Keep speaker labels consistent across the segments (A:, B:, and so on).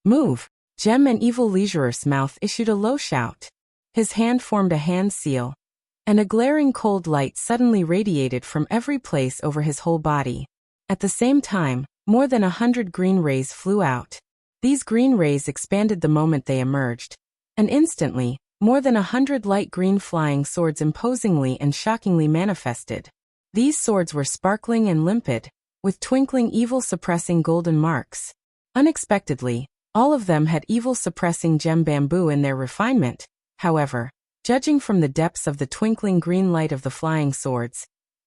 A: Move! Gem and Evil Leisurer's mouth issued a low shout. His hand formed a hand seal, and a glaring cold light suddenly radiated from every place over his whole body. At the same time, more than 100 green rays flew out. These green rays expanded the moment they emerged, and instantly, more than 100 light green flying swords imposingly and shockingly manifested. These swords were sparkling and limpid, with twinkling evil-suppressing golden marks. Unexpectedly, all of them had evil-suppressing gem bamboo in their refinement. However, judging from the depths of the twinkling green light of the flying swords,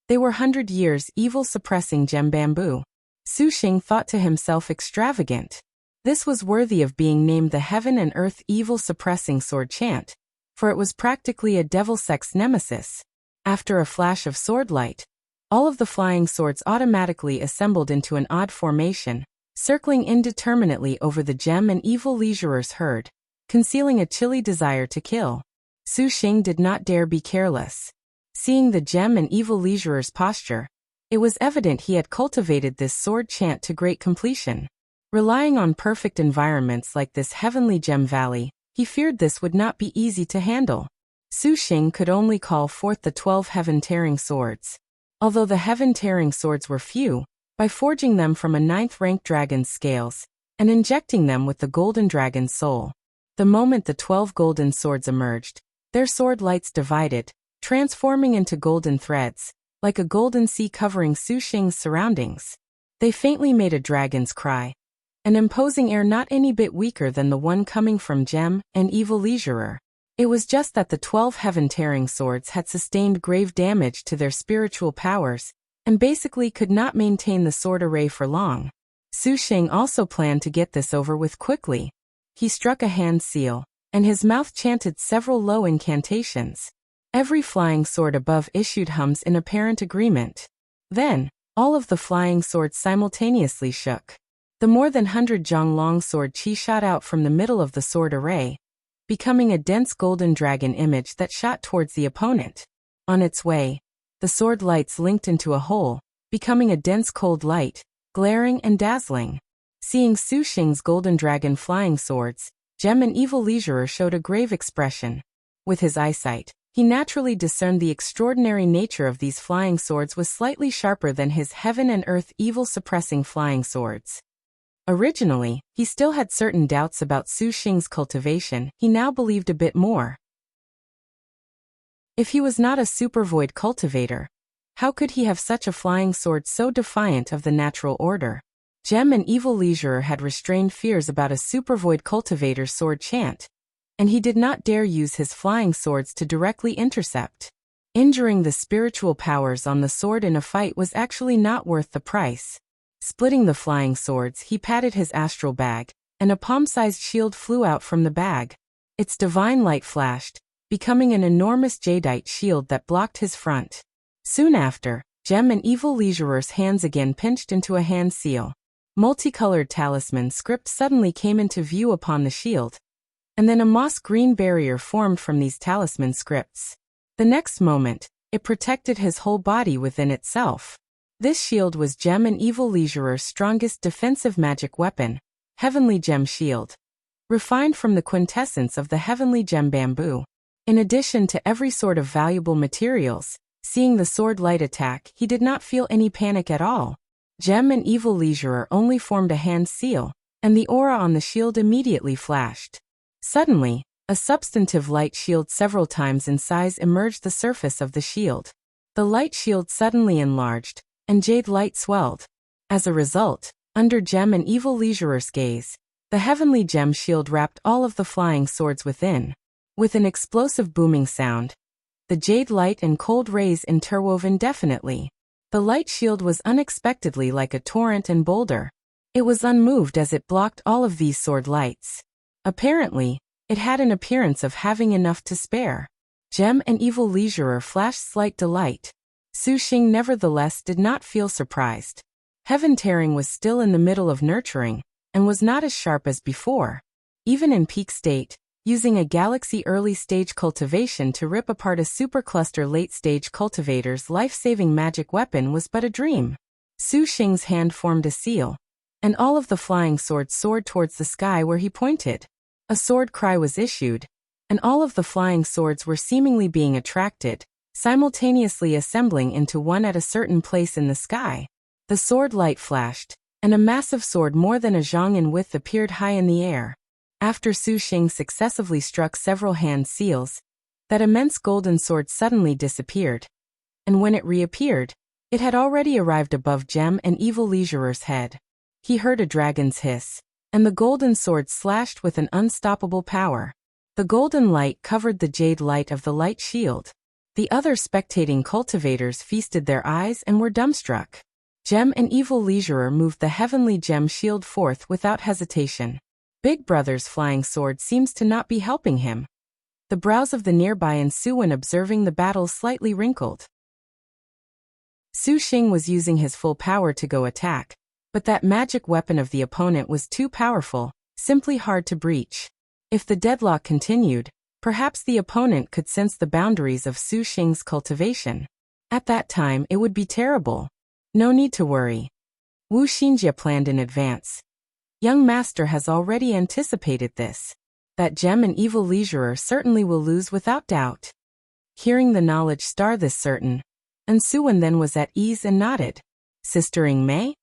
A: they were 100 years evil-suppressing gem bamboo. Su Xing thought to himself, extravagant. This was worthy of being named the Heaven and Earth Evil-Suppressing Sword Chant, for it was practically a devil-sex nemesis. After a flash of sword light, all of the flying swords automatically assembled into an odd formation, circling indeterminately over the gem and Evil Leisurer's herd, concealing a chilly desire to kill. Su Xing did not dare be careless. Seeing the gem and Evil Leisurer's posture, it was evident he had cultivated this sword chant to great completion. Relying on perfect environments like this heavenly gem valley, he feared this would not be easy to handle. Su Xing could only call forth the 12 heaven-tearing swords. Although the heaven-tearing swords were few, by forging them from a 9th-ranked dragon's scales, and injecting them with the golden dragon's soul. The moment the 12 golden swords emerged, their sword lights divided, transforming into golden threads, like a golden sea covering Su Xing's surroundings. They faintly made a dragon's cry, an imposing air not any bit weaker than the one coming from Gem and Evil Leisurer. It was just that the 12 heaven-tearing swords had sustained grave damage to their spiritual powers, and basically could not maintain the sword array for long. Su Xing also planned to get this over with quickly. He struck a hand seal, and his mouth chanted several low incantations. Every flying sword above issued hums in apparent agreement. Then, all of the flying swords simultaneously shook. The more than 100 zhang long sword chi shot out from the middle of the sword array, becoming a dense golden dragon image that shot towards the opponent. On its way, the sword lights linked into a whole, becoming a dense cold light, glaring and dazzling. Seeing Su Xing's golden dragon flying swords, Gem and Evil Leisurer showed a grave expression. With his eyesight, he naturally discerned the extraordinary nature of these flying swords was slightly sharper than his heaven and earth evil-suppressing flying swords. Originally, he still had certain doubts about Su Xing's cultivation. He now believed a bit more. If he was not a supervoid cultivator, how could he have such a flying sword so defiant of the natural order? Gem and Evil Leisurer had restrained fears about a supervoid cultivator's sword chant, and he did not dare use his flying swords to directly intercept. Injuring the spiritual powers on the sword in a fight was actually not worth the price. Splitting the flying swords, he patted his astral bag, and a palm-sized shield flew out from the bag. Its divine light flashed, becoming an enormous jadeite shield that blocked his front. Soon after, Gem and Evil Leisurer's hands again pinched into a hand seal. Multicolored talisman script suddenly came into view upon the shield, and then a moss-green barrier formed from these talisman scripts. The next moment, it protected his whole body within itself. This shield was Gem and Evil Leisurer's strongest defensive magic weapon, Heavenly Gem Shield, refined from the quintessence of the Heavenly Gem Bamboo. In addition to every sort of valuable materials, seeing the sword light attack, he did not feel any panic at all. Gem and Evil Leisurer only formed a hand seal, and the aura on the shield immediately flashed. Suddenly, a substantive light shield several times in size emerged the surface of the shield. The light shield suddenly enlarged, and jade light swelled. As a result, under Gem and Evil Leisurer's gaze, the Heavenly Gem Shield wrapped all of the flying swords within. With an explosive booming sound, the jade light and cold rays interwove indefinitely. The light shield was unexpectedly like a torrent and boulder. It was unmoved as it blocked all of these sword lights. Apparently, it had an appearance of having enough to spare. Gem and Evil Leisurer flashed slight delight. Su Xing nevertheless did not feel surprised. Heaven Tearing was still in the middle of nurturing, and was not as sharp as before. Even in peak state, using a galaxy early-stage cultivation to rip apart a supercluster late-stage cultivator's life-saving magic weapon was but a dream. Su Xing's hand formed a seal, and all of the flying swords soared towards the sky where he pointed. A sword cry was issued, and all of the flying swords were seemingly being attracted, simultaneously assembling into one at a certain place in the sky. The sword light flashed, and a massive sword more than a zhang in width appeared high in the air. After Su Xing successively struck several hand seals, that immense golden sword suddenly disappeared, and when it reappeared, it had already arrived above Gem and Evil Leisurer's head. He heard a dragon's hiss, and the golden sword slashed with an unstoppable power. The golden light covered the jade light of the light shield. The other spectating cultivators feasted their eyes and were dumbstruck. Gem and Evil Leisurer moved the heavenly gem shield forth without hesitation. Big Brother's flying sword seems to not be helping him. The brows of the nearby Suwen observing the battle slightly wrinkled. Su Xing was using his full power to go attack, but that magic weapon of the opponent was too powerful, simply hard to breach. If the deadlock continued, perhaps the opponent could sense the boundaries of Su Xing's cultivation. At that time it would be terrible. No need to worry. Wu Xinjie planned in advance. Young Master has already anticipated this. That Gem and Evil Leisurer certainly will lose without doubt. Hearing the knowledge star this certain, Suwen then was at ease and nodded. Sister Ing Mei?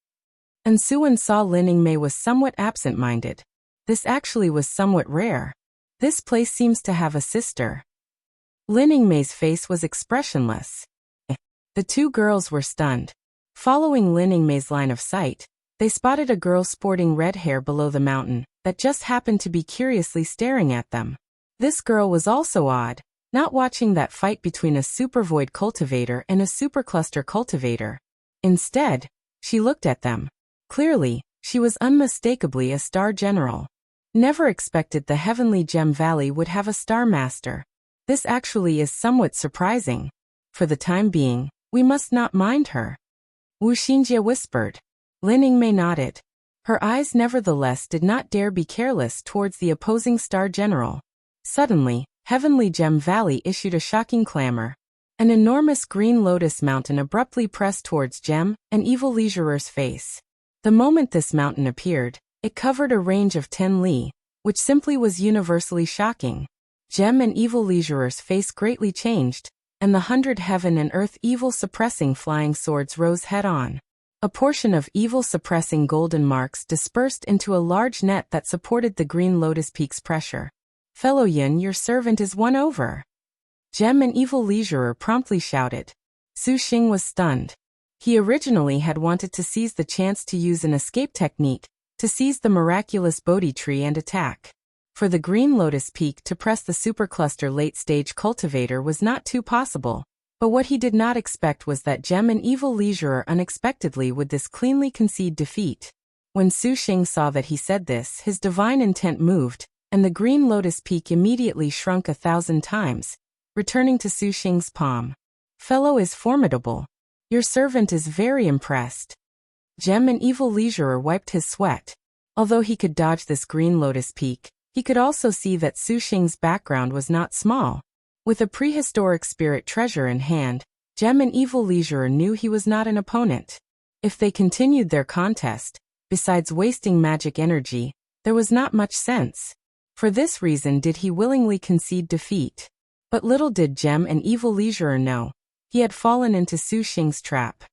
A: Suwen saw Lin Ing Mei was somewhat absent-minded. This actually was somewhat rare. This place seems to have a sister. Lin Ing Mei's face was expressionless. The two girls were stunned. Following Lin Ing Mei's line of sight, they spotted a girl sporting red hair below the mountain that just happened to be curiously staring at them. This girl was also odd, not watching that fight between a supervoid cultivator and a supercluster cultivator. Instead, she looked at them. Clearly, she was unmistakably a star general. Never expected the Heavenly Gem Valley would have a star master. This actually is somewhat surprising. For the time being, we must not mind her. Wu Xinjie whispered. Lin Ing Mei nodded. Her eyes nevertheless did not dare be careless towards the opposing star general. Suddenly, Heavenly Gem Valley issued a shocking clamor. An enormous green lotus mountain abruptly pressed towards Gem and Evil Leisurer's face. The moment this mountain appeared, it covered a range of 10 li, which simply was universally shocking. Gem and Evil Leisurer's face greatly changed, and the 100 heaven and earth evil-suppressing flying swords rose head-on. A portion of evil-suppressing golden marks dispersed into a large net that supported the green lotus peak's pressure. Fellow Yin, your servant is won over. Gem and Evil Leisurer promptly shouted. Su Xing was stunned. He originally had wanted to seize the chance to use an escape technique, to seize the miraculous Bodhi tree and attack. For the green lotus peak to press the supercluster late-stage cultivator was not too possible. But what he did not expect was that Gem and Evil Leisurer unexpectedly would this cleanly concede defeat. When Su Xing saw that he said this, his divine intent moved, and the green lotus peak immediately shrunk 1,000 times, returning to Su Xing's palm. Fellow is formidable. Your servant is very impressed. Gem and Evil Leisurer wiped his sweat. Although he could dodge this green lotus peak, he could also see that Su Xing's background was not small. With a prehistoric spirit treasure in hand, Gem and Evil Leisurer knew he was not an opponent. If they continued their contest, besides wasting magic energy, there was not much sense. For this reason did he willingly concede defeat. But little did Gem and Evil Leisurer know, he had fallen into Su Xing's trap.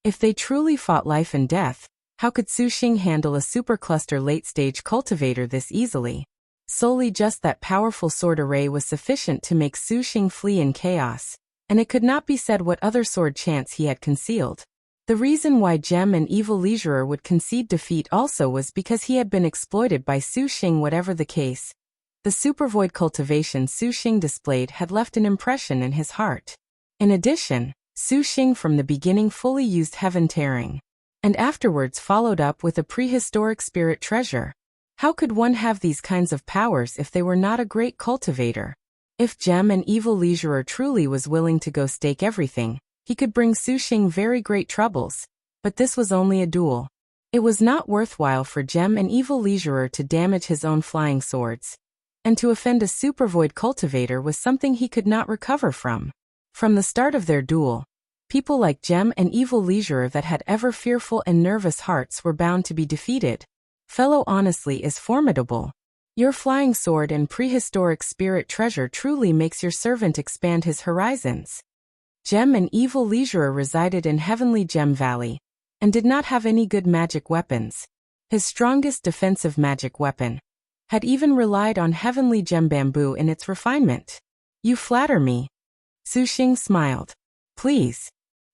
A: If they truly fought life and death, how could Su Xing handle a supercluster late-stage cultivator this easily? Solely just that powerful sword array was sufficient to make Su Xing flee in chaos, and it could not be said what other sword chance he had concealed. The reason why Gem and Evil Leisurer would concede defeat also was because he had been exploited by Su Xing. Whatever the case, the supervoid cultivation Su Xing displayed had left an impression in his heart. In addition, Su Xing from the beginning fully used heaven tearing, and afterwards followed up with a prehistoric spirit treasure. How could one have these kinds of powers if they were not a great cultivator? If Gem and Evil Leisurer truly was willing to go stake everything, he could bring Su Xing very great troubles. But this was only a duel. It was not worthwhile for Gem and Evil Leisurer to damage his own flying swords. And to offend a supervoid cultivator was something he could not recover from. From the start of their duel, People like Gem and Evil Leisure that had ever fearful and nervous hearts were bound to be defeated. Fellow honestly is formidable. Your flying sword and prehistoric spirit treasure truly makes your servant expand his horizons. Gem and Evil Leisure resided in Heavenly Gem Valley, and did not have any good magic weapons. His strongest defensive magic weapon had even relied on Heavenly Gem Bamboo in its refinement. You flatter me. Su Xing smiled. Please.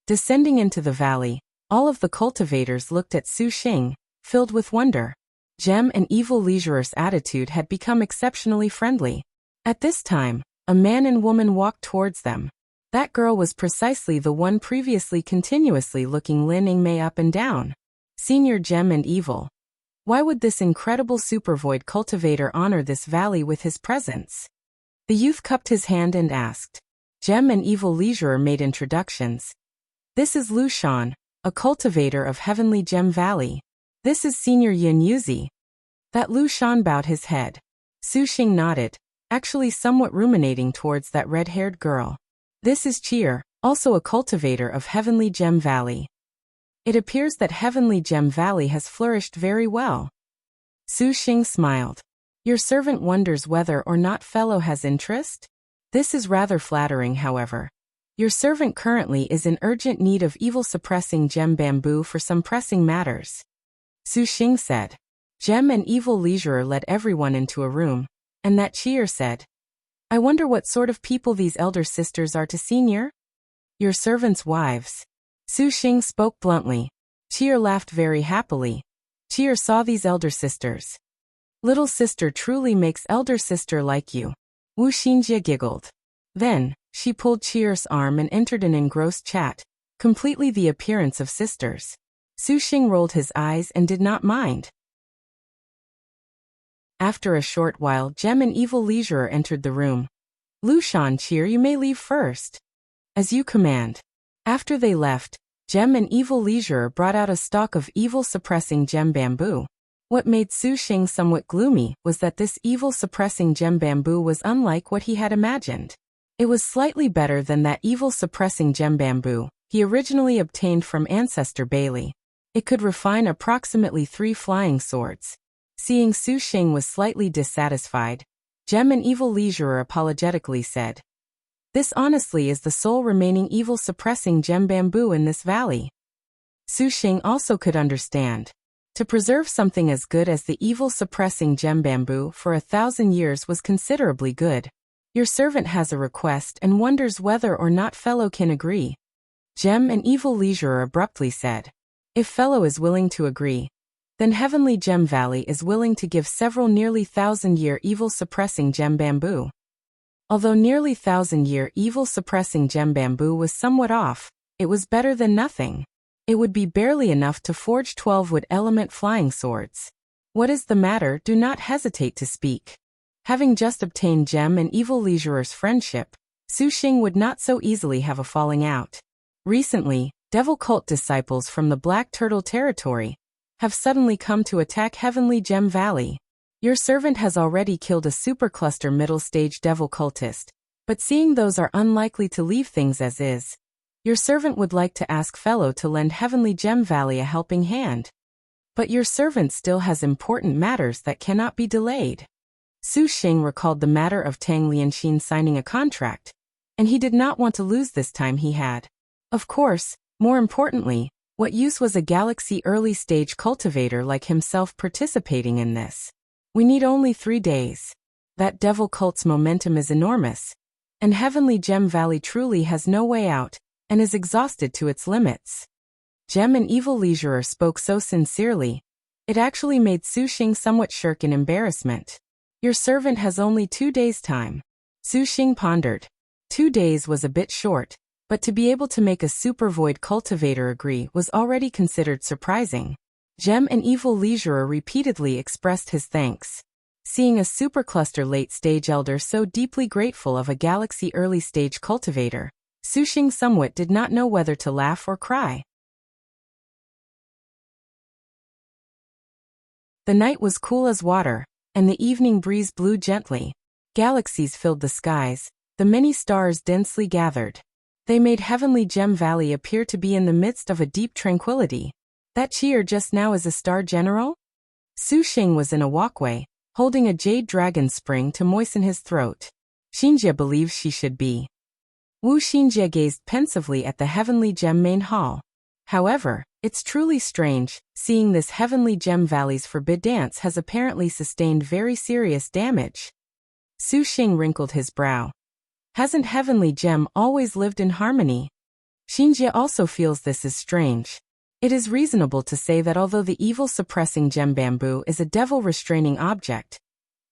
A: Descending into the valley, all of the cultivators looked at Su Xing, filled with wonder. Gem and Evil Leisure's attitude had become exceptionally friendly. At this time, a man and woman walked towards them. That girl was precisely the one previously continuously looking Lin Yingmei up and down. Senior Gem and Evil. Why would this incredible supervoid cultivator honor this valley with his presence? The youth cupped his hand and asked. Gem and Evil Leisure made introductions. This is Lu Shan, a cultivator of Heavenly Gem Valley. This is Senior Yin Yuzi. That Lu Shan bowed his head. Su Xing nodded, actually somewhat ruminating towards that red-haired girl. This is Cheer, also a cultivator of Heavenly Gem Valley. It appears that Heavenly Gem Valley has flourished very well. Su Xing smiled. Your servant wonders whether or not fellow has interest? This is rather flattering, however. Your servant currently is in urgent need of evil-suppressing gem bamboo for some pressing matters. Su Xing said. Gem and Evil Leisure led everyone into a room, and that Cheer said, I wonder what sort of people these elder sisters are to Senior? Your servants' wives. Su Xing spoke bluntly. Cheer laughed very happily. Cheer saw these elder sisters. Little sister truly makes elder sister like you. Wu Xinjie giggled. Then, she pulled Cheer's arm and entered an engrossed chat, completely the appearance of sisters. Su Xing rolled his eyes and did not mind. After a short while, Gem and Evil Leisure entered the room. Lu Shan, Cheer, you may leave first. As you command. After they left, Gem and Evil Leisure brought out a stalk of evil-suppressing gem bamboo. What made Su Xing somewhat gloomy was that this evil-suppressing gem bamboo was unlike what he had imagined. It was slightly better than that evil-suppressing gem bamboo he originally obtained from Ancestor Bailey. It could refine approximately 3 flying swords. Seeing Su Xing was slightly dissatisfied, Gem and Evil Leisure apologetically said, This honestly is the sole remaining evil-suppressing gem bamboo in this valley. Su Xing also could understand. To preserve something as good as the evil-suppressing gem bamboo for 1,000 years was considerably good. Your servant has a request and wonders whether or not fellow can agree. Gem and Evil Leisure abruptly said, If fellow is willing to agree, then Heavenly Gem Valley is willing to give several nearly 1,000-year evil-suppressing gem bamboo. Although nearly 1,000-year evil-suppressing gem bamboo was somewhat off, it was better than nothing. It would be barely enough to forge 12 wood element flying swords. What is the matter? Do not hesitate to speak. Having just obtained Gem and Evil Leisure's friendship, Su Xing would not so easily have a falling out. Recently, devil cult disciples from the Black Turtle territory have suddenly come to attack Heavenly Gem Valley. Your servant has already killed a supercluster middle-stage devil cultist, but seeing those are unlikely to leave things as is, your servant would like to ask fellow to lend Heavenly Gem Valley a helping hand. But your servant still has important matters that cannot be delayed. Su Xing recalled the matter of Tang Lianxin signing a contract, and he did not want to lose this time he had. Of course, more importantly, what use was a galaxy early-stage cultivator like himself participating in this? We need only 3 days. That devil cult's momentum is enormous, and Heavenly Gem Valley truly has no way out, and is exhausted to its limits. Gem and Evil Leisure spoke so sincerely, it actually made Su Xing somewhat shirk in embarrassment. Your servant has only 2 days' time. Su Xing pondered. 2 days was a bit short, but to be able to make a super void cultivator agree was already considered surprising. Gem and Evil Leisure repeatedly expressed his thanks. Seeing a supercluster late-stage elder so deeply grateful of a galaxy early-stage cultivator, Su Xing somewhat did not know whether to laugh or cry. The night was cool as water, and the evening breeze blew gently. Galaxies filled the skies, the many stars densely gathered. They made Heavenly Gem Valley appear to be in the midst of a deep tranquility. That cheer just now is a star general? Su Xing was in a walkway, holding a jade dragon spring to moisten his throat. Xinjie believes she should be. Wu Xinjie gazed pensively at the Heavenly Gem main hall. However, it's truly strange, seeing this Heavenly Gem Valley's forbid dance has apparently sustained very serious damage. Su Xing wrinkled his brow. Hasn't Heavenly Gem always lived in harmony? Xinjie also feels this is strange. It is reasonable to say that although the evil-suppressing gem bamboo is a devil-restraining object,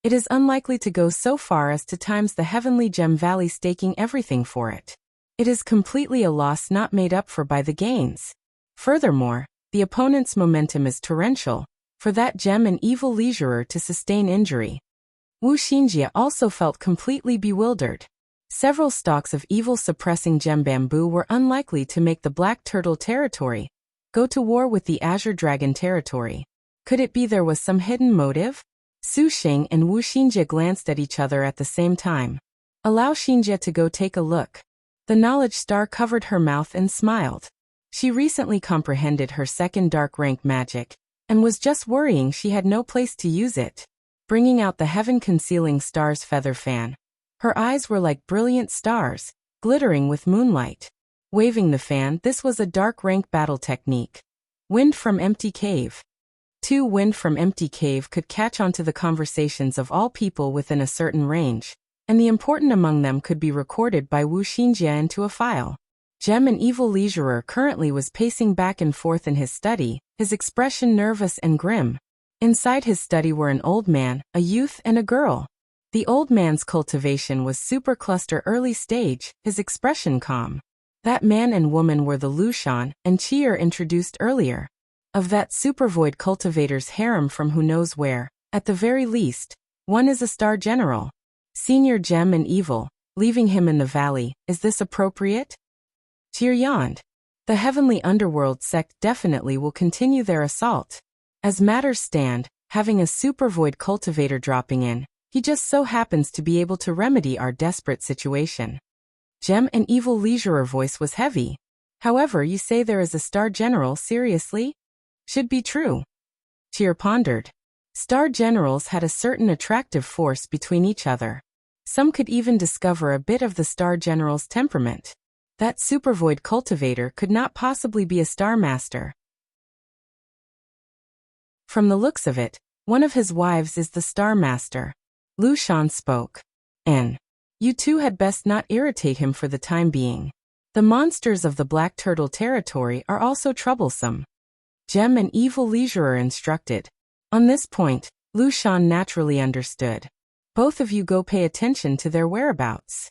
A: it is unlikely to go so far as to times the Heavenly Gem Valley staking everything for it. It is completely a loss not made up for by the gains. Furthermore, the opponent's momentum is torrential, for that gem an evil leisurer to sustain injury. Wu Xinjie also felt completely bewildered. Several stalks of evil-suppressing gem bamboo were unlikely to make the Black Turtle territory go to war with the Azure Dragon territory. Could it be there was some hidden motive? Su Xing and Wu Xinjie glanced at each other at the same time. Allow Xinjie to go take a look. The knowledge star covered her mouth and smiled. She recently comprehended her second dark rank magic, and was just worrying she had no place to use it. Bringing out the heaven-concealing star's feather fan. Her eyes were like brilliant stars, glittering with moonlight. Waving the fan, this was a dark rank battle technique. Wind from Empty Cave. Wind from Empty Cave could catch onto the conversations of all people within a certain range, and the important among them could be recorded by Wu Xinjie into a file. Gem an evil leisurer currently was pacing back and forth in his study, his expression nervous and grim. Inside his study were an old man, a youth and a girl. The old man's cultivation was supercluster early stage, his expression calm. That man and woman were the Lushan and Qi'er introduced earlier. Of that supervoid cultivator's harem from who knows where, at the very least, one is a star general. Senior Gem and Evil, leaving him in the valley, is this appropriate? Qi'er yawned. The Heavenly Underworld sect definitely will continue their assault. As matters stand, having a supervoid cultivator dropping in, he just so happens to be able to remedy our desperate situation. Gem and Evil leisurer voice was heavy. However, you say there is a star general, seriously? Should be true. Qi'er pondered. Star generals had a certain attractive force between each other. Some could even discover a bit of the star general's temperament. That supervoid cultivator could not possibly be a star master. From the looks of it, one of his wives is the star master. Lu Shan spoke. You two had best not irritate him for the time being. The monsters of the Black Turtle territory are also troublesome. Gem and Evil leisurer instructed. On this point, Lu Shan naturally understood. Both of you go pay attention to their whereabouts.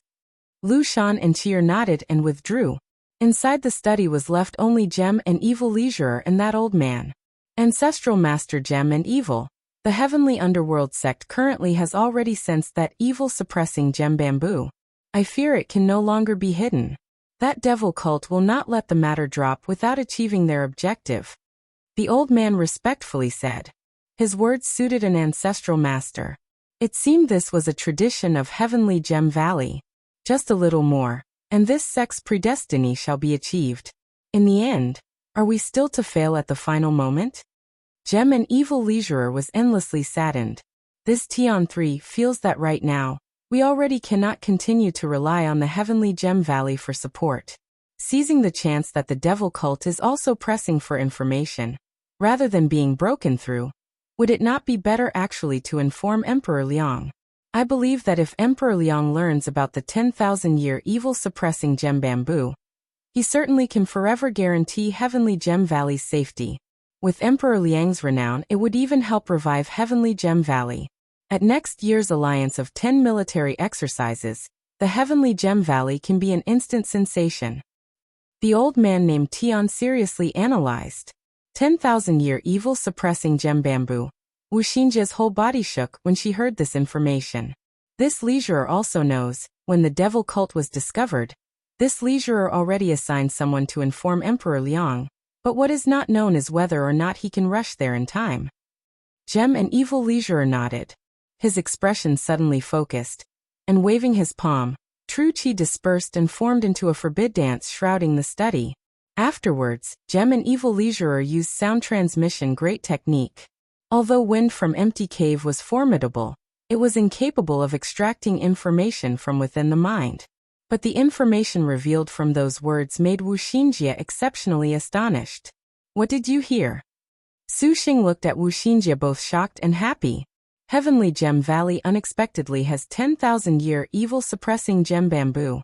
A: Lu Shan and Qi'er nodded and withdrew. Inside the study was left only Gem and Evil leisurer and that old man. Ancestral Master Gem and Evil. The Heavenly Underworld sect currently has already sensed that evil-suppressing gem bamboo. I fear it can no longer be hidden. That devil cult will not let the matter drop without achieving their objective. The old man respectfully said. His words suited an ancestral master. It seemed this was a tradition of Heavenly Gem Valley. Just a little more, and this sect's predestiny shall be achieved. In the end, are we still to fail at the final moment? Gem and Evil leisurer was endlessly saddened. This Tian 3 feels that right now, we already cannot continue to rely on the Heavenly Gem Valley for support. Seizing the chance that the devil cult is also pressing for information, rather than being broken through, would it not be better actually to inform Emperor Liang? I believe that if Emperor Liang learns about the 10,000-year evil-suppressing gem bamboo, he certainly can forever guarantee Heavenly Gem Valley's safety. With Emperor Liang's renown, it would even help revive Heavenly Gem Valley. At next year's alliance of 10 military exercises, the Heavenly Gem Valley can be an instant sensation. The old man named Tian seriously analyzed. 10,000-year evil-suppressing gem bamboo. Wu Xinjie's whole body shook when she heard this information. This leisurer also knows, when the devil cult was discovered, this leisurer already assigned someone to inform Emperor Liang. But what is not known is whether or not he can rush there in time. Gem and Evil leisurer nodded. His expression suddenly focused, and waving his palm, True qi dispersed and formed into a forbid dance shrouding the study. Afterwards, Gem and Evil Leisurer used sound transmission great technique. Although wind from empty cave was formidable, it was incapable of extracting information from within the mind. But the information revealed from those words made Wu Xinjie exceptionally astonished. What did you hear? Su Xing looked at Wu Xinjie both shocked and happy. Heavenly Gem Valley unexpectedly has 10,000-year evil-suppressing gem bamboo.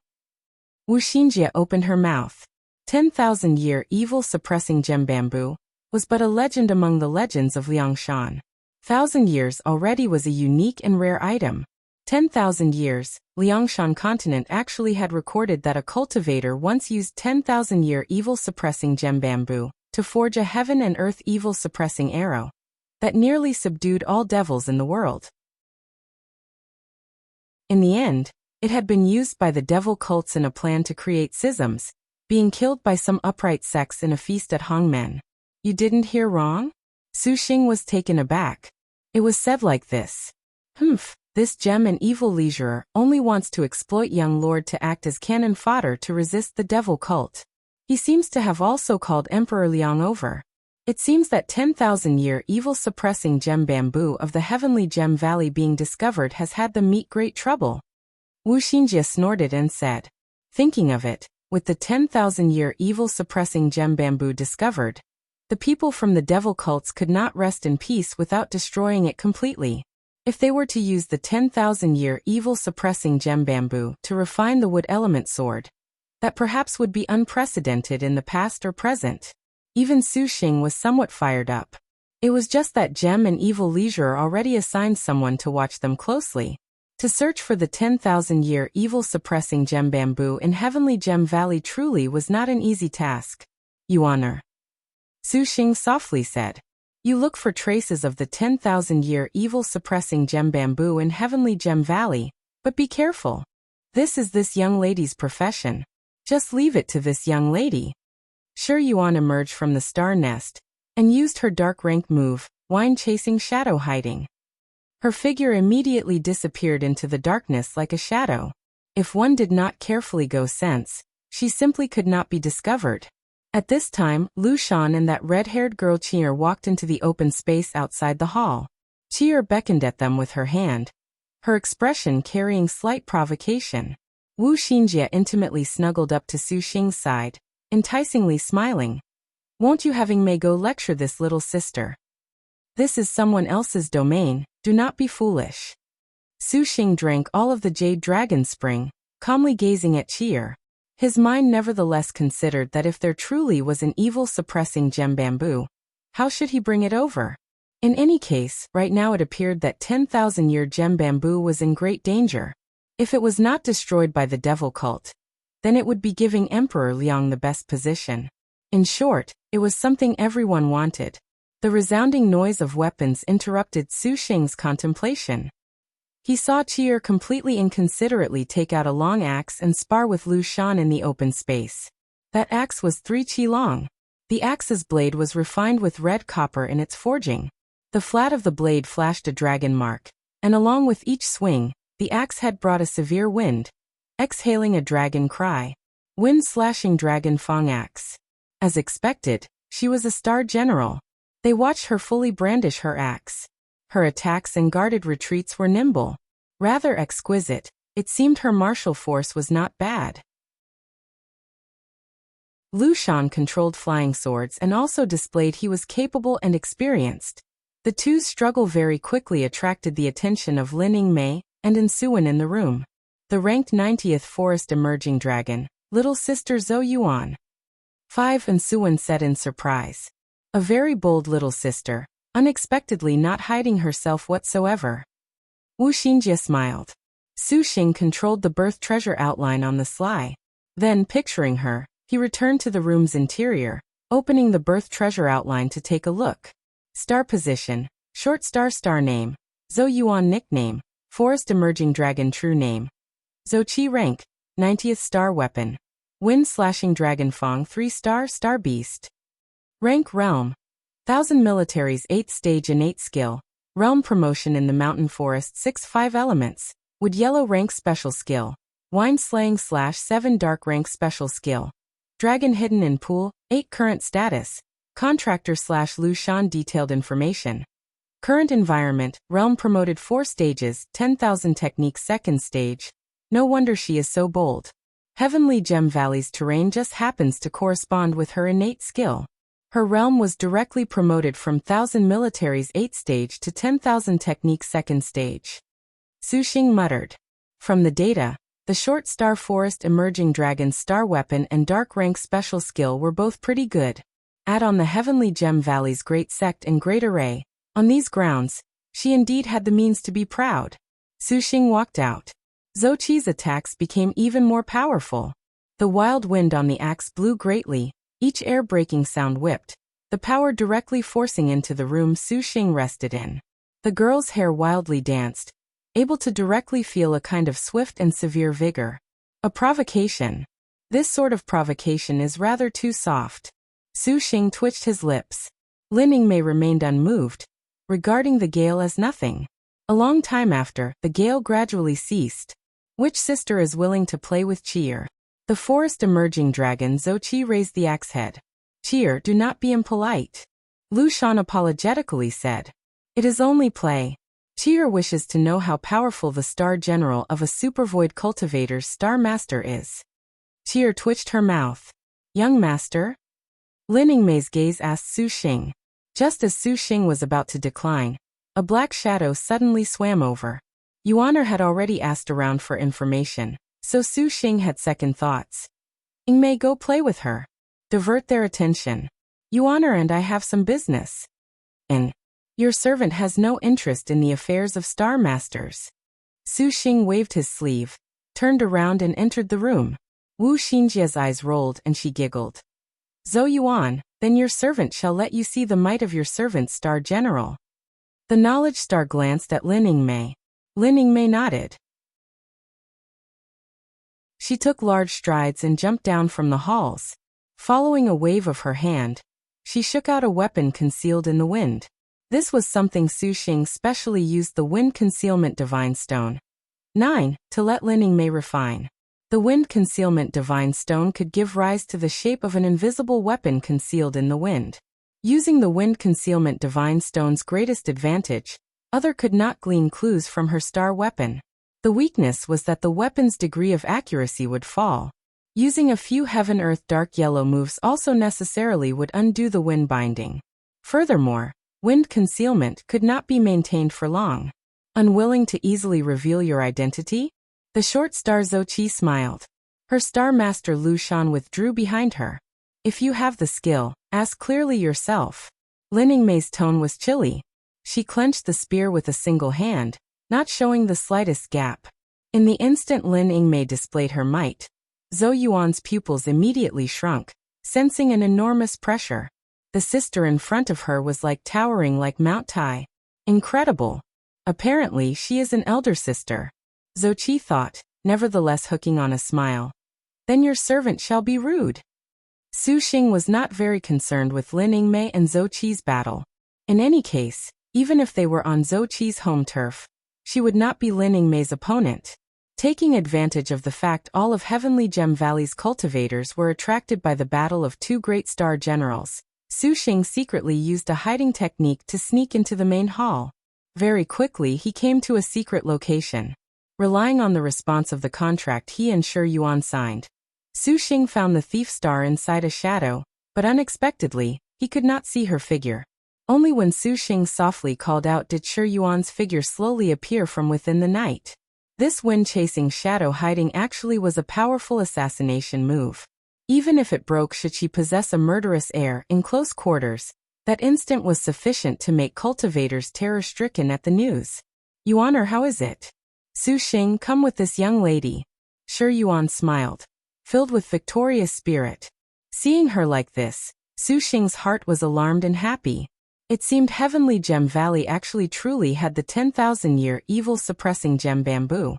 A: Wu Xinjie opened her mouth. 10,000-year evil-suppressing gem bamboo was but a legend among the legends of Liangshan. 1,000 years already was a unique and rare item. 10,000 years, Liangshan continent actually had recorded that a cultivator once used 10,000-year evil-suppressing gem bamboo to forge a heaven and earth evil-suppressing arrow that nearly subdued all devils in the world. In the end, it had been used by the devil cults in a plan to create schisms, being killed by some upright sects in a feast at Hongmen. You didn't hear wrong? Su Xing was taken aback. It was said like this. This gem and evil leisurer only wants to exploit young lord to act as cannon fodder to resist the devil cult. He seems to have also called Emperor Liang over. It seems that 10,000-year evil-suppressing gem bamboo of the heavenly gem valley being discovered has had them meet great trouble. Wu Xinjie snorted and said, thinking of it, with the 10,000-year evil-suppressing gem bamboo discovered, the people from the devil cults could not rest in peace without destroying it completely. If they were to use the 10,000-year evil-suppressing gem bamboo to refine the wood element sword, that perhaps would be unprecedented in the past or present. Even Su Xing was somewhat fired up. It was just that Gem and Evil Leisurer already assigned someone to watch them closely. To search for the 10,000-year evil-suppressing gem bamboo in Heavenly Gem Valley truly was not an easy task. Yuaner. Su Xing softly said. You look for traces of the 10,000-year evil-suppressing gem bamboo in Heavenly Gem Valley, but be careful. This is this young lady's profession. Just leave it to this young lady. Sure Yuan emerged from the star nest and used her dark rank move, wine-chasing shadow hiding. Her figure immediately disappeared into the darkness like a shadow. If one did not carefully go sense, she simply could not be discovered. At this time, Lu Shan and that red-haired girl Qi'er walked into the open space outside the hall. Qi'er beckoned at them with her hand, her expression carrying slight provocation. Wu Xinjie intimately snuggled up to Su Xing's side, enticingly smiling. Won't you having Mei go lecture this little sister? This is someone else's domain, do not be foolish. Su Xing drank all of the jade dragon spring, calmly gazing at Qi'er. His mind nevertheless considered that if there truly was an evil-suppressing gem bamboo, how should he bring it over? In any case, right now it appeared that 10,000-year gem bamboo was in great danger. If it was not destroyed by the devil cult, then it would be giving Emperor Liang the best position. In short, it was something everyone wanted. The resounding noise of weapons interrupted Su Xing's contemplation. He saw Qi'er completely inconsiderately take out a long axe and spar with Lu Shan in the open space. That axe was 3 qi long. The axe's blade was refined with red copper in its forging. The flat of the blade flashed a dragon mark, and along with each swing, the axe head brought a severe wind, exhaling a dragon cry. Wind-slashing dragon fang axe. As expected, she was a star general. They watched her fully brandish her axe. Her attacks and guarded retreats were nimble. Rather exquisite, it seemed her martial force was not bad. Lu Shan controlled flying swords and also displayed he was capable and experienced. The two's struggle very quickly attracted the attention of Lin Yingmei and Ensuan in the room. The ranked 90th Forest Emerging Dragon, little sister Zhou Yuan. 5 Ensuan said in surprise. A very bold little sister, unexpectedly not hiding herself whatsoever. Wu Xinjie smiled. Su Xing controlled the birth treasure outline on the sly. Then, picturing her, he returned to the room's interior, opening the birth treasure outline to take a look. Star position, short star name, Zhou Yuan nickname, Forest Emerging Dragon true name. Zhou Qi rank, 90th star weapon. Wind-slashing dragon fang 3-star star beast. Rank realm. 1000 militaries 8th stage innate skill. Realm promotion in the mountain forest 6-5 elements. Wood yellow rank special skill. Wine slaying /7 dark rank special skill. Dragon hidden in pool, 8 current status. Contractor /Lu Shan detailed information. Current environment, realm promoted 4 stages, 10,000 techniques second stage. No wonder she is so bold. Heavenly Gem Valley's terrain just happens to correspond with her innate skill. Her realm was directly promoted from 1,000 military's 8th stage to 10,000 techniques second stage. Su Xing muttered. From the data, the short star forest emerging dragon's star weapon and dark rank special skill were both pretty good. Add on the Heavenly Gem Valley's great sect and great array. On these grounds, she indeed had the means to be proud. Su Xing walked out. Zhou Qi's attacks became even more powerful. The wild wind on the axe blew greatly, each air-breaking sound whipped, the power directly forcing into the room Su Xing rested in. The girl's hair wildly danced, able to directly feel a kind of swift and severe vigor. A provocation. This sort of provocation is rather too soft. Su Xing twitched his lips. Lin Yingmei remained unmoved, regarding the gale as nothing. A long time after, the gale gradually ceased. Which sister is willing to play with Cheer? The forest emerging dragon Zhou Qi raised the axe head. Cheer, do not be impolite. Lu Shan apologetically said. It is only play. Cheer wishes to know how powerful the star general of a supervoid cultivator's star master is. Cheer twitched her mouth. Young master? Lin Yingmei's gaze asked Su Xing. Just as Su Xing was about to decline, a black shadow suddenly swam over. Yuaner had already asked around for information, so Su Xing had second thoughts. Yingmei, go play with her. Divert their attention. Yuaner and I have some business. And your servant has no interest in the affairs of Star Masters. Su Xing waved his sleeve, turned around and entered the room. Wu Xinjia's eyes rolled and she giggled. Zhou Yuan, then your servant shall let you see the might of your servant's Star General. The Knowledge Star glanced at Lin Yingmei. Lin Yingmei nodded. She took large strides and jumped down from the halls. Following a wave of her hand, she shook out a weapon concealed in the wind. This was something Su Xing specially used, the Wind Concealment Divine Stone. 9. To let Lin Yingmei refine. The Wind Concealment Divine Stone could give rise to the shape of an invisible weapon concealed in the wind. Using the Wind Concealment Divine Stone's greatest advantage, Other could not glean clues from her star weapon. The weakness was that the weapon's degree of accuracy would fall. Using a few heaven-earth dark yellow moves also necessarily would undo the wind binding. Furthermore, wind concealment could not be maintained for long. Unwilling to easily reveal your identity? The short star Zhou Qi smiled. Her star master Lu Shan withdrew behind her. If you have the skill, ask clearly yourself. Lin Yingmei's tone was chilly. She clenched the spear with a single hand, not showing the slightest gap. In the instant Lin Yingmei displayed her might, Zhou Yuan's pupils immediately shrunk, sensing an enormous pressure. The sister in front of her was towering like Mount Tai. Incredible. Apparently she is an elder sister. Zhou Qi thought, nevertheless hooking on a smile. Then your servant shall be rude. Su Xing was not very concerned with Lin Yingmei and Zhou Qi's battle. In any case, even if they were on Zhou Qi's home turf, she would not be Lin Yingmei's opponent. Taking advantage of the fact all of Heavenly Gem Valley's cultivators were attracted by the battle of two great star generals, Su Xing secretly used a hiding technique to sneak into the main hall. Very quickly he came to a secret location. Relying on the response of the contract he and Shi Yuan signed, Su Xing found the thief star inside a shadow, but unexpectedly, he could not see her figure. Only when Su Xing softly called out did Shi Yuan's figure slowly appear from within the night. This wind-chasing shadow hiding actually was a powerful assassination move. Even if it broke should she possess a murderous air in close quarters, that instant was sufficient to make cultivators terror-stricken at the news. Yuaner, how is it? Su Xing, come with this young lady. Shi Yuan smiled, filled with victorious spirit. Seeing her like this, Su Xing's heart was alarmed and happy. It seemed Heavenly Gem Valley actually truly had the 10,000-year evil-suppressing gem bamboo.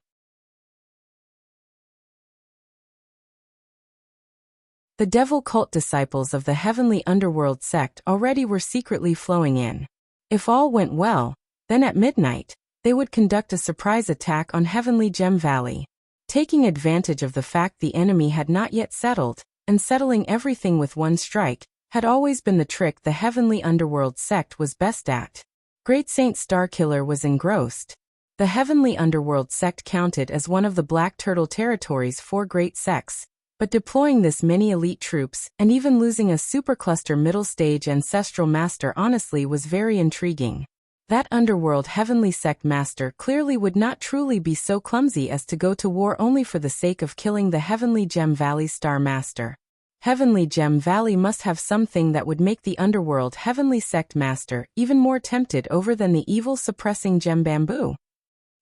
A: The devil cult disciples of the Heavenly Underworld sect already were secretly flowing in. If all went well, then at midnight, they would conduct a surprise attack on Heavenly Gem Valley. Taking advantage of the fact the enemy had not yet settled, and settling everything with one strike, had always been the trick the heavenly underworld sect was best at. Great Saint Starkiller was engrossed. The heavenly underworld sect counted as one of the Black Turtle Territory's 4 great sects, but deploying this many elite troops and even losing a supercluster middle stage ancestral master honestly was very intriguing. That underworld heavenly sect master clearly would not truly be so clumsy as to go to war only for the sake of killing the Heavenly Gem Valley Star Master. Heavenly Gem Valley must have something that would make the underworld heavenly sect master even more tempted over than the evil suppressing gem bamboo.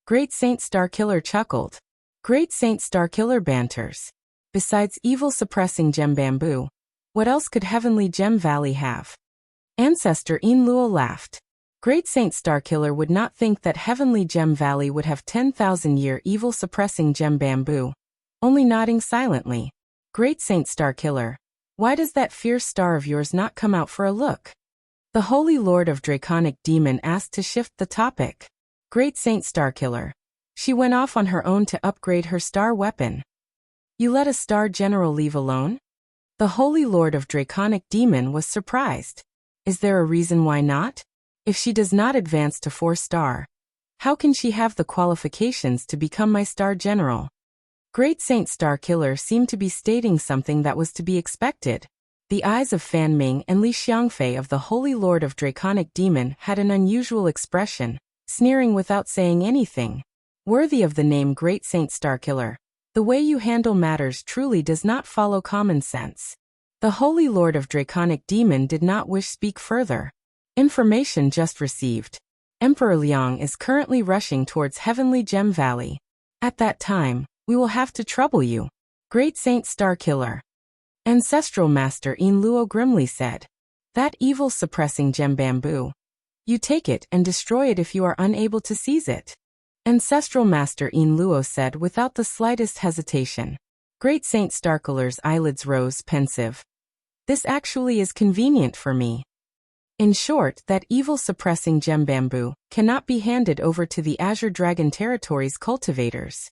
A: Great Saint Starkiller chuckled. Great Saint Starkiller banters. Besides evil suppressing gem bamboo, what else could Heavenly Gem Valley have? Ancestor Luo laughed. Great Saint Starkiller would not think that Heavenly Gem Valley would have 10,000-year evil suppressing gem bamboo, only nodding silently. Great Saint Starkiller, why does that fierce star of yours not come out for a look? The Holy Lord of Draconic Demon asked to shift the topic. Great Saint Starkiller. She went off on her own to upgrade her star weapon. You let a star general leave alone? The Holy Lord of Draconic Demon was surprised. Is there a reason why not? If she does not advance to 4-star, how can she have the qualifications to become my star general? Great Saint Starkiller seemed to be stating something that was to be expected. The eyes of Fan Ming and Li Xiangfei of the Holy Lord of Draconic Demon had an unusual expression, sneering without saying anything. Worthy of the name Great Saint Starkiller, the way you handle matters truly does not follow common sense. The Holy Lord of Draconic Demon did not wish to speak further. Information just received. Emperor Liang is currently rushing towards Heavenly Gem Valley. At that time, we will have to trouble you. Great Saint Starkiller. Ancestral Master Luo grimly said. That evil suppressing gem bamboo. You take it and destroy it if you are unable to seize it. Ancestral Master Luo said without the slightest hesitation. Great Saint Starkiller's eyelids rose pensive. This actually is convenient for me. In short, that evil suppressing gem bamboo cannot be handed over to the Azure Dragon Territory's cultivators.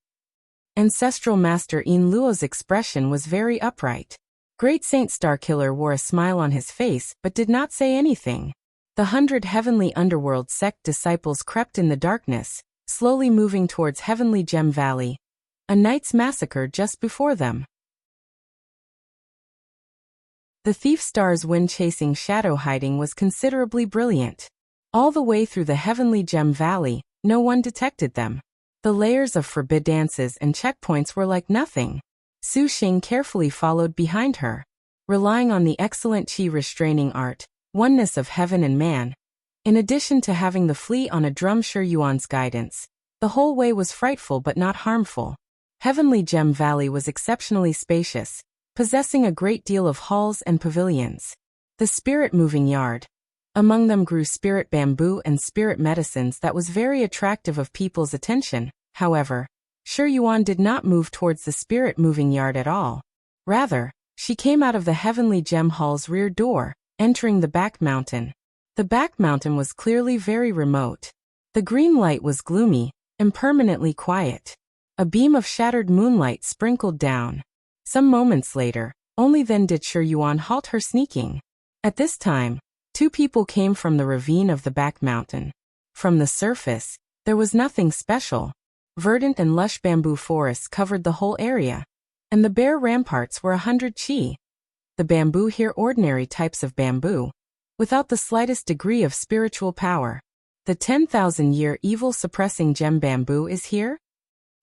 A: Ancestral Master Luo's expression was very upright. Great Saint Starkiller wore a smile on his face but did not say anything. The 100 Heavenly Underworld sect disciples crept in the darkness, slowly moving towards Heavenly Gem Valley. A knight's massacre just before them. The Thief Star's wind-chasing shadow hiding was considerably brilliant. All the way through the Heavenly Gem Valley, no one detected them. The layers of forbid dances and checkpoints were like nothing. Su Xing carefully followed behind her. Relying on the excellent qi restraining art, oneness of heaven and man, in addition to having the flea on a drum Shi Yuan's guidance, the whole way was frightful but not harmful. Heavenly Gem Valley was exceptionally spacious, possessing a great deal of halls and pavilions. The spirit moving yard. Among them grew spirit bamboo and spirit medicines that was very attractive of people's attention. However, Shi Yuan did not move towards the spirit moving yard at all. Rather, she came out of the Heavenly Gem Hall's rear door, entering the back mountain. The back mountain was clearly very remote. The green light was gloomy, impermanently quiet. A beam of shattered moonlight sprinkled down. Some moments later, only then did Shi Yuan halt her sneaking. At this time, 2 people came from the ravine of the back mountain. From the surface, there was nothing special. Verdant and lush bamboo forests covered the whole area, and the bare ramparts were 100 qi. The bamboo here ordinary types of bamboo, without the slightest degree of spiritual power. The 10,000-year evil-suppressing gem bamboo is here?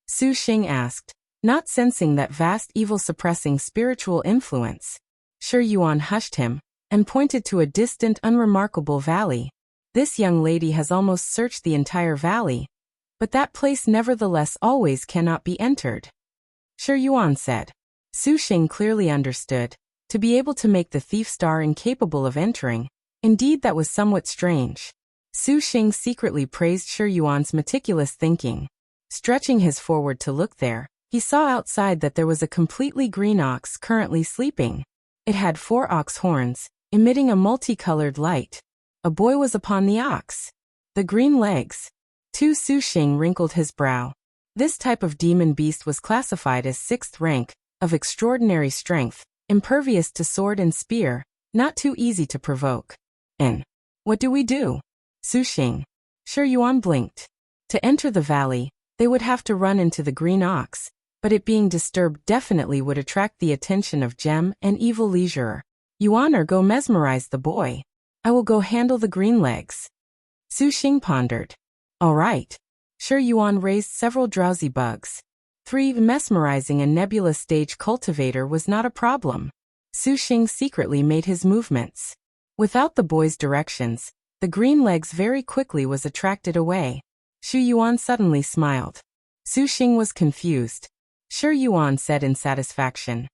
A: Su Xing asked, not sensing that vast evil-suppressing spiritual influence. Shi Yuan hushed him, and pointed to a distant unremarkable valley. This young lady has almost searched the entire valley, but that place nevertheless always cannot be entered. Shi Yuan said. Su Xing clearly understood. To be able to make the thief star incapable of entering, indeed that was somewhat strange. Su Xing secretly praised Shi Yuan's meticulous thinking. Stretching his forward to look there, he saw outside that there was a completely green ox currently sleeping. It had 4 ox horns, emitting a multicolored light. A boy was upon the ox. The green legs. Su Xing wrinkled his brow. This type of demon beast was classified as 6th rank, of extraordinary strength, impervious to sword and spear, not too easy to provoke. And what do we do? Su Xing. Shi Yuan blinked. To enter the valley, they would have to run into the green ox, but it being disturbed definitely would attract the attention of Gem and Evil Leisurer. Yuan or go mesmerize the boy. I will go handle the green legs. Su Xing pondered. All right. Shi Yuan raised several drowsy bugs. 3. Mesmerizing a nebulous stage cultivator was not a problem. Su Xing secretly made his movements. Without the boy's directions, the green legs very quickly was attracted away. Shi Yuan suddenly smiled. Su Xing was confused. Shi Yuan said in satisfaction.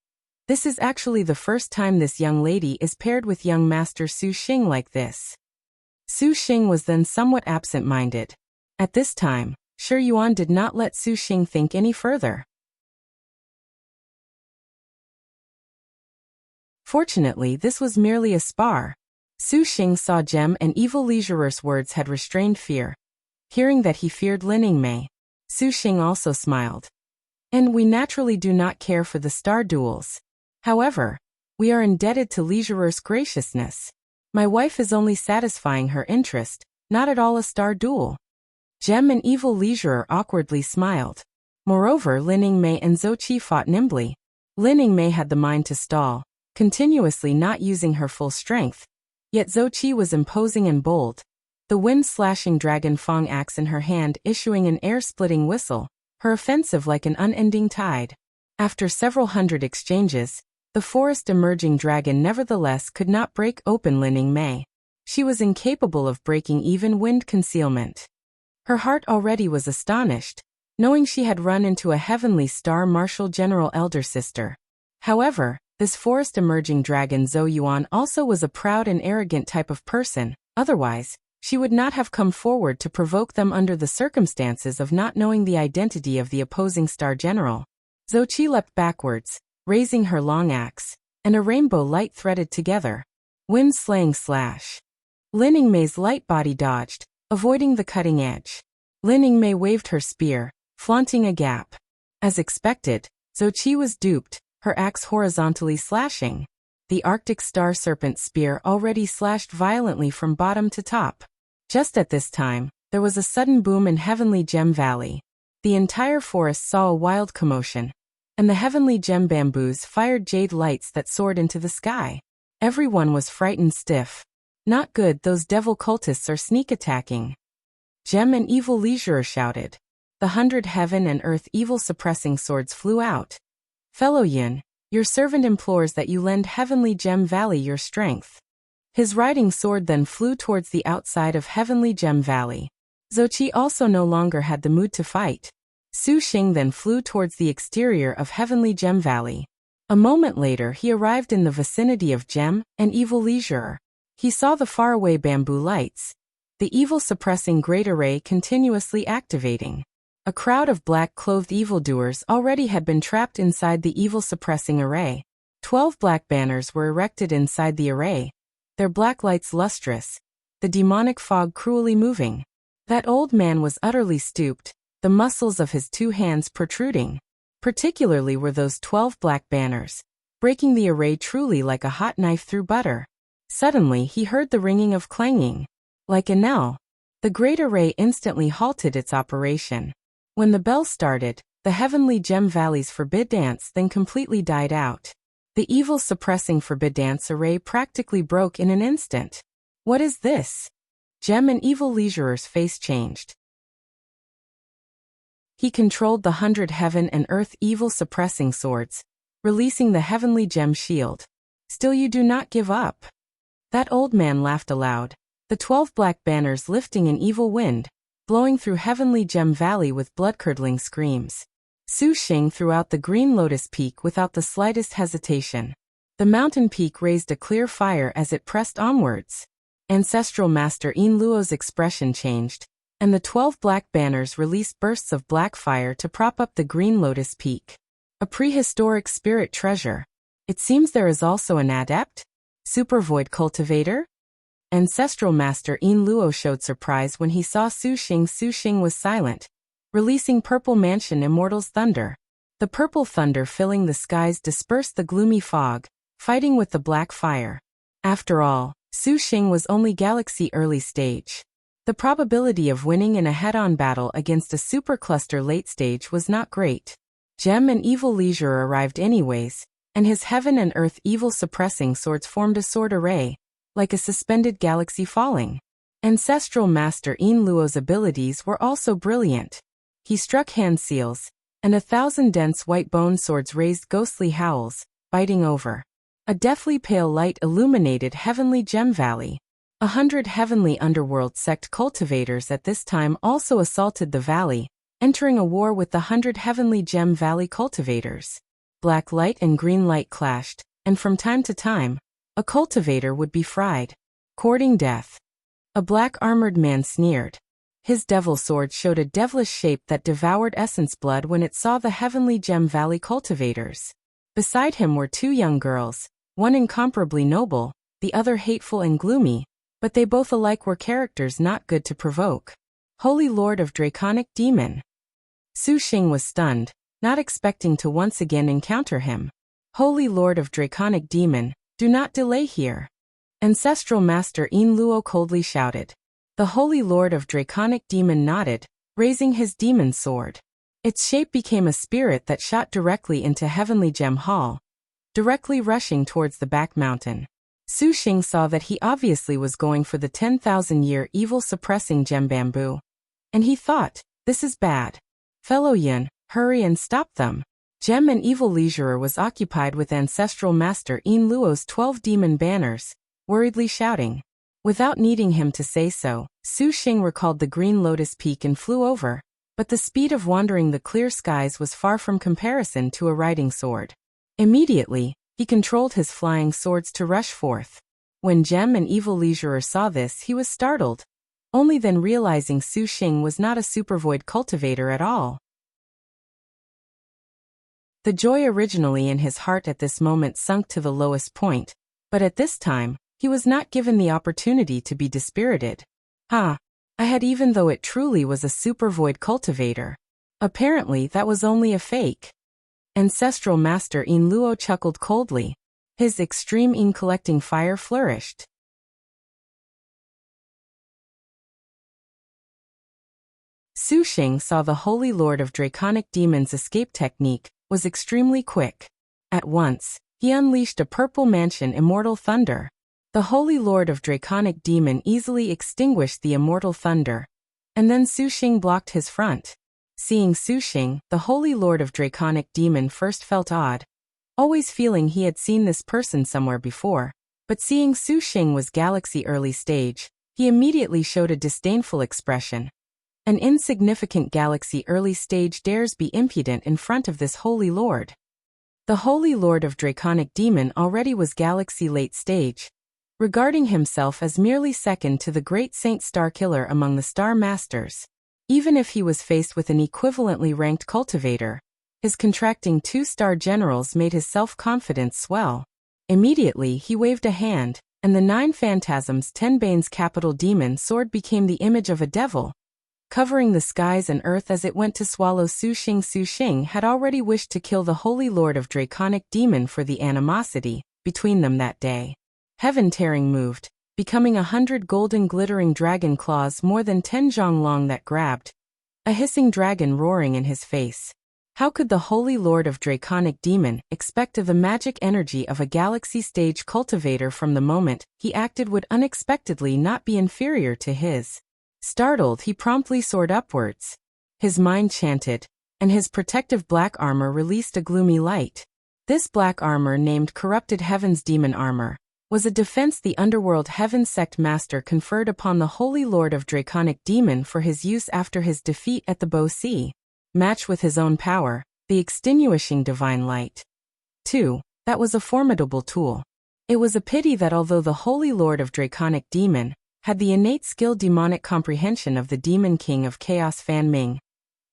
A: This is actually the first time this young lady is paired with young master Su Xing like this. Su Xing was then somewhat absent-minded. At this time, Shi Yuan did not let Su Xing think any further. Fortunately, this was merely a spar. Su Xing saw Gem and Evil Leisurer's words had restrained fear. Hearing that he feared Lin Mei, Su Xing also smiled. And we naturally do not care for the star duels. However, we are indebted to Leisurer's graciousness. My wife is only satisfying her interest, not at all a star duel. Gem and Evil Leisurer awkwardly smiled. Moreover, Lin Mei and Zhou Qi fought nimbly. Lin Mei had the mind to stall, continuously not using her full strength. Yet Zhou Qi was imposing and bold. The wind-slashing dragon Fang axe in her hand issuing an air-splitting whistle, her offensive like an unending tide. After several hundred exchanges, the forest-emerging dragon nevertheless could not break open Lin Mei. She was incapable of breaking even wind concealment. Her heart already was astonished, knowing she had run into a heavenly star martial general elder sister. However, this forest-emerging dragon Zhou Yuan also was a proud and arrogant type of person, otherwise, she would not have come forward to provoke them under the circumstances of not knowing the identity of the opposing star general. Zhou Qi leapt backwards, raising her long axe, and a rainbow light threaded together. Wind-slaying slash. Lin Mei's light body dodged, avoiding the cutting edge. Lin Mei waved her spear, flaunting a gap. As expected, Zhou Qi was duped, her axe horizontally slashing. The Arctic Star Serpent spear already slashed violently from bottom to top. Just at this time, there was a sudden boom in Heavenly Gem Valley. The entire forest saw a wild commotion, and the Heavenly Gem bamboos fired jade lights that soared into the sky. Everyone was frightened stiff. Not good, those devil cultists are sneak attacking. Gem and Evil Leisurer shouted. The 100 heaven and earth evil suppressing swords flew out. Fellow Yin, your servant implores that you lend Heavenly Gem Valley your strength. His riding sword then flew towards the outside of Heavenly Gem Valley. Zhou Qi also no longer had the mood to fight. Su Xing then flew towards the exterior of Heavenly Gem Valley. A moment later he arrived in the vicinity of Gem and Evil Leisurer. He saw the faraway bamboo lights, the evil-suppressing great array continuously activating. A crowd of black-clothed evildoers already had been trapped inside the evil-suppressing array. 12 black banners were erected inside the array, their black lights lustrous, the demonic fog cruelly moving. That old man was utterly stooped, the muscles of his 2 hands protruding. Particularly were those 12 black banners, breaking the array truly like a hot knife through butter. Suddenly he heard the ringing of clanging. Like a knell, the great array instantly halted its operation. When the bell started, the Heavenly Gem Valley's forbid dance then completely died out. The evil-suppressing forbid dance array practically broke in an instant. What is this? Gem and Evil Leisurer's face changed. He controlled the 100 heaven and earth evil-suppressing swords, releasing the Heavenly Gem shield. Still you do not give up. That old man laughed aloud, the 12 black banners lifting an evil wind, blowing through Heavenly Gem Valley with blood-curdling screams. Su Xing threw out the green lotus peak without the slightest hesitation. The mountain peak raised a clear fire as it pressed onwards. Ancestral Master Yin Luo's expression changed, and the 12 black banners released bursts of black fire to prop up the green lotus peak. A prehistoric spirit treasure. It seems there is also an adept? Super Void Cultivator? Ancestral Master Yin Luo showed surprise when he saw Su Xing. Su Xing was silent. releasing Purple Mansion Immortal's thunder. The purple thunder filling the skies dispersed the gloomy fog, fighting with the black fire. After all, Su Xing was only Galaxy early stage. The probability of winning in a head-on battle against a supercluster late stage was not great. Gem and Evil Leisure arrived anyways, and his heaven and earth evil suppressing swords formed a sword array, like a suspended galaxy falling. Ancestral Master Yin Luo's abilities were also brilliant. He struck hand seals, and 1,000 dense white bone swords raised ghostly howls, biting over. A deathly pale light illuminated Heavenly Gem Valley. 100 heavenly underworld sect cultivators at this time also assaulted the valley, entering a war with the 100 heavenly Gem Valley cultivators. Black light and green light clashed, and from time to time, a cultivator would be fried, courting death. A black-armored man sneered. His devil sword showed a devilish shape that devoured essence blood when it saw the heavenly Gem Valley cultivators. Beside him were 2 young girls, one incomparably noble, the other hateful and gloomy, but they both alike were characters not good to provoke. Holy Lord of Draconic Demon. Su Xing was stunned, not expecting to once again encounter him. Holy Lord of Draconic Demon, do not delay here. Ancestral Master Yin Luo coldly shouted. The Holy Lord of Draconic Demon nodded, raising his demon sword. Its shape became a spirit that shot directly into Heavenly Gem Hall, directly rushing towards the back mountain. Su Xing saw that he obviously was going for the 10,000-year evil-suppressing gem bamboo. And he thought, this is bad. Fellow Yin, hurry and stop them. Gem and Evil Leisurer was occupied with Ancestral Master Yin Luo's 12 demon banners, worriedly shouting. Without needing him to say so, Su Xing recalled the Green Lotus Peak and flew over, but the speed of wandering the clear skies was far from comparison to a riding sword. Immediately, he controlled his flying swords to rush forth. When Gem and Evil Leisurer saw this, he was startled, only then realizing Su Xing was not a supervoid cultivator at all. The joy originally in his heart at this moment sunk to the lowest point, but at this time, he was not given the opportunity to be dispirited. I had even though it truly was a supervoid cultivator. Apparently that was only a fake. Ancestral Master Yin Luo chuckled coldly. His extreme Yin collecting fire flourished. Su Xing saw the Holy Lord of Draconic Demon's escape technique was extremely quick. At once, he unleashed a Purple Mansion Immortal Thunder. The Holy Lord of Draconic Demon easily extinguished the immortal thunder, and then Su Xing blocked his front. Seeing Su Xing, the Holy Lord of Draconic Demon first felt odd, always feeling he had seen this person somewhere before, but seeing Su Xing was Galaxy early stage, he immediately showed a disdainful expression. An insignificant Galaxy early stage dares be impudent in front of this Holy Lord. The Holy Lord of Draconic Demon already was Galaxy late stage, regarding himself as merely second to the great Saint Starkiller among the Star Masters. Even if he was faced with an equivalently ranked cultivator, his contracting 2-star generals made his self-confidence swell. Immediately he waved a hand, and the 9 Phantasms 10 Bane's capital demon sword became the image of a devil, covering the skies and earth as it went to swallow Su Xing. Su Xing had already wished to kill the Holy Lord of Draconic Demon for the animosity between them that day. Heaven tearing moved, becoming 100 golden glittering dragon claws more than 10 zhong long that grabbed, a hissing dragon roaring in his face. How could the Holy Lord of Draconic Demon expect of the magic energy of a Galaxy stage cultivator from the moment he acted would unexpectedly not be inferior to his? Startled, he promptly soared upwards. His mind chanted, and his protective black armor released a gloomy light. This black armor, named Corrupted Heaven's Demon Armor, was a defense the Underworld Heaven Sect Master conferred upon the Holy Lord of Draconic Demon for his use after his defeat at the Bo Sea. Match with his own power, the extinguishing divine light. 2. That was a formidable tool. It was a pity that although the Holy Lord of Draconic Demon had the innate skill demonic comprehension of the Demon King of Chaos Fan Ming,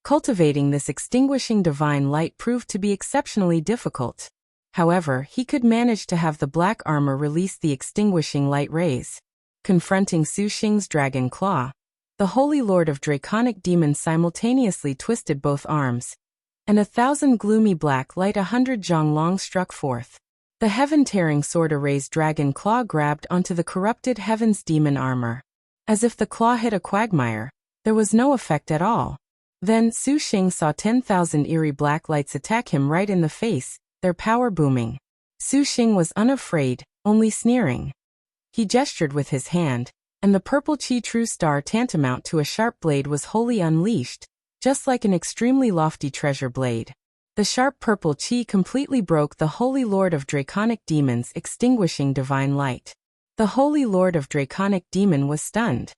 A: cultivating this extinguishing divine light proved to be exceptionally difficult. However, he could manage to have the black armor release the extinguishing light rays. Confronting Su Xing's dragon claw, The Holy Lord of Draconic Demons simultaneously twisted both arms, and 1,000 gloomy black light 100 Zhonglong struck forth. The heaven-tearing sword-erased dragon claw grabbed onto the corrupted heaven's demon armor. As if the claw hit a quagmire, there was no effect at all. Then Su Xing saw 10,000 eerie black lights attack him right in the face, their power booming. Su Xing was unafraid, only sneering. He gestured with his hand, and the purple chi true star tantamount to a sharp blade was wholly unleashed, just like an extremely lofty treasure blade. The sharp purple chi completely broke the Holy Lord of Draconic Demons, extinguishing divine light. The Holy Lord of Draconic Demon was stunned.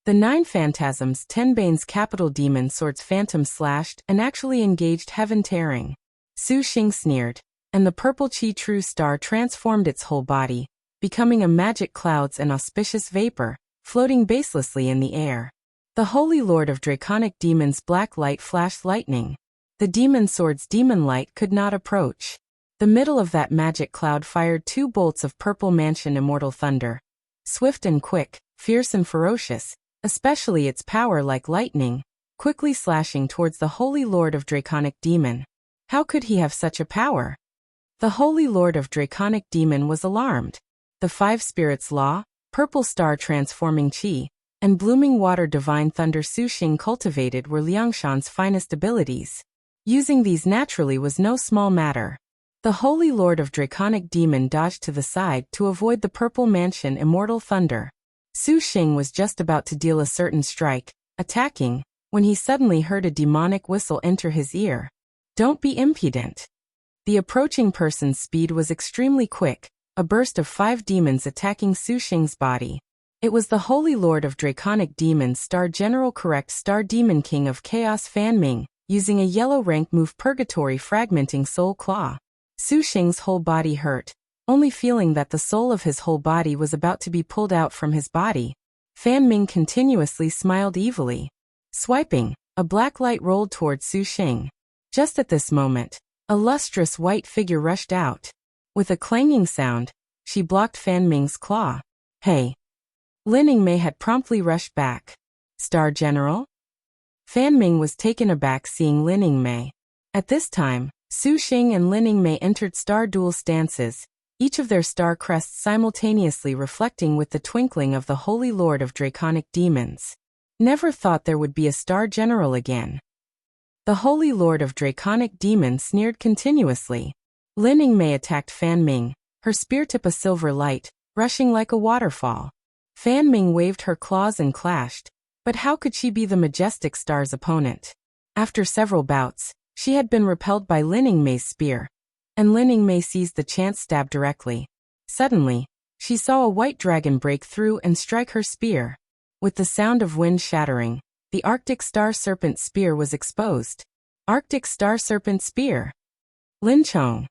A: The 9 phantasms 10 Bane's capital demon swords phantom slashed and actually engaged heaven tearing. Su Xing sneered, and the purple chi true star transformed its whole body, becoming a magic clouds and auspicious vapor, floating baselessly in the air. The Holy Lord of Draconic Demons black light flashed lightning. The demon sword's demon light could not approach. The middle of that magic cloud fired 2 bolts of purple mansion immortal thunder. Swift and quick, fierce and ferocious, especially its power like lightning, quickly slashing towards the Holy Lord of Draconic Demon. How could he have such a power? The Holy Lord of Draconic Demon was alarmed. The 5 spirits law, purple star transforming chi, and blooming water divine thunder Su Xing cultivated were Liangshan's finest abilities. Using these naturally was no small matter. The Holy Lord of Draconic Demon dodged to the side to avoid the purple mansion immortal thunder. Su Xing was just about to deal a certain strike, attacking, when he suddenly heard a demonic whistle enter his ear. Don't be impudent. The approaching person's speed was extremely quick, a burst of 5 demons attacking Su Xing's body. It was the Holy Lord of Draconic Demons Star General Correct Star Demon King of Chaos Fan Ming, using a yellow rank move Purgatory fragmenting Soul Claw. Su Xing's whole body hurt, only feeling that the soul of his whole body was about to be pulled out from his body. Fan Ming continuously smiled evilly. Swiping, a black light rolled towards Su Xing. Just at this moment, a lustrous white figure rushed out. With a clanging sound, she blocked Fan Ming's claw. Hey! Lin Yingmei had promptly rushed back. Star General? Fan Ming was taken aback seeing Lin Yingmei. At this time, Su Xing and Lin Yingmei entered star dual stances, each of their star crests simultaneously reflecting with the twinkling of the Holy Lord of Draconic Demons. Never thought there would be a Star General again. The Holy Lord of Draconic Demons sneered continuously. Lin Yingmei attacked Fan Ming, her spear tip a silver light, rushing like a waterfall. Fan Ming waved her claws and clashed, but how could she be the majestic star's opponent? After several bouts, she had been repelled by Lin Yingmei's spear, and Lin Yingmei seized the chance stab directly. Suddenly, she saw a white dragon break through and strike her spear. With the sound of wind shattering, the Arctic Star Serpent Spear was exposed. Arctic Star Serpent Spear. Lin Chong.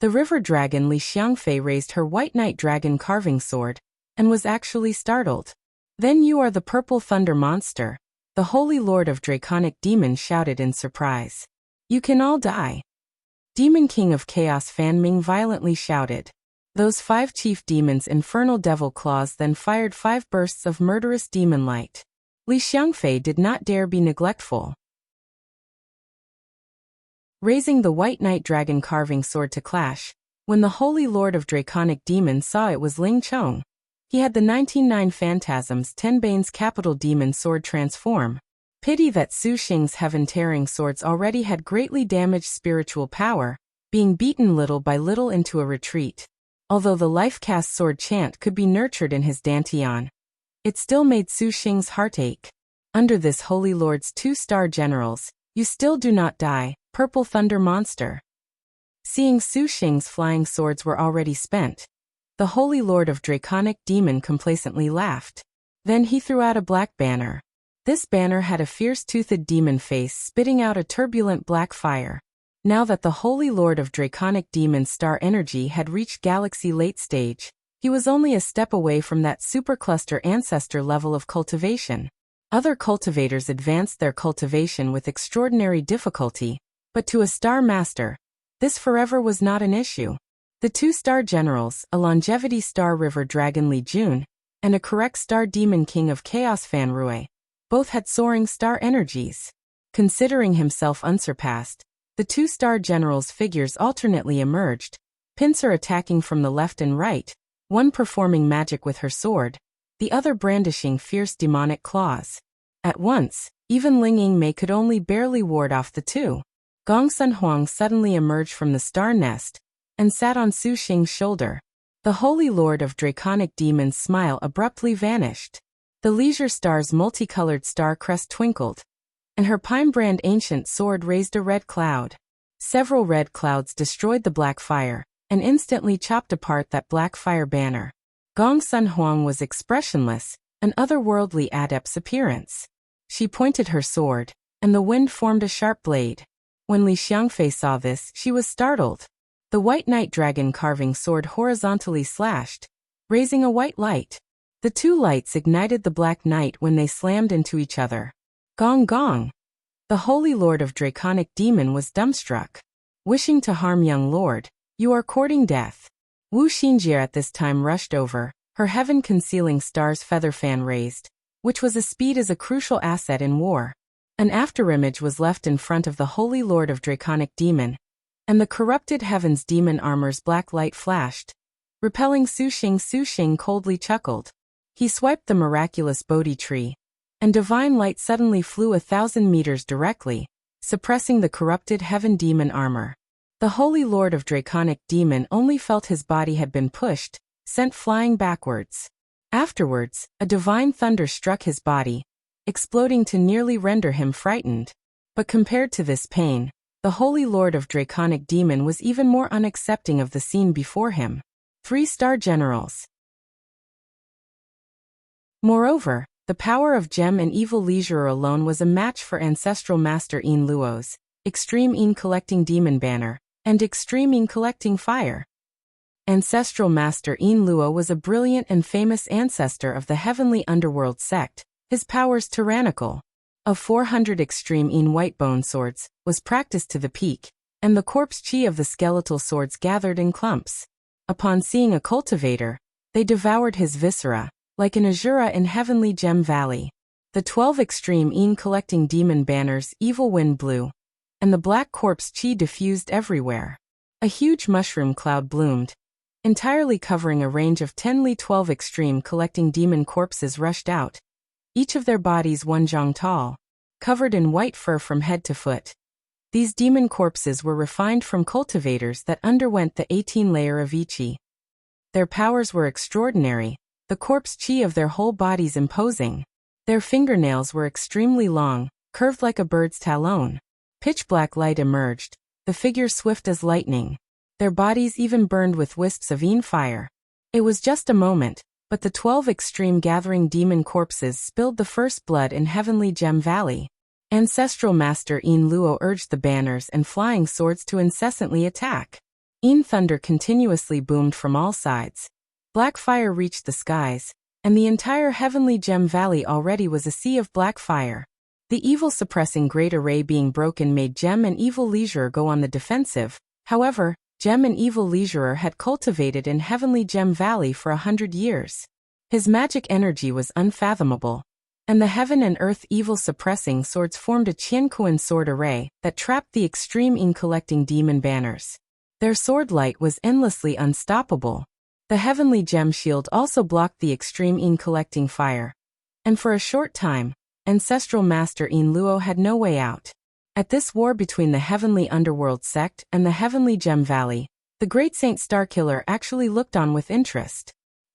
A: The river dragon Li Xiangfei raised her white knight dragon carving sword, and was actually startled. Then you are the purple thunder monster, the Holy Lord of Draconic Demons shouted in surprise. You can all die. Demon King of Chaos Fan Ming violently shouted. Those 5 chief demons' infernal devil claws then fired 5 bursts of murderous demon light. Li Xiangfei did not dare be neglectful. Raising the white knight dragon carving sword to clash, when the Holy Lord of Draconic Demons saw it was Ling Chong. He had the 19 phantasms 10 Bane's capital demon sword transform. Pity that Su Xing's heaven-tearing swords already had greatly damaged spiritual power, being beaten little by little into a retreat. Although the life-cast sword chant could be nurtured in his dantian, it still made Su Xing's heart ache. Under this Holy Lord's 2 star generals, you still do not die, purple thunder monster. Seeing Su Xing's flying swords were already spent, the Holy Lord of Draconic Demon complacently laughed. Then he threw out a black banner. This banner had a fierce-toothed demon face spitting out a turbulent black fire. Now that the Holy Lord of Draconic Demon's star energy had reached galaxy late stage, he was only a step away from that supercluster ancestor level of cultivation. Other cultivators advanced their cultivation with extraordinary difficulty, but to a star master, this forever was not an issue. The 2 star generals, a longevity star river dragon Li Jun, and a correct star demon king of chaos Fan Rui. Both had soaring star energies. Considering himself unsurpassed, the two star generals' figures alternately emerged, pincer attacking from the left and right, one performing magic with her sword, the other brandishing fierce demonic claws. At once, even Ling Yingmei could only barely ward off the two. Gong Sun Huang suddenly emerged from the star nest and sat on Su Xing's shoulder. The Holy Lord of Draconic Demons' smile abruptly vanished. The Leisure Star's multicolored star crest twinkled, and her pine-brand ancient sword raised a red cloud. Several red clouds destroyed the black fire, and instantly chopped apart that black fire banner. Gong Sun Huang was expressionless, an otherworldly adept's appearance. She pointed her sword, and the wind formed a sharp blade. When Li Xiangfei saw this, she was startled. The white night dragon carving sword horizontally slashed, raising a white light. The two lights ignited the black night when they slammed into each other. Gong gong! The Holy Lord of Draconic Demon was dumbstruck. Wishing to harm young lord, you are courting death. Wu Xinjie at this time rushed over, her heaven-concealing star's feather fan raised, which was a speed as a crucial asset in war. An afterimage was left in front of the Holy Lord of Draconic Demon, and the corrupted heaven's demon armor's black light flashed. Repelling Su Xing coldly chuckled. He swiped the miraculous Bodhi tree, and divine light suddenly flew 1,000 meters directly, suppressing the corrupted heaven demon armor. The Holy Lord of Draconic Demon only felt his body had been pushed, sent flying backwards. Afterwards, a divine thunder struck his body, exploding to nearly render him frightened. But compared to this pain, the Holy Lord of Draconic Demon was even more unaccepting of the scene before him. 3-star generals. Moreover, the power of Gem and Evil Leisurer alone was a match for Ancestral Master Yin Luo's Extreme Yin Collecting Demon Banner and Extreme Yin Collecting Fire. Ancestral Master Yin Luo was a brilliant and famous ancestor of the heavenly underworld sect, his powers tyrannical. Of 400 extreme Yin white bone swords was practiced to the peak, and the corpse chi of the skeletal swords gathered in clumps. Upon seeing a cultivator, they devoured his viscera, like an Azura in Heavenly Gem Valley. The 12 extreme Yin collecting demon banners evil wind blew, and the black corpse chi diffused everywhere. A huge mushroom cloud bloomed, entirely covering a range of 10 Li 12 extreme collecting demon corpses rushed out, each of their bodies 1 zhang tall, covered in white fur from head to foot. These demon corpses were refined from cultivators that underwent the 18-layer of Ichi. Their powers were extraordinary, the corpse chi of their whole bodies imposing. Their fingernails were extremely long, curved like a bird's talon. Pitch-black light emerged, the figures swift as lightning. Their bodies even burned with wisps of Yin fire. It was just a moment, but the 12 extreme gathering demon corpses spilled the first blood in Heavenly Gem Valley. Ancestral Master Yin Luo urged the banners and flying swords to incessantly attack. Yin thunder continuously boomed from all sides. Black fire reached the skies, and the entire Heavenly Gem Valley already was a sea of black fire. The evil-suppressing Great Array being broken made Gem and Evil Leisurer go on the defensive. However, Gem and Evil Leisurer had cultivated in Heavenly Gem Valley for 100 years. His magic energy was unfathomable, and the heaven and earth evil-suppressing swords formed a Qiankuan sword array that trapped the extreme Yin collecting demon banners. Their sword light was endlessly unstoppable. The Heavenly Gem Shield also blocked the extreme Yin collecting fire, and for a short time, Ancestral Master Yin Luo had no way out. At this war between the Heavenly Underworld sect and the Heavenly Gem Valley, the Great Saint Starkiller actually looked on with interest.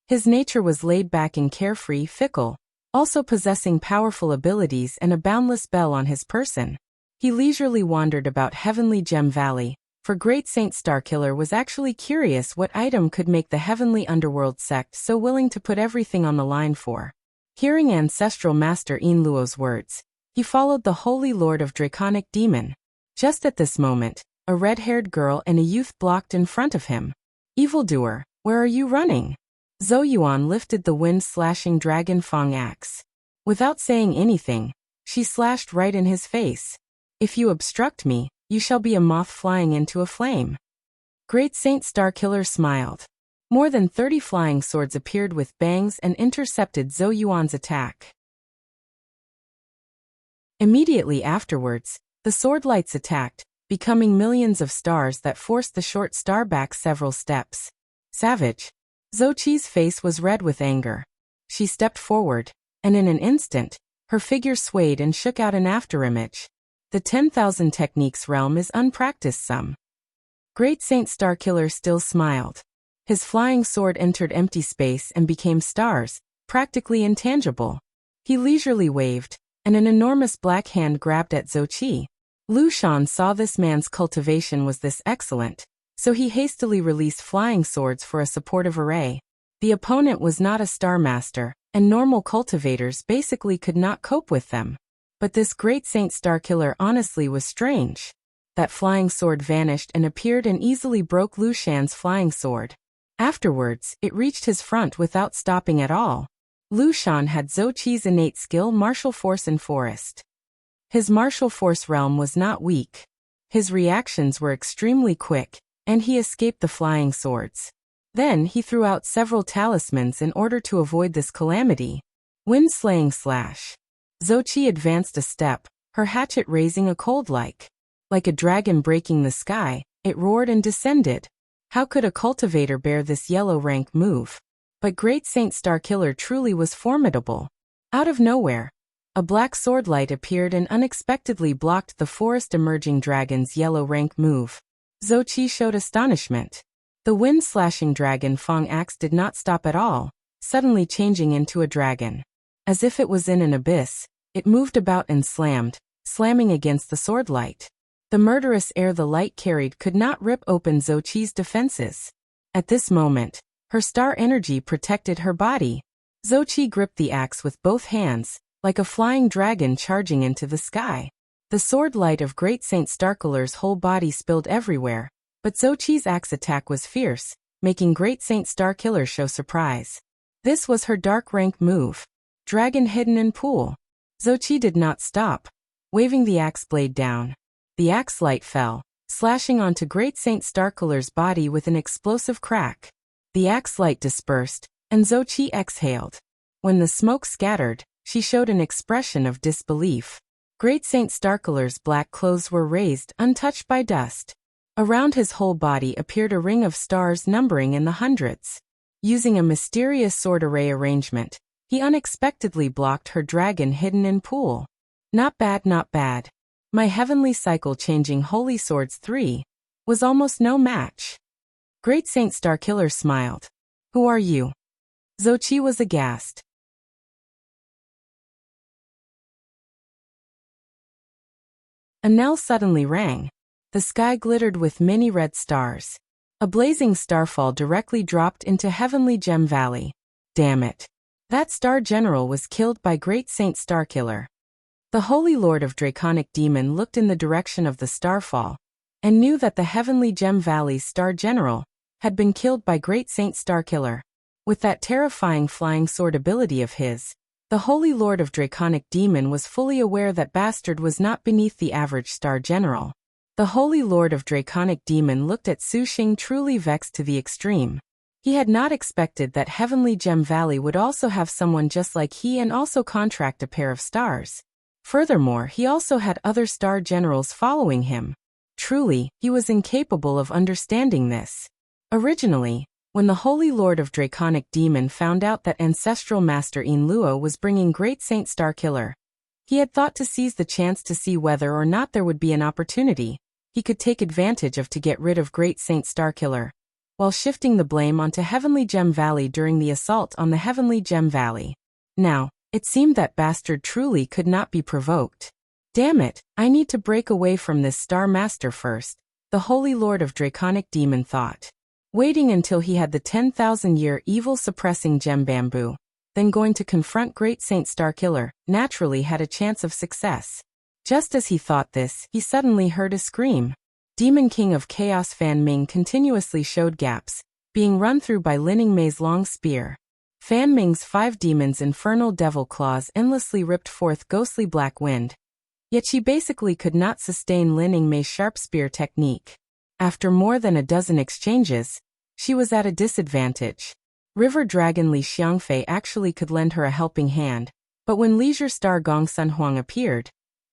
A: His nature was laid back and carefree, fickle, also possessing powerful abilities and a boundless bell on his person. He leisurely wandered about Heavenly Gem Valley, for Great Saint Starkiller was actually curious what item could make the Heavenly Underworld sect so willing to put everything on the line for. Hearing Ancestral Master Yin Luo's words, he followed the Holy Lord of Draconic Demon. Just at this moment, a red-haired girl and a youth blocked in front of him. "Evildoer, where are you running?" Zhou Yuan lifted the wind-slashing dragon Fang axe. Without saying anything, she slashed right in his face. "If you obstruct me, you shall be a moth flying into a flame." Great Saint Starkiller smiled. More than 30 flying swords appeared with bangs and intercepted Zhou Yuan's attack. Immediately afterwards, the sword lights attacked, becoming millions of stars that forced the short star back several steps. Savage. Zhou Qi's face was red with anger. She stepped forward, and in an instant, her figure swayed and shook out an afterimage. The 10,000 techniques realm is unpracticed some. Great Saint Starkiller still smiled. His flying sword entered empty space and became stars, practically intangible. He leisurely waved, and an enormous black hand grabbed at Zhou Qi. Lu Shan saw this man's cultivation was this excellent, so he hastily released flying swords for a supportive array. The opponent was not a star master, and normal cultivators basically could not cope with them. But this Great Saint Starkiller honestly was strange. That flying sword vanished and appeared and easily broke Lu Shan's flying sword. Afterwards, it reached his front without stopping at all. Lu Shan had Zhou Qi's innate skill martial force in forest. His martial force realm was not weak. His reactions were extremely quick, and he escaped the flying swords. Then he threw out several talismans in order to avoid this calamity. Wind-slaying slash. Zhou Qi advanced a step, her hatchet raising a cold like a dragon breaking the sky, it roared and descended. How could a cultivator bear this yellow rank move? But Great Saint Starkiller truly was formidable. Out of nowhere, a black sword light appeared and unexpectedly blocked the forest emerging dragon's yellow rank move. Zhou Qi showed astonishment. The wind-slashing dragon Fang axe did not stop at all, suddenly changing into a dragon. As if it was in an abyss, it moved about and slamming against the sword light. The murderous air the light carried could not rip open Zhou Qi's defenses. At this moment, her star energy protected her body. Zhou Qi gripped the axe with both hands, like a flying dragon charging into the sky. The sword light of Great Saint Starkiller's whole body spilled everywhere, but Zhou Qi's axe attack was fierce, making Great Saint Starkiller show surprise. This was her dark rank move. Dragon hidden in pool. Zhou Qi did not stop, waving the axe blade down. The axe light fell, slashing onto Great Saint Starkiller's body with an explosive crack. The axe light dispersed, and Zhou Qi exhaled. When the smoke scattered, she showed an expression of disbelief. Great Saint Starkiller's black clothes were raised, untouched by dust. Around his whole body appeared a ring of stars numbering in the hundreds. Using a mysterious sword array arrangement, he unexpectedly blocked her dragon hidden in pool. Not bad, not bad. My heavenly cycle-changing Holy Swords 3 was almost no match. Great Saint Starkiller smiled. Who are you? Zhou Qi was aghast. A knell suddenly rang. The sky glittered with many red stars. A blazing starfall directly dropped into Heavenly Gem Valley. Damn it. That Star General was killed by Great Saint Starkiller. The Holy Lord of Draconic Demon looked in the direction of the starfall, and knew that the Heavenly Gem Valley's Star General had been killed by Great Saint Starkiller. With that terrifying flying sword ability of his, the Holy Lord of Draconic Demon was fully aware that Bastard was not beneath the average Star General. The Holy Lord of Draconic Demon looked at Su Xing truly vexed to the extreme. He had not expected that Heavenly Gem Valley would also have someone just like he and also contract a pair of stars. Furthermore, he also had other star generals following him. Truly, he was incapable of understanding this. Originally, when the Holy Lord of Draconic Demon found out that Ancestral Master Yin Luo was bringing Great Saint Starkiller, he had thought to seize the chance to see whether or not there would be an opportunity he could take advantage of to get rid of Great Saint Starkiller, while shifting the blame onto Heavenly Gem Valley during the assault on the Heavenly Gem Valley. Now, it seemed that Bastard truly could not be provoked. Damn it, I need to break away from this Star Master first, the Holy Lord of Draconic Demon thought. Waiting until he had the 10,000-year evil-suppressing gem bamboo, then going to confront Great Saint Starkiller, naturally had a chance of success. Just as he thought this, he suddenly heard a scream. Demon King of Chaos Fan Ming continuously showed gaps, being run through by Lin Yingmei's long spear. Fan Ming's 5 demons' infernal devil claws endlessly ripped forth ghostly black wind. Yet she basically could not sustain Lin Yingmei's sharp spear technique. After more than a dozen exchanges, She was at a disadvantage. River Dragon Li Xiangfei actually could lend her a helping hand, but when Leisure Star Gong Sun Huang appeared,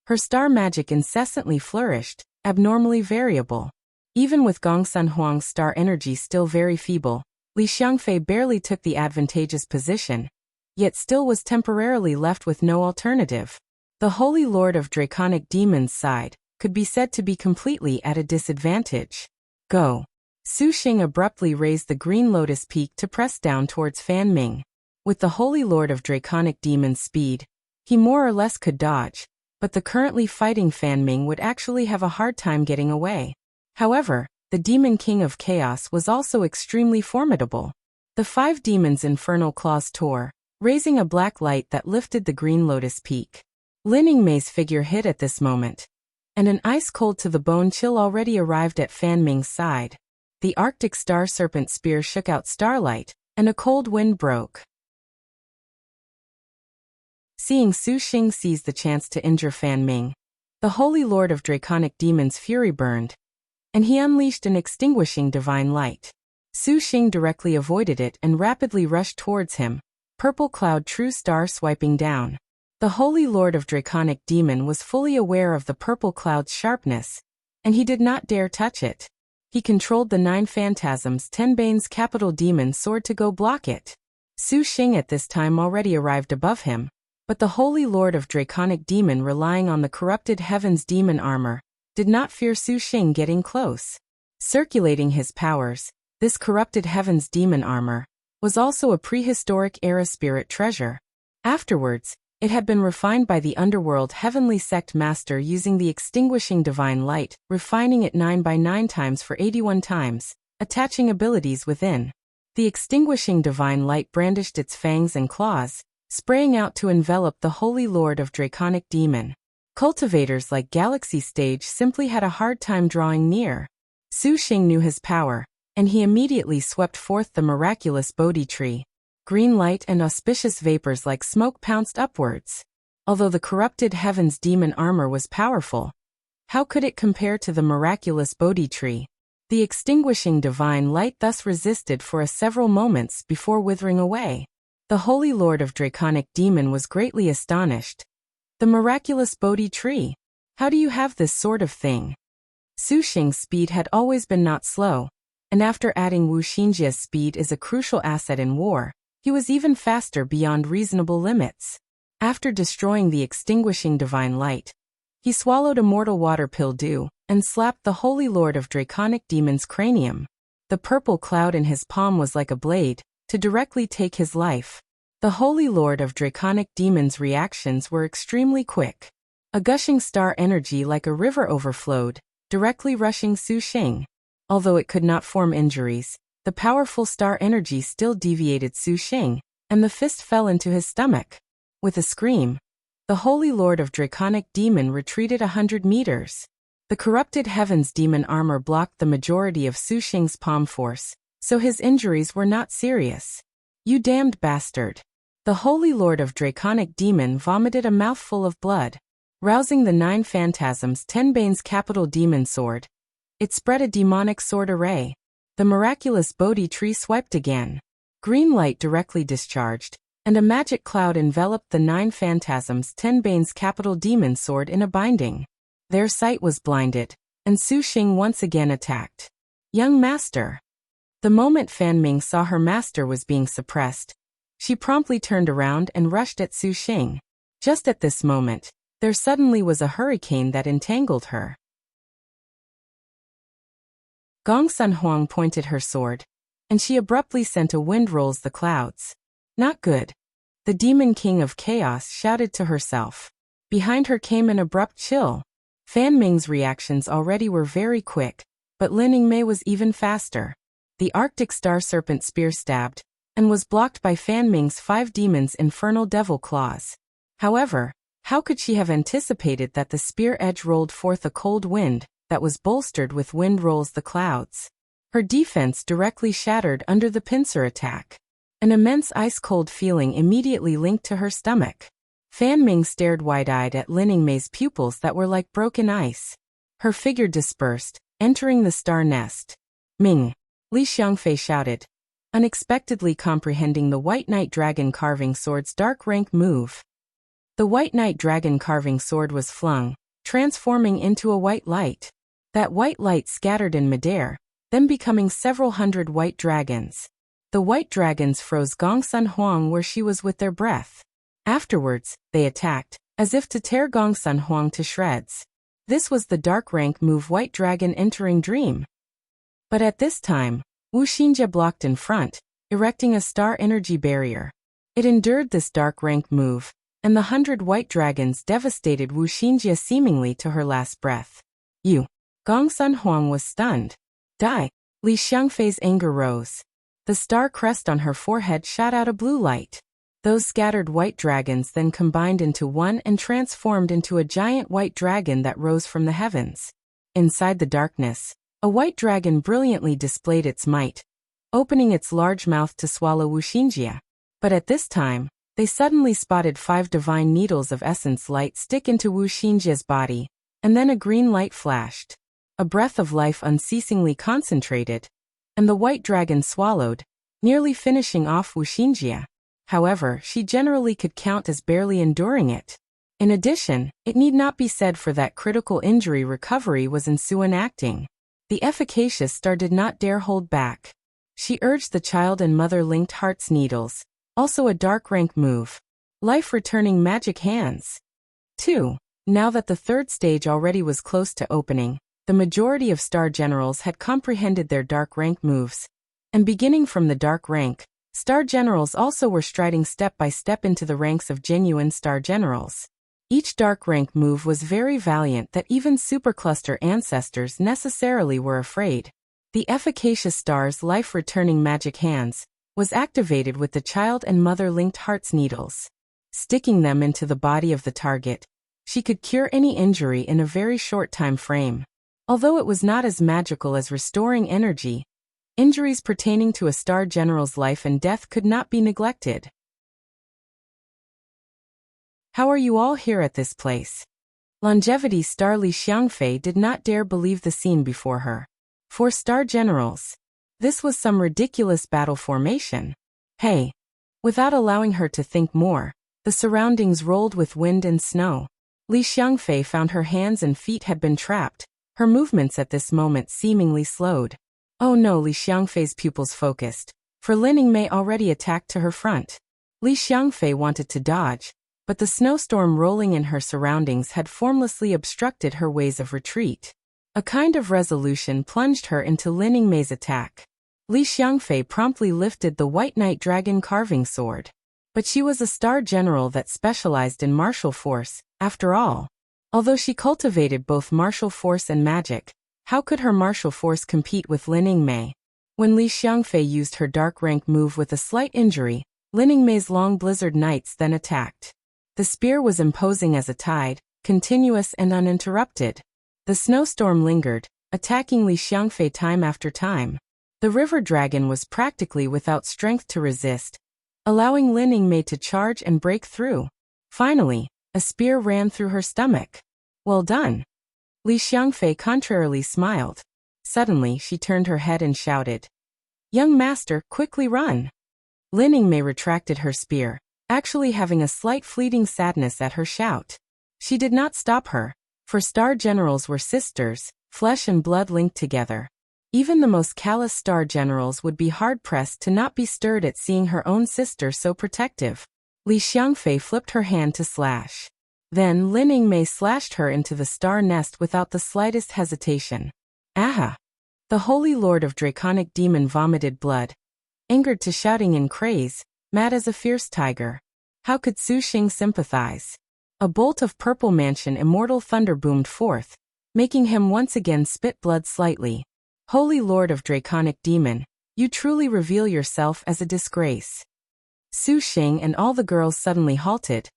A: her star magic incessantly flourished, abnormally variable. Even with Gong Sun Huang's star energy still very feeble, Li Xiangfei barely took the advantageous position, yet still was temporarily left with no alternative. The Holy Lord of Draconic Demons' side could be said to be completely at a disadvantage. Go. Su Xing abruptly raised the green lotus peak to press down towards Fan Ming. With the Holy Lord of Draconic Demons' speed, he more or less could dodge, but the currently fighting Fan Ming would actually have a hard time getting away. However, the Demon King of Chaos was also extremely formidable. The 5 demons' infernal claws tore, raising a black light that lifted the green lotus peak. Lin Yingmei's figure hit at this moment, and an ice-cold to the bone chill already arrived at Fan Ming's side. The Arctic Star Serpent Spear shook out starlight, and a cold wind broke. Seeing Su Xing seize the chance to injure Fan Ming, the Holy Lord of Draconic Demons' fury burned, and he unleashed an extinguishing divine light. Su Xing directly avoided it and rapidly rushed towards him, Purple Cloud True Star swiping down. The Holy Lord of Draconic Demon was fully aware of the Purple Cloud's sharpness, and he did not dare touch it. He controlled the 9 Phantasms Tenbane's capital demon sword to go block it. Su Xing at this time already arrived above him, but the Holy Lord of Draconic Demon, relying on the corrupted heavens demon armor, did not fear Su Xing getting close. Circulating his powers, this corrupted heavens demon armor was also a prehistoric era spirit treasure. Afterwards, it had been refined by the underworld heavenly sect master using the extinguishing divine light, refining it 9 by 9 times for 81 times, attaching abilities within. The extinguishing divine light brandished its fangs and claws, spraying out to envelop the Holy Lord of Draconic Demon. Cultivators like Galaxy Stage simply had a hard time drawing near. Su Xing knew his power, and he immediately swept forth the miraculous Bodhi tree. Green light and auspicious vapors like smoke pounced upwards. Although the corrupted heavens demon armor was powerful, how could it compare to the miraculous Bodhi tree? The extinguishing divine light thus resisted for several moments before withering away. The Holy Lord of Draconic Demon was greatly astonished. The miraculous Bodhi tree? How do you have this sort of thing? Su Xing's speed had always been not slow, and after adding Wu Xingjia's speed is a crucial asset in war, he was even faster beyond reasonable limits. After destroying the extinguishing divine light, he swallowed a mortal water pill dew and slapped the Holy Lord of Draconic Demon's cranium. The purple cloud in his palm was like a blade, to directly take his life. The Holy Lord of Draconic Demon's reactions were extremely quick. A gushing star energy like a river overflowed, directly rushing Su Xing. Although it could not form injuries, the powerful star energy still deviated Su Xing, and the fist fell into his stomach. With a scream, the Holy Lord of Draconic Demon retreated 100 meters. The corrupted heavens demon armor blocked the majority of Su Xing's palm force, so his injuries were not serious. You damned bastard. The Holy Lord of Draconic Demon vomited a mouthful of blood. Rousing the 9 Phantasms Tenbane's capital demon sword, it spread a demonic sword array. The miraculous Bodhi tree swiped again. Green light directly discharged, and a magic cloud enveloped the 9 Phantasms Tenbane's capital demon sword in a binding. Their sight was blinded, and Su Xing once again attacked. Young master. The moment Fan Ming saw her master was being suppressed, she promptly turned around and rushed at Su Xing. Just at this moment, there suddenly was a hurricane that entangled her. Gong Sun Huang pointed her sword, and she abruptly sent a wind rolls the clouds. Not good. The Demon King of Chaos shouted to herself. Behind her came an abrupt chill. Fan Ming's reactions already were very quick, but Lin Yingmei was even faster. The Arctic Star Serpent Spear stabbed, and was blocked by Fan Ming's 5 demons' infernal devil claws. However, how could she have anticipated that the spear edge rolled forth a cold wind that was bolstered with wind rolls the clouds? Her defense directly shattered under the pincer attack. An immense ice-cold feeling immediately linked to her stomach. Fan Ming stared wide-eyed at Lin Yingmei's pupils that were like broken ice. Her figure dispersed, entering the star nest. Ming. Li Xiangfei shouted, unexpectedly comprehending the White Knight Dragon Carving Sword's dark rank move. The White Knight Dragon Carving Sword was flung, transforming into a white light. That white light scattered in midair, then becoming several hundred white dragons. The white dragons froze Gongsun Huang where she was with their breath. Afterwards, they attacked, as if to tear Gongsun Huang to shreds. This was the dark rank move White Dragon Entering Dream. But at this time, Wu Xinjie blocked in front, erecting a star energy barrier. It endured this dark rank move, and the 100 white dragons devastated Wu Xinjie seemingly to her last breath. You. Gongsun Huang was stunned. Die. Li Xiangfei's anger rose. The star crest on her forehead shot out a blue light. Those scattered white dragons then combined into one and transformed into a giant white dragon that rose from the heavens. Inside the darkness, a white dragon brilliantly displayed its might, opening its large mouth to swallow Wu Xinjie. But at this time, they suddenly spotted 5 divine needles of essence light stick into Wu Xinjie's body, and then a green light flashed. A breath of life unceasingly concentrated, and the white dragon swallowed, nearly finishing off Wu Xinjie. However, she generally could count as barely enduring it. In addition, it need not be said for that critical injury recovery was ensuing acting. The efficacious star did not dare hold back. She urged the child and mother linked heart's needles, also a dark rank move. Life returning magic hands. 2. Now that the third stage already was close to opening, the majority of star generals had comprehended their dark rank moves. And beginning from the dark rank, star generals also were striding step by step into the ranks of genuine star generals. Each dark rank move was very valiant that even supercluster ancestors necessarily were afraid. The efficacious star's life-returning magic hands was activated with the child and mother linked heart's needles. Sticking them into the body of the target, she could cure any injury in a very short time frame. Although it was not as magical as restoring energy, injuries pertaining to a star general's life and death could not be neglected. How are you all here at this place? Longevity star Li Xiangfei did not dare believe the scene before her. 4 star generals. This was some ridiculous battle formation. Hey! Without allowing her to think more, the surroundings rolled with wind and snow. Li Xiangfei found her hands and feet had been trapped, her movements at this moment seemingly slowed. Oh no, Li Xiangfei's pupils focused, for Lin Yingmei already attacked to her front. Li Xiangfei wanted to dodge, but the snowstorm rolling in her surroundings had formlessly obstructed her ways of retreat. A kind of resolution plunged her into Lin Yingmei's attack. Li Xiangfei promptly lifted the White Knight Dragon Carving Sword. But she was a star general that specialized in martial force, after all. Although she cultivated both martial force and magic, how could her martial force compete with Lin Yingmei? When Li Xiangfei used her dark rank move with a slight injury, Lin Yingmei's long blizzard knights then attacked. The spear was imposing as a tide, continuous and uninterrupted. The snowstorm lingered, attacking Li Xiangfei time after time. The river dragon was practically without strength to resist, allowing Lin Yingmei to charge and break through. Finally, a spear ran through her stomach. Well done. Li Xiangfei contrarily smiled. Suddenly she turned her head and shouted, "Young master, quickly run!" Lin Yingmei retracted her spear, actually having a slight fleeting sadness at her shout. She did not stop her, for star generals were sisters, flesh and blood linked together. Even the most callous star generals would be hard-pressed to not be stirred at seeing her own sister so protective. Li Xiangfei flipped her hand to slash. Then Lin Yingmei slashed her into the star nest without the slightest hesitation. Aha! The Holy Lord of Draconic Demon vomited blood, angered to shouting in craze, mad as a fierce tiger. How could Su Xing sympathize? A bolt of purple mansion immortal thunder boomed forth, making him once again spit blood slightly. Holy Lord of Draconic Demon, you truly reveal yourself as a disgrace. Su Xing and all the girls suddenly halted,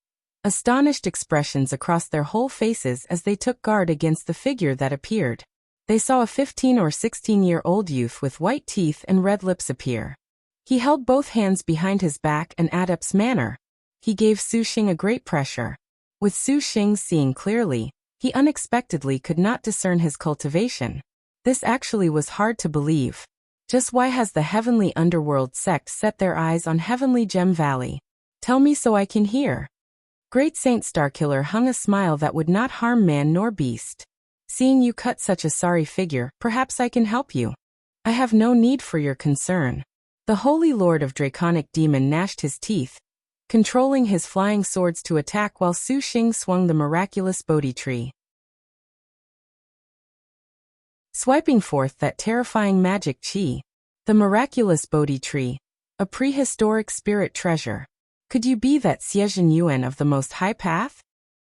A: astonished expressions across their whole faces as they took guard against the figure that appeared. They saw a 15 or 16-year-old youth with white teeth and red lips appear. He held both hands behind his back in adept's manner. He gave Su Xing a great pressure. With Su Xing seeing clearly, he unexpectedly could not discern his cultivation. This actually was hard to believe. Just why has the heavenly underworld sect set their eyes on heavenly Gem Valley? Tell me so I can hear. Great Saint Starkiller hung a smile that would not harm man nor beast. Seeing you cut such a sorry figure, perhaps I can help you. I have no need for your concern. The Holy Lord of Draconic Demon gnashed his teeth, controlling his flying swords to attack while Su Xing swung the miraculous Bodhi tree, swiping forth that terrifying magic chi. The miraculous Bodhi tree, a prehistoric spirit treasure. Could you be that Xiezhen Yuan of the Most High Path?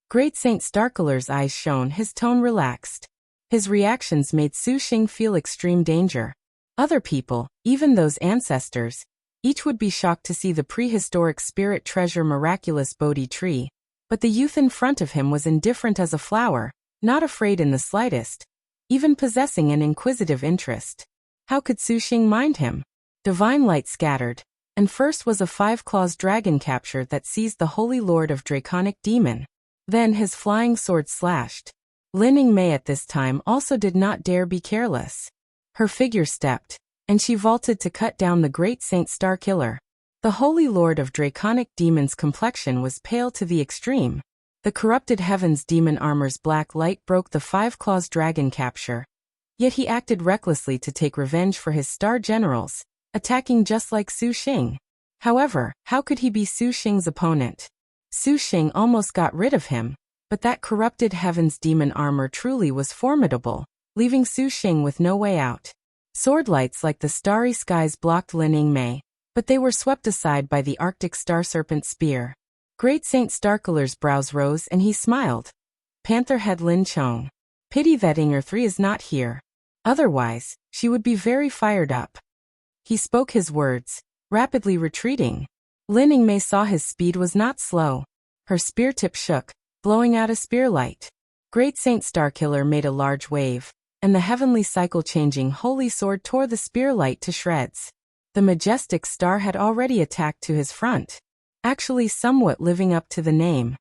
A: Great Saint Starkiller's eyes shone, his tone relaxed. His reactions made Su Xing feel extreme danger. Other people, even those ancestors, each would be shocked to see the prehistoric spirit treasure miraculous Bodhi tree, but the youth in front of him was indifferent as a flower, not afraid in the slightest, even possessing an inquisitive interest. How could Su Xing mind him? Divine light scattered, and first was a five-claws dragon capture that seized the Holy Lord of Draconic Demon. Then his flying sword slashed. Lin Mei at this time also did not dare be careless. Her figure stepped, and she vaulted to cut down the Great Saint Starkiller. The Holy Lord of Draconic Demon's complexion was pale to the extreme. The corrupted heavens demon armor's black light broke the five-claws dragon capture. Yet he acted recklessly to take revenge for his star generals, attacking just like Su Xing. However, how could he be Su Xing's opponent? Su Xing almost got rid of him, but that corrupted heaven's demon armor truly was formidable, leaving Su Xing with no way out. Sword lights like the starry skies blocked Lin Mei, but they were swept aside by the Arctic Star Serpent spear. Great Saint Starkiller's brows rose and he smiled. Pantherhead Lin Chong. Pity that Inger 3 is not here. Otherwise, she would be very fired up. He spoke his words, rapidly retreating. Lin Mei saw his speed was not slow. Her spear tip shook, blowing out a spear light. Great Saint Starkiller made a large wave, and the heavenly cycle-changing holy sword tore the spear light to shreds. The majestic star had already attacked to his front, actually somewhat living up to the name.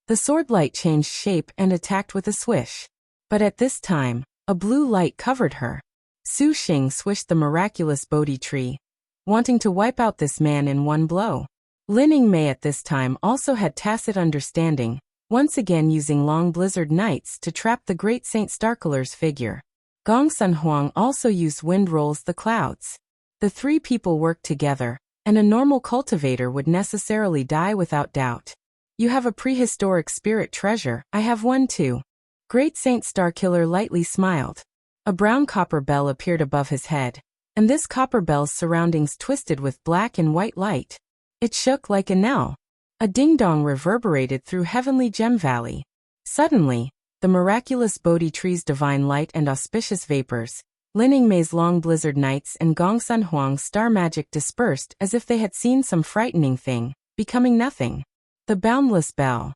A: The sword light changed shape and attacked with a swish. But at this time, a blue light covered her. Su Xing swished the miraculous Bodhi tree, wanting to wipe out this man in one blow. Lin Mei at this time also had tacit understanding, once again using long blizzard nights to trap the Great Saint Starkiller's figure. Gong Sun Huang also used wind rolls the clouds. The three people worked together, and a normal cultivator would necessarily die without doubt. You have a prehistoric spirit treasure, I have one too. Great Saint Starkiller lightly smiled. A brown copper bell appeared above his head, and this copper bell's surroundings twisted with black and white light. It shook like a knell. A ding-dong reverberated through heavenly Gem Valley. Suddenly, the miraculous Bodhi tree's divine light and auspicious vapors, Lin Mei's long blizzard nights and Gong Sun Huang's star magic dispersed as if they had seen some frightening thing, becoming nothing. The boundless bell.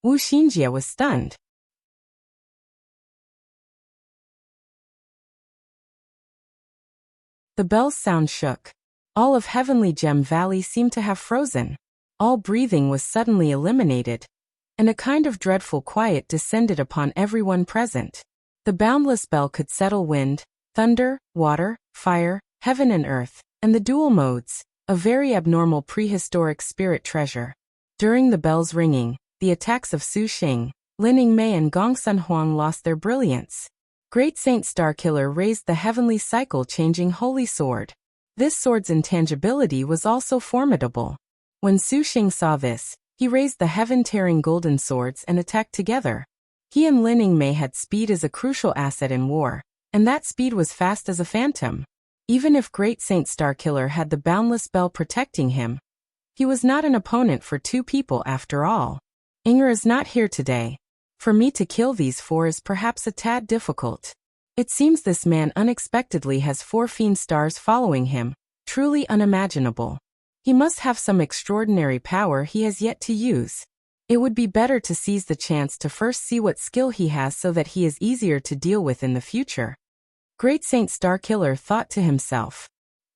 A: Wu Xinjie was stunned. The bell's sound shook. All of heavenly Gem Valley seemed to have frozen. All breathing was suddenly eliminated, and a kind of dreadful quiet descended upon everyone present. The boundless bell could settle wind, thunder, water, fire, heaven and earth, and the dual modes, a very abnormal prehistoric spirit treasure. During the bell's ringing, the attacks of Su Xing, Lin Mei and Gong Sun Huang lost their brilliance. Great Saint Starkiller raised the heavenly cycle-changing holy sword. This sword's intangibility was also formidable. When Su Xing saw this, he raised the heaven-tearing golden swords and attacked together. He and Lin Mei had speed as a crucial asset in war, and that speed was fast as a phantom. Even if Great Saint Starkiller had the boundless bell protecting him, he was not an opponent for two people after all. Inger is not here today. For me to kill these four is perhaps a tad difficult. It seems this man unexpectedly has 4 fiend stars following him, truly unimaginable. He must have some extraordinary power he has yet to use. It would be better to seize the chance to first see what skill he has so that he is easier to deal with in the future. Great Saint Starkiller thought to himself.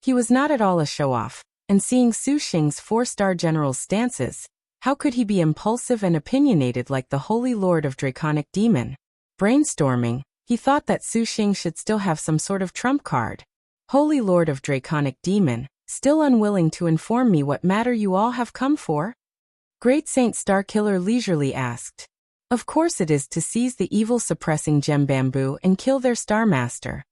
A: He was not at all a show-off, and seeing Su Xing's 4-star general's stances, how could he be impulsive and opinionated like the Holy Lord of Draconic Demon? Brainstorming, he thought that Su Xing should still have some sort of trump card. Holy Lord of Draconic Demon, still unwilling to inform me what matter you all have come for? Great Saint Starkiller leisurely asked. Of course it is to seize the evil-suppressing gem bamboo and kill their Star Master.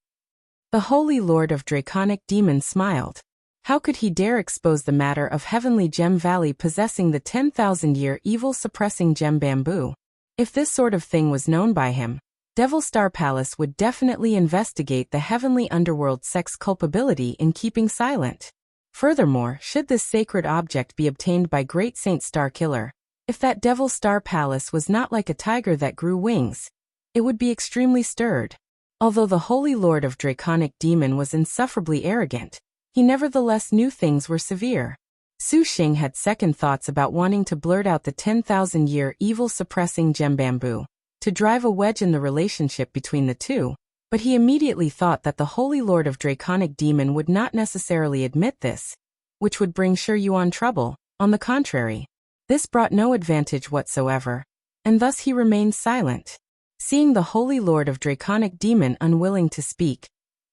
A: The Holy Lord of Draconic Demon smiled. How could he dare expose the matter of Heavenly Gem Valley possessing the 10,000-year evil-suppressing gem bamboo? If this sort of thing was known by him, Devil Star Palace would definitely investigate the heavenly underworld sect's culpability in keeping silent. Furthermore, should this sacred object be obtained by Great Saint Starkiller, if that Devil Star Palace was not like a tiger that grew wings, it would be extremely stirred. Although the Holy Lord of Draconic Demon was insufferably arrogant, he nevertheless knew things were severe. Su Xing had second thoughts about wanting to blurt out the 10,000-year evil-suppressing gem bamboo, to drive a wedge in the relationship between the two, but he immediately thought that the Holy Lord of Draconic Demon would not necessarily admit this, which would bring Shi Yuan trouble. On the contrary, this brought no advantage whatsoever, and thus he remained silent. Seeing the Holy Lord of Draconic Demon unwilling to speak,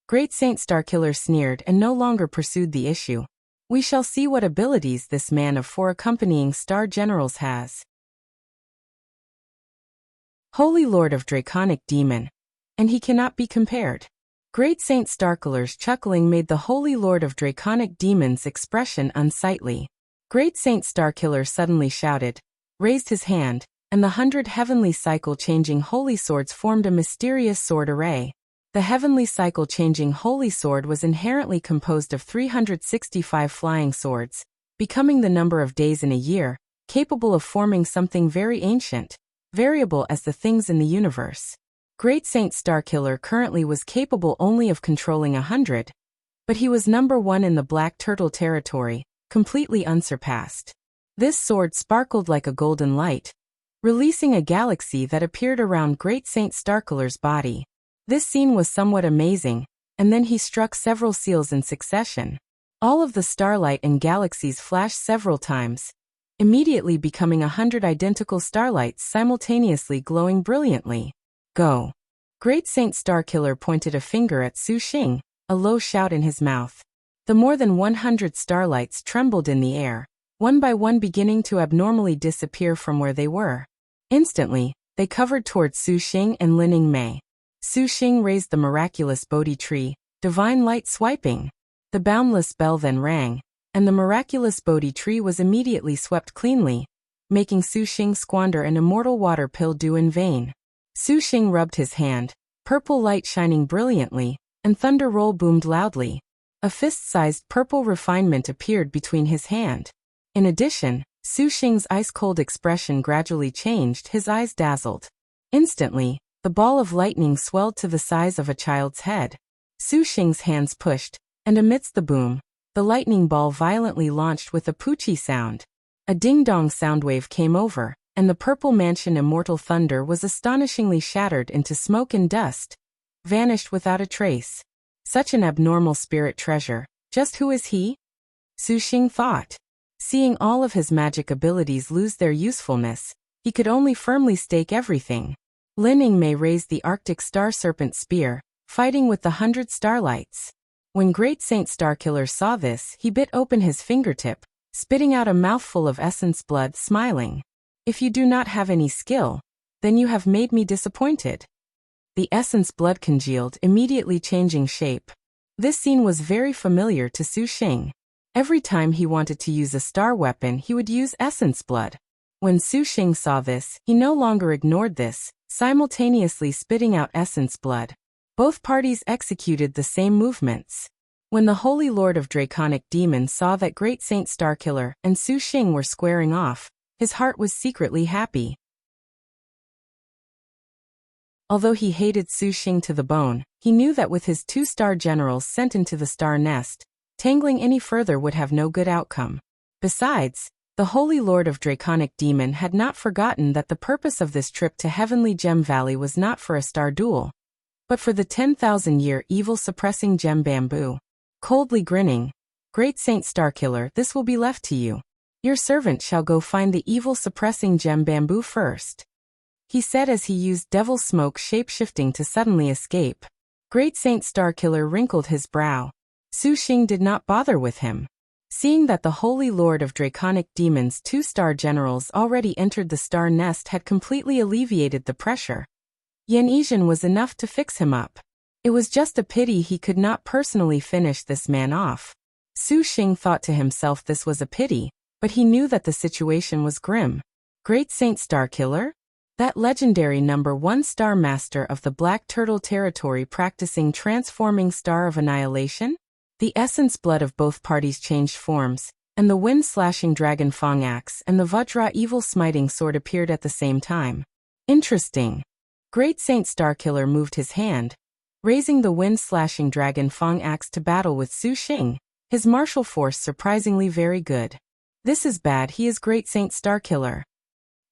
A: Great Saint Starkiller sneered and no longer pursued the issue. We shall see what abilities this man of 4 accompanying star generals has. Holy Lord of Draconic Demon, and he cannot be compared. Great Saint Starkiller's chuckling made the Holy Lord of Draconic Demon's expression unsightly. Great Saint Starkiller suddenly shouted, raised his hand, and the 100 heavenly cycle-changing holy swords formed a mysterious sword array. The heavenly cycle-changing holy sword was inherently composed of 365 flying swords, becoming the number of days in a year, capable of forming something very ancient, variable as the things in the universe. Great Saint Starkiller currently was capable only of controlling 100, but he was number 1 in the Black Turtle territory, completely unsurpassed. This sword sparkled like a golden light, releasing a galaxy that appeared around Great Saint Starkiller's body. This scene was somewhat amazing, and then he struck several seals in succession. All of the starlight and galaxies flashed several times, immediately becoming 100 identical starlights simultaneously glowing brilliantly. Go! Great Saint Starkiller pointed a finger at Su Xing, a low shout in his mouth. The more than 100 starlights trembled in the air, one by one beginning to abnormally disappear from where they were. Instantly, they covered towards Su Xing and Lining Mei. Su Xing raised the miraculous Bodhi tree, divine light swiping. The boundless bell then rang, and the miraculous Bodhi tree was immediately swept cleanly, making Su Xing squander an immortal water pill due in vain. Su Xing rubbed his hand, purple light shining brilliantly, and thunder roll boomed loudly. A fist-sized purple refinement appeared between his hand. In addition, Su Xing's ice-cold expression gradually changed, his eyes dazzled. Instantly, the ball of lightning swelled to the size of a child's head. Su Xing's hands pushed, and amidst the boom, the lightning ball violently launched with a poochie sound. A ding-dong soundwave came over, and the purple mansion immortal thunder was astonishingly shattered into smoke and dust, vanished without a trace. Such an abnormal spirit treasure, just who is he? Su Xing thought. Seeing all of his magic abilities lose their usefulness, he could only firmly stake everything. Lining Mei raised the Arctic Star Serpent Spear, fighting with the 100 starlights. When Great Saint Starkiller saw this, he bit open his fingertip, spitting out a mouthful of essence blood, smiling. If you do not have any skill, then you have made me disappointed. The essence blood congealed, immediately changing shape. This scene was very familiar to Su Xing. Every time he wanted to use a star weapon, he would use essence blood. When Su Xing saw this, he no longer ignored this, simultaneously spitting out essence blood. Both parties executed the same movements. When the Holy Lord of Draconic Demon saw that Great Saint Starkiller and Su Xing were squaring off, his heart was secretly happy. Although he hated Su Xing to the bone, he knew that with his 2 star generals sent into the star nest, tangling any further would have no good outcome. Besides, the Holy Lord of Draconic Demon had not forgotten that the purpose of this trip to Heavenly Gem Valley was not for a star duel, but for the 10,000-year evil-suppressing gem bamboo. Coldly grinning, Great Saint Starkiller, this will be left to you. Your servant shall go find the evil-suppressing gem bamboo first, he said as he used devil smoke shape-shifting to suddenly escape. Great Saint Starkiller wrinkled his brow. Su Xing did not bother with him. Seeing that the Holy Lord of Draconic Demons' 2-star generals already entered the star nest had completely alleviated the pressure. Yan Yizhen was enough to fix him up. It was just a pity he could not personally finish this man off. Su Xing thought to himself this was a pity, but he knew that the situation was grim. Great Saint Starkiller? That legendary number 1 star master of the Black Turtle territory practicing transforming Star of Annihilation? The essence blood of both parties changed forms, and the wind-slashing dragon Fang axe and the Vajra evil smiting sword appeared at the same time. Interesting. Great Saint Starkiller moved his hand, raising the wind-slashing dragon Fang axe to battle with Su Xing, his martial force surprisingly very good. This is bad, he is Great Saint Starkiller.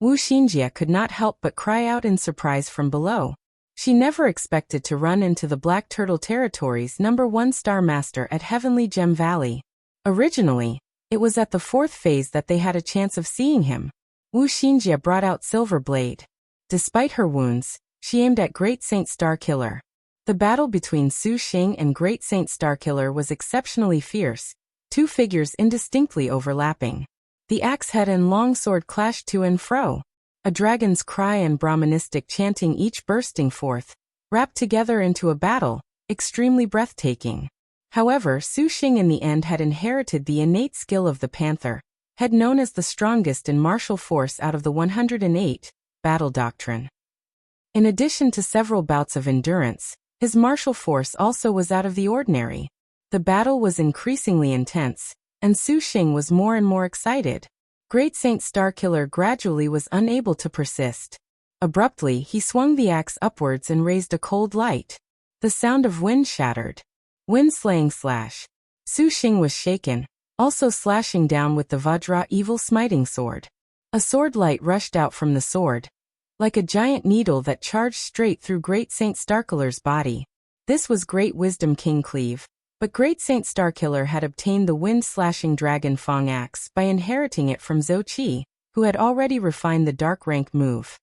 A: Wu Xinjie could not help but cry out in surprise from below. She never expected to run into the Black Turtle territory's number 1 star master at Heavenly Gem Valley. Originally, it was at the 4th phase that they had a chance of seeing him. Wu Xinjie brought out Silver Blade. Despite her wounds, she aimed at Great Saint Starkiller. The battle between Su Xing and Great Saint Starkiller was exceptionally fierce, 2 figures indistinctly overlapping. The axe head and long sword clashed to and fro. A dragon's cry and Brahmanistic chanting each bursting forth, wrapped together into a battle, extremely breathtaking. However, Su Xing in the end had inherited the innate skill of the panther, head known as the strongest in martial force out of the 108, battle doctrine. In addition to several bouts of endurance, his martial force also was out of the ordinary. The battle was increasingly intense, and Su Xing was more and more excited. Great Saint Starkiller gradually was unable to persist. Abruptly, he swung the axe upwards and raised a cold light. The sound of wind shattered. Wind-slaying slash. Su Xing was shaken, also slashing down with the Vajra evil smiting sword. A sword light rushed out from the sword, like a giant needle that charged straight through Great Saint Starkiller's body. This was Great Wisdom King Cleave. But Great Saint Starkiller had obtained the wind-slashing dragon Fang axe by inheriting it from Zhou Qi, who had already refined the dark rank move.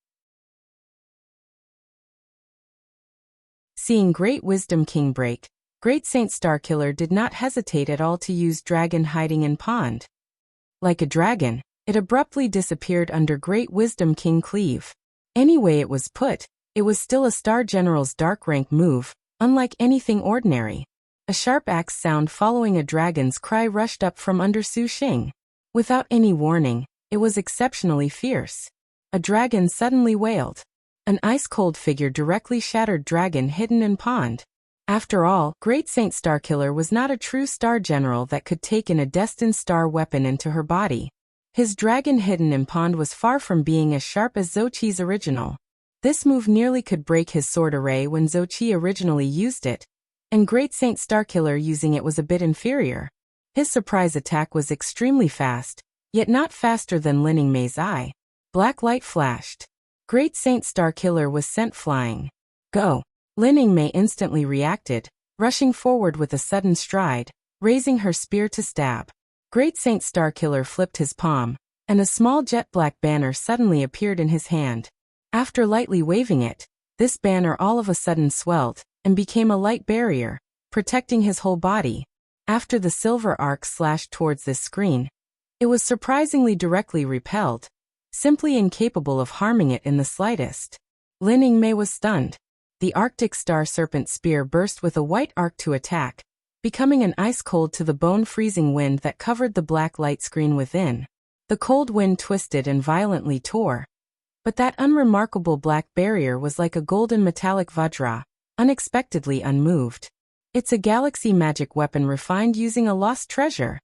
A: Seeing Great Wisdom King break, Great Saint Starkiller did not hesitate at all to use Dragon Hiding in Pond. Like a dragon, it abruptly disappeared under Great Wisdom King Cleave. Any way it was put, it was still a Star General's dark rank move, unlike anything ordinary. A sharp axe sound following a dragon's cry rushed up from under Su Xing. Without any warning, it was exceptionally fierce. A dragon suddenly wailed. An ice-cold figure directly shattered Dragon Hidden in Pond. After all, Great Saint Starkiller was not a true star general that could take in a destined star weapon into her body. His Dragon Hidden in Pond was far from being as sharp as Zhou Qi's original. This move nearly could break his sword array when Zhou Qi originally used it, and Great Saint Starkiller using it was a bit inferior. His surprise attack was extremely fast, yet not faster than Lin Yingmei's eye. Black light flashed. Great Saint Starkiller was sent flying. Go! Lin Yingmei instantly reacted, rushing forward with a sudden stride, raising her spear to stab. Great Saint Starkiller flipped his palm, and a small jet black banner suddenly appeared in his hand. After lightly waving it, this banner all of a sudden swelled, and became a light barrier, protecting his whole body. After the silver arc slashed towards this screen, it was surprisingly directly repelled, simply incapable of harming it in the slightest. Lin Yingmei was stunned. The Arctic Star Serpent Spear burst with a white arc to attack, becoming an ice-cold to the bone-freezing wind that covered the black light screen within. The cold wind twisted and violently tore. But that unremarkable black barrier was like a golden metallic Vajra, unexpectedly unmoved. It's a galaxy magic weapon refined using a lost treasure.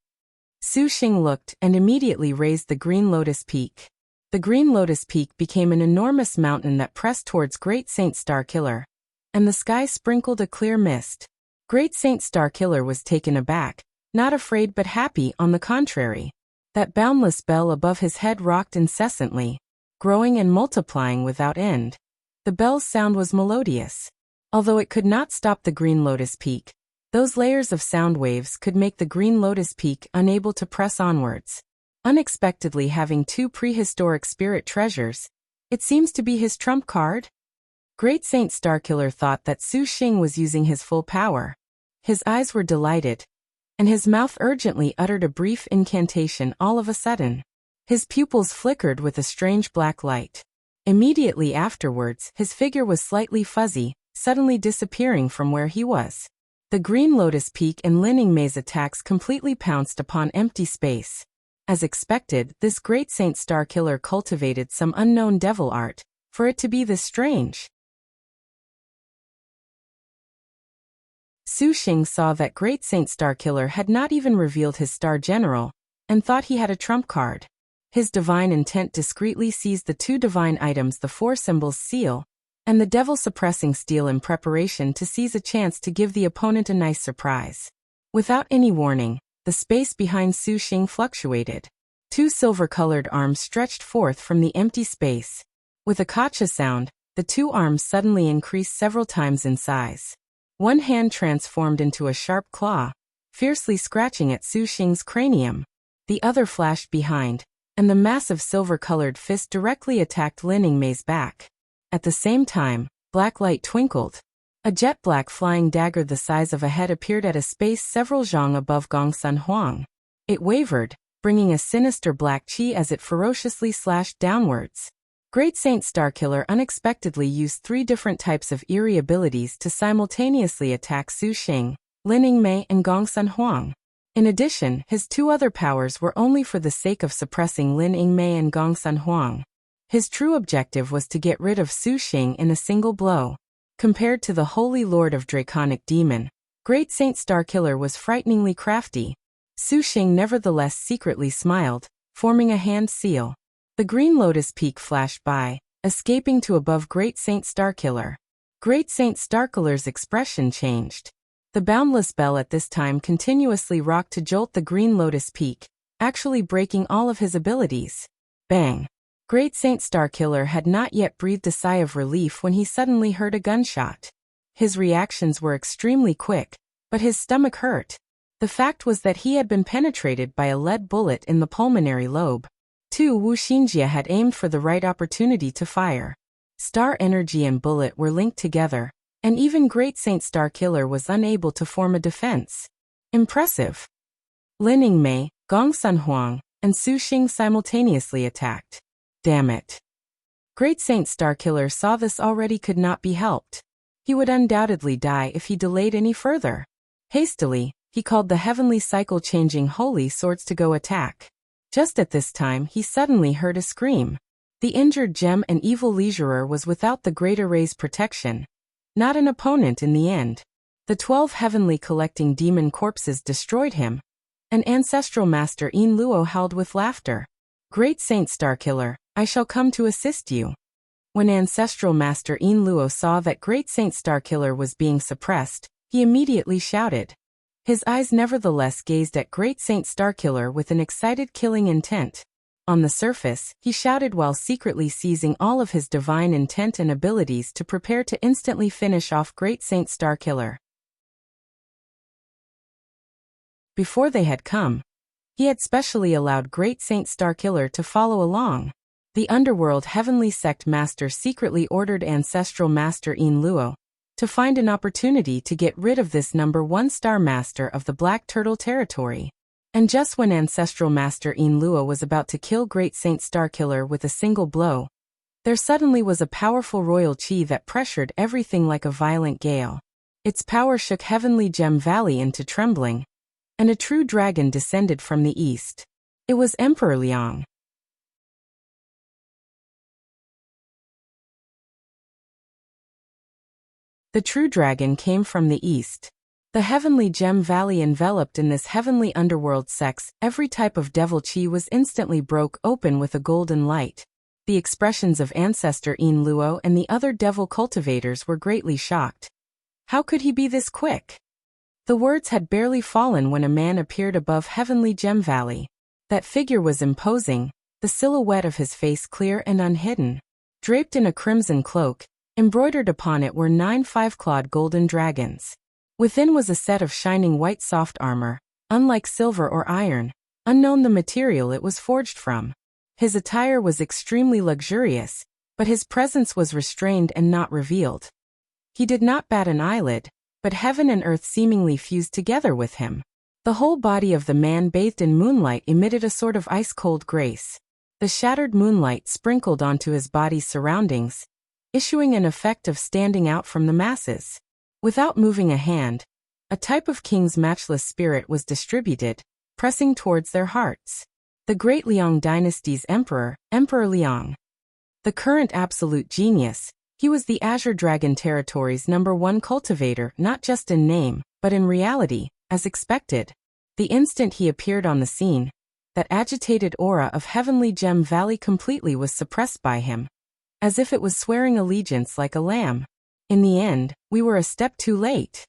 A: Su Xing looked and immediately raised the Green Lotus Peak. The Green Lotus Peak became an enormous mountain that pressed towards Great Saint Starkiller, and the sky sprinkled a clear mist. Great Saint Starkiller was taken aback, not afraid but happy on the contrary. That boundless bell above his head rocked incessantly, growing and multiplying without end. The bell's sound was melodious. Although it could not stop the Green Lotus Peak, those layers of sound waves could make the Green Lotus Peak unable to press onwards. Unexpectedly having 2 prehistoric spirit treasures, it seems to be his trump card? Great Saint Starkiller thought that Su Xing was using his full power. His eyes were delighted, and his mouth urgently uttered a brief incantation all of a sudden. His pupils flickered with a strange black light. Immediately afterwards, his figure was slightly fuzzy, suddenly disappearing from where he was. The Green Lotus Peak and Linning Mei's attacks completely pounced upon empty space. As expected, this great Saint Starkiller cultivated some unknown devil art, for it to be this strange. Su Xing saw that great Saint Starkiller had not even revealed his Star General, and thought he had a trump card. His divine intent discreetly seized the 2 divine items, the 4 symbols seal, and the devil-suppressing steel, in preparation to seize a chance to give the opponent a nice surprise. Without any warning, the space behind Su Xing fluctuated. 2 silver-colored arms stretched forth from the empty space. With a kacha sound, the 2 arms suddenly increased several times in size. One hand transformed into a sharp claw, fiercely scratching at Su Xing's cranium. The other flashed behind, and the massive silver-colored fist directly attacked Linning Mei's back. At the same time, black light twinkled. A jet-black flying dagger the size of a head appeared at a space several zhang above Gongsun Huang. It wavered, bringing a sinister black chi as it ferociously slashed downwards. Great Saint Starkiller unexpectedly used 3 different types of eerie abilities to simultaneously attack Su Xing, Linning Mei, and Gongsun Huang. In addition, his 2 other powers were only for the sake of suppressing Linning Mei and Gongsun Huang. His true objective was to get rid of Su Xing in a single blow. Compared to the Holy Lord of Draconic Demon, Great Saint Starkiller was frighteningly crafty. Su Xing nevertheless secretly smiled, forming a hand seal. The Green Lotus Peak flashed by, escaping to above Great Saint Starkiller. Great Saint Starkiller's expression changed. The boundless bell at this time continuously rocked to jolt the Green Lotus Peak, actually breaking all of his abilities. Bang! Great Saint Starkiller had not yet breathed a sigh of relief when he suddenly heard a gunshot. His reactions were extremely quick, but his stomach hurt. The fact was that he had been penetrated by a lead bullet in the pulmonary lobe. Wu Xinjie had aimed for the right opportunity to fire. Star energy and bullet were linked together, and even Great Saint Starkiller was unable to form a defense. Impressive. Linning Mei, Gongsun Huang, and Su Xing simultaneously attacked. Damn it. Great Saint Starkiller saw this already could not be helped. He would undoubtedly die if he delayed any further. Hastily, he called the heavenly cycle-changing holy swords to go attack. Just at this time he suddenly heard a scream. The injured gem and evil leisurer was without the Great Array's protection. Not an opponent in the end. The 12 heavenly collecting demon corpses destroyed him. An ancestral master Yin Luo howled with laughter. Great Saint Starkiller, I shall come to assist you. When ancestral master Yin Luo saw that Great Saint Starkiller was being suppressed, he immediately shouted. His eyes nevertheless gazed at Great Saint Starkiller with an excited killing intent. On the surface, he shouted while secretly seizing all of his divine intent and abilities to prepare to instantly finish off Great Saint Starkiller. Before they had come, he had specially allowed Great Saint Starkiller to follow along. The underworld heavenly sect master secretly ordered ancestral master Yin Luo to find an opportunity to get rid of this number 1 star master of the Black Turtle territory. And just when ancestral master Yin Luo was about to kill Great Saint Starkiller with a single blow, there suddenly was a powerful royal chi that pressured everything like a violent gale. Its power shook Heavenly Gem Valley into trembling, and a true dragon descended from the east. It was Emperor Liang. The true dragon came from the east. The Heavenly Gem Valley enveloped in this heavenly underworld sex, every type of devil chi was instantly broke open with a golden light. The expressions of ancestor Yin Luo and the other devil cultivators were greatly shocked. How could he be this quick? The words had barely fallen when a man appeared above Heavenly Gem Valley. That figure was imposing, the silhouette of his face clear and unhidden. Draped in a crimson cloak, embroidered upon it were 9 5-clawed golden dragons. Within was a set of shining white soft armor, unlike silver or iron, unknown the material it was forged from. His attire was extremely luxurious, but his presence was restrained and not revealed. He did not bat an eyelid, but heaven and earth seemingly fused together with him. The whole body of the man bathed in moonlight emitted a sort of ice-cold grace. The shattered moonlight sprinkled onto his body's surroundings, issuing an effect of standing out from the masses. Without moving a hand, a type of king's matchless spirit was distributed, pressing towards their hearts. The great Liang dynasty's emperor, Emperor Liang. The current absolute genius, he was the Azure Dragon Territory's #1 cultivator not just in name, but in reality, as expected. The instant he appeared on the scene, that agitated aura of Heavenly Gem Valley completely was suppressed by him, as if it was swearing allegiance like a lamb. In the end, we were a step too late.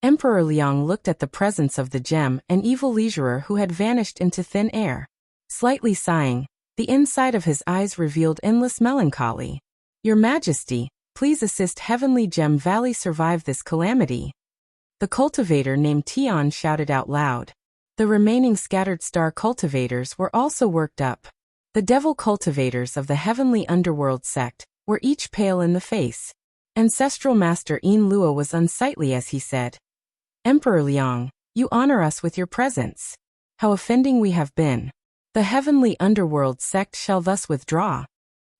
A: Emperor Liang looked at the presence of the gem, an evil leisurer who had vanished into thin air. Slightly sighing, the inside of his eyes revealed endless melancholy. Your Majesty, please assist Heavenly Gem Valley survive this calamity. The cultivator named Tian shouted out loud. The remaining scattered star cultivators were also worked up. The devil cultivators of the heavenly underworld sect were each pale in the face. Ancestral Master Yin Luo was unsightly as he said, Emperor Liang, you honor us with your presence. How offending we have been. The heavenly underworld sect shall thus withdraw.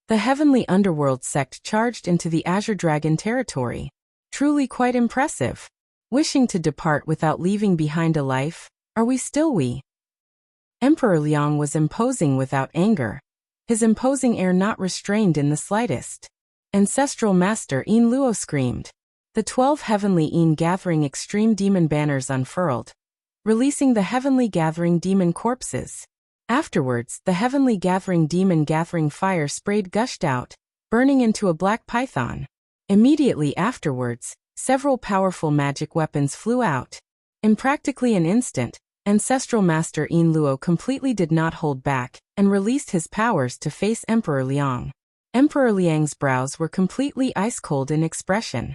A: The heavenly underworld sect charged into the Azure Dragon territory. Truly quite impressive. Wishing to depart without leaving behind a life, are we still we? Emperor Liang was imposing without anger, his imposing air not restrained in the slightest. Ancestral Master Yin Luo screamed. The 12 heavenly Yin gathering extreme demon banners unfurled, releasing the heavenly gathering demon corpses. Afterwards, the heavenly gathering demon gathering fire sprayed gushed out, burning into a black python. Immediately afterwards, several powerful magic weapons flew out. In practically an instant, Ancestral Master Yin Luo completely did not hold back and released his powers to face Emperor Liang. Emperor Liang's brows were completely ice-cold in expression.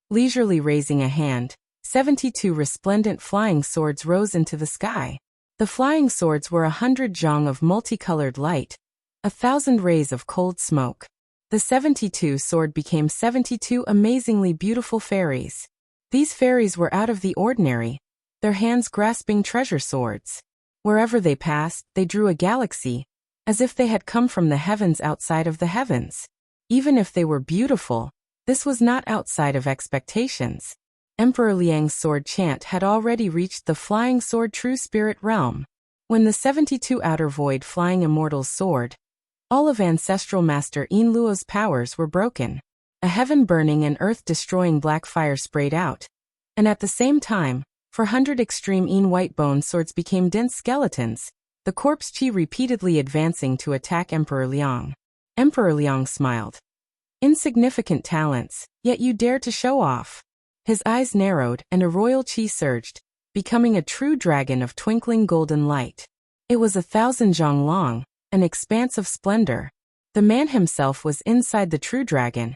A: Leisurely raising a hand, 72 resplendent flying swords rose into the sky. The flying swords were 100 zhang of multicolored light, 1,000 rays of cold smoke. The 72 sword became 72 amazingly beautiful fairies. These fairies were out of the ordinary, their hands grasping treasure swords. Wherever they passed, they drew a galaxy, as if they had come from the heavens outside of the heavens. Even if they were beautiful, this was not outside of expectations. Emperor Liang's sword chant had already reached the flying sword true spirit realm. When the 72 outer void flying immortals soared, all of Ancestral Master Yin Luo's powers were broken. A heaven-burning and earth-destroying black fire sprayed out. And at the same time, 400 extreme Yin white bone swords became dense skeletons, the corpse chi repeatedly advancing to attack Emperor Liang. Emperor Liang smiled. Insignificant talents, yet you dare to show off. His eyes narrowed and a royal chi surged, becoming a true dragon of twinkling golden light. It was 1,000 zhang long, an expanse of splendor. The man himself was inside the true dragon,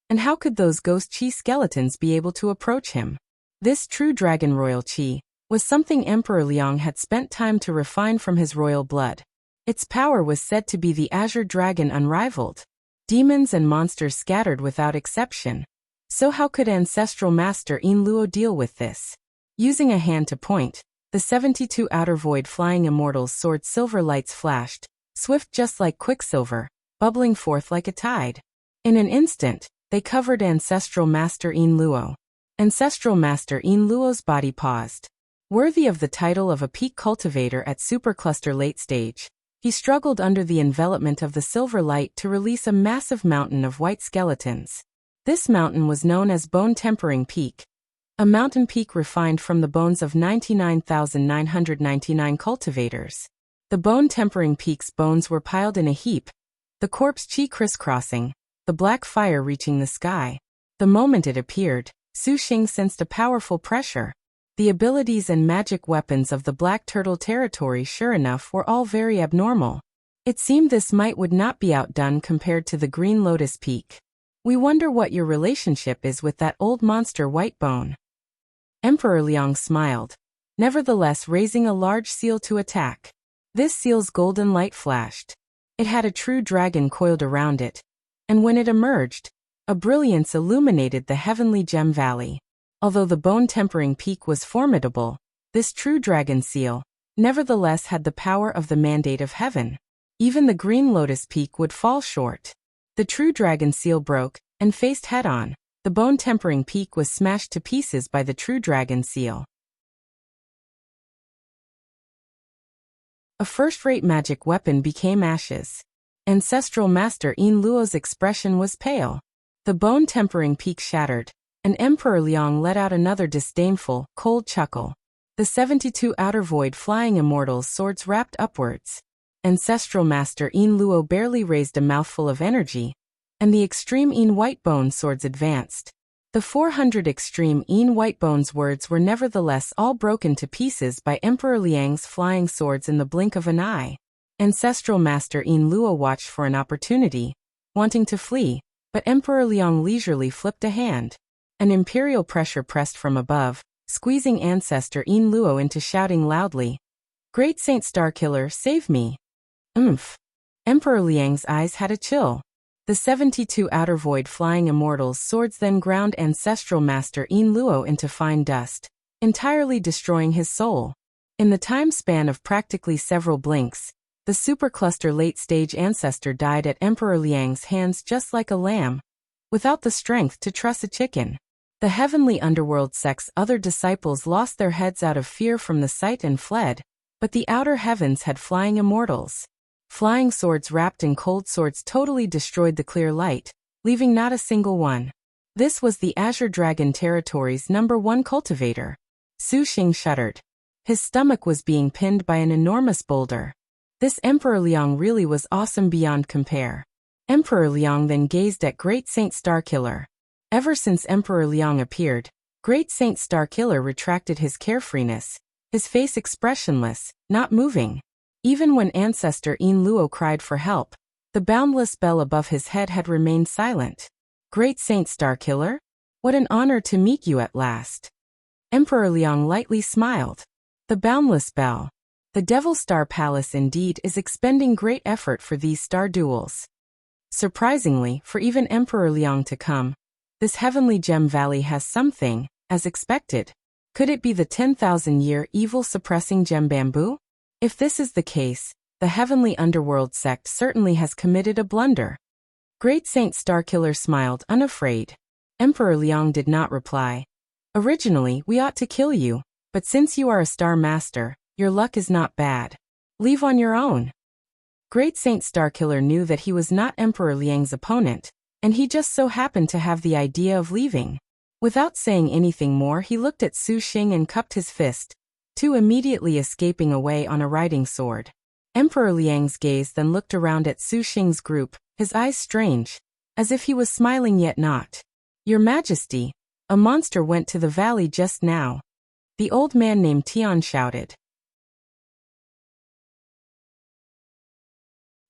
A: and how could those ghost chi skeletons be able to approach him? This true dragon royal chi was something Emperor Liang had spent time to refine from his royal blood. Its power was said to be the Azure Dragon unrivaled. Demons and monsters scattered without exception. So how could Ancestral Master Yin Luo deal with this? Using a hand to point, the 72 outer void flying immortals' sword silver lights flashed, swift just like quicksilver, bubbling forth like a tide. In an instant, they covered Ancestral Master Yin Luo. Ancestral Master Yin Luo's body paused. Worthy of the title of a peak cultivator at supercluster late stage, he struggled under the envelopment of the silver light to release a massive mountain of white skeletons. This mountain was known as Bone Tempering Peak, a mountain peak refined from the bones of 99,999 cultivators. The Bone Tempering Peak's bones were piled in a heap, the corpse chi crisscrossing, the black fire reaching the sky. The moment it appeared, Su Xing sensed a powerful pressure. The abilities and magic weapons of the Black Turtle territory sure enough were all very abnormal. It seemed this might would not be outdone compared to the Green Lotus Peak. We wonder what your relationship is with that old monster Whitebone. Emperor Liang smiled, nevertheless raising a large seal to attack. This seal's golden light flashed. It had a true dragon coiled around it, and when it emerged, a brilliance illuminated the heavenly gem valley. Although the bone-tempering peak was formidable, this true dragon seal, nevertheless had the power of the mandate of heaven. Even the green lotus peak would fall short. The true dragon seal broke, and faced head-on. The bone-tempering peak was smashed to pieces by the true dragon seal. A first-rate magic weapon became ashes. Ancestral Master Yin Luo's expression was pale. The bone-tempering peak shattered, and Emperor Liang let out another disdainful, cold chuckle. The 72 outer void flying immortals' swords wrapped upwards. Ancestral Master Yin Luo barely raised a mouthful of energy, and the extreme Yin Whitebone swords advanced. The 400 extreme Yin Whitebone's words were nevertheless all broken to pieces by Emperor Liang's flying swords in the blink of an eye. Ancestral Master Yin Luo watched for an opportunity, wanting to flee, but Emperor Liang leisurely flipped a hand. An imperial pressure pressed from above, squeezing Ancestor Yin Luo into shouting loudly, "Great Saint Starkiller, save me!" Emperor Liang's eyes had a chill. The 72 outer void flying immortals' swords then ground Ancestral Master Yin Luo into fine dust, entirely destroying his soul. In the time span of practically several blinks, the supercluster late-stage ancestor died at Emperor Liang's hands just like a lamb, without the strength to truss a chicken. The heavenly underworld sect's other disciples lost their heads out of fear from the sight and fled, but the outer heavens had flying immortals. Flying swords wrapped in cold swords totally destroyed the clear light, leaving not a single one. This was the Azure Dragon Territory's #1 cultivator. Su Xing shuddered. His stomach was being pinned by an enormous boulder. This Emperor Liang really was awesome beyond compare. Emperor Liang then gazed at Great Saint Starkiller. Ever since Emperor Liang appeared, Great Saint Starkiller retracted his carefreeness, his face expressionless, not moving. Even when Ancestor Yin Luo cried for help, the boundless bell above his head had remained silent. Great Saint Starkiller? What an honor to meet you at last. Emperor Liang lightly smiled. The boundless bell. The Devil Star Palace indeed is expending great effort for these star duels. Surprisingly, for even Emperor Liang to come, this heavenly gem valley has something, as expected. Could it be the 10,000-year evil-suppressing gem bamboo? If this is the case, the heavenly underworld sect certainly has committed a blunder. Great Saint Starkiller smiled unafraid. Emperor Liang did not reply. Originally, we ought to kill you, but since you are a star master, your luck is not bad. Leave on your own. Great Saint Starkiller knew that he was not Emperor Liang's opponent, and he just so happened to have the idea of leaving. Without saying anything more, he looked at Su Xing and cupped his fist, two immediately escaping away on a riding sword. Emperor Liang's gaze then looked around at Su Xing's group, his eyes strange, as if he was smiling yet not. Your Majesty, a monster went to the valley just now. The old man named Tian shouted.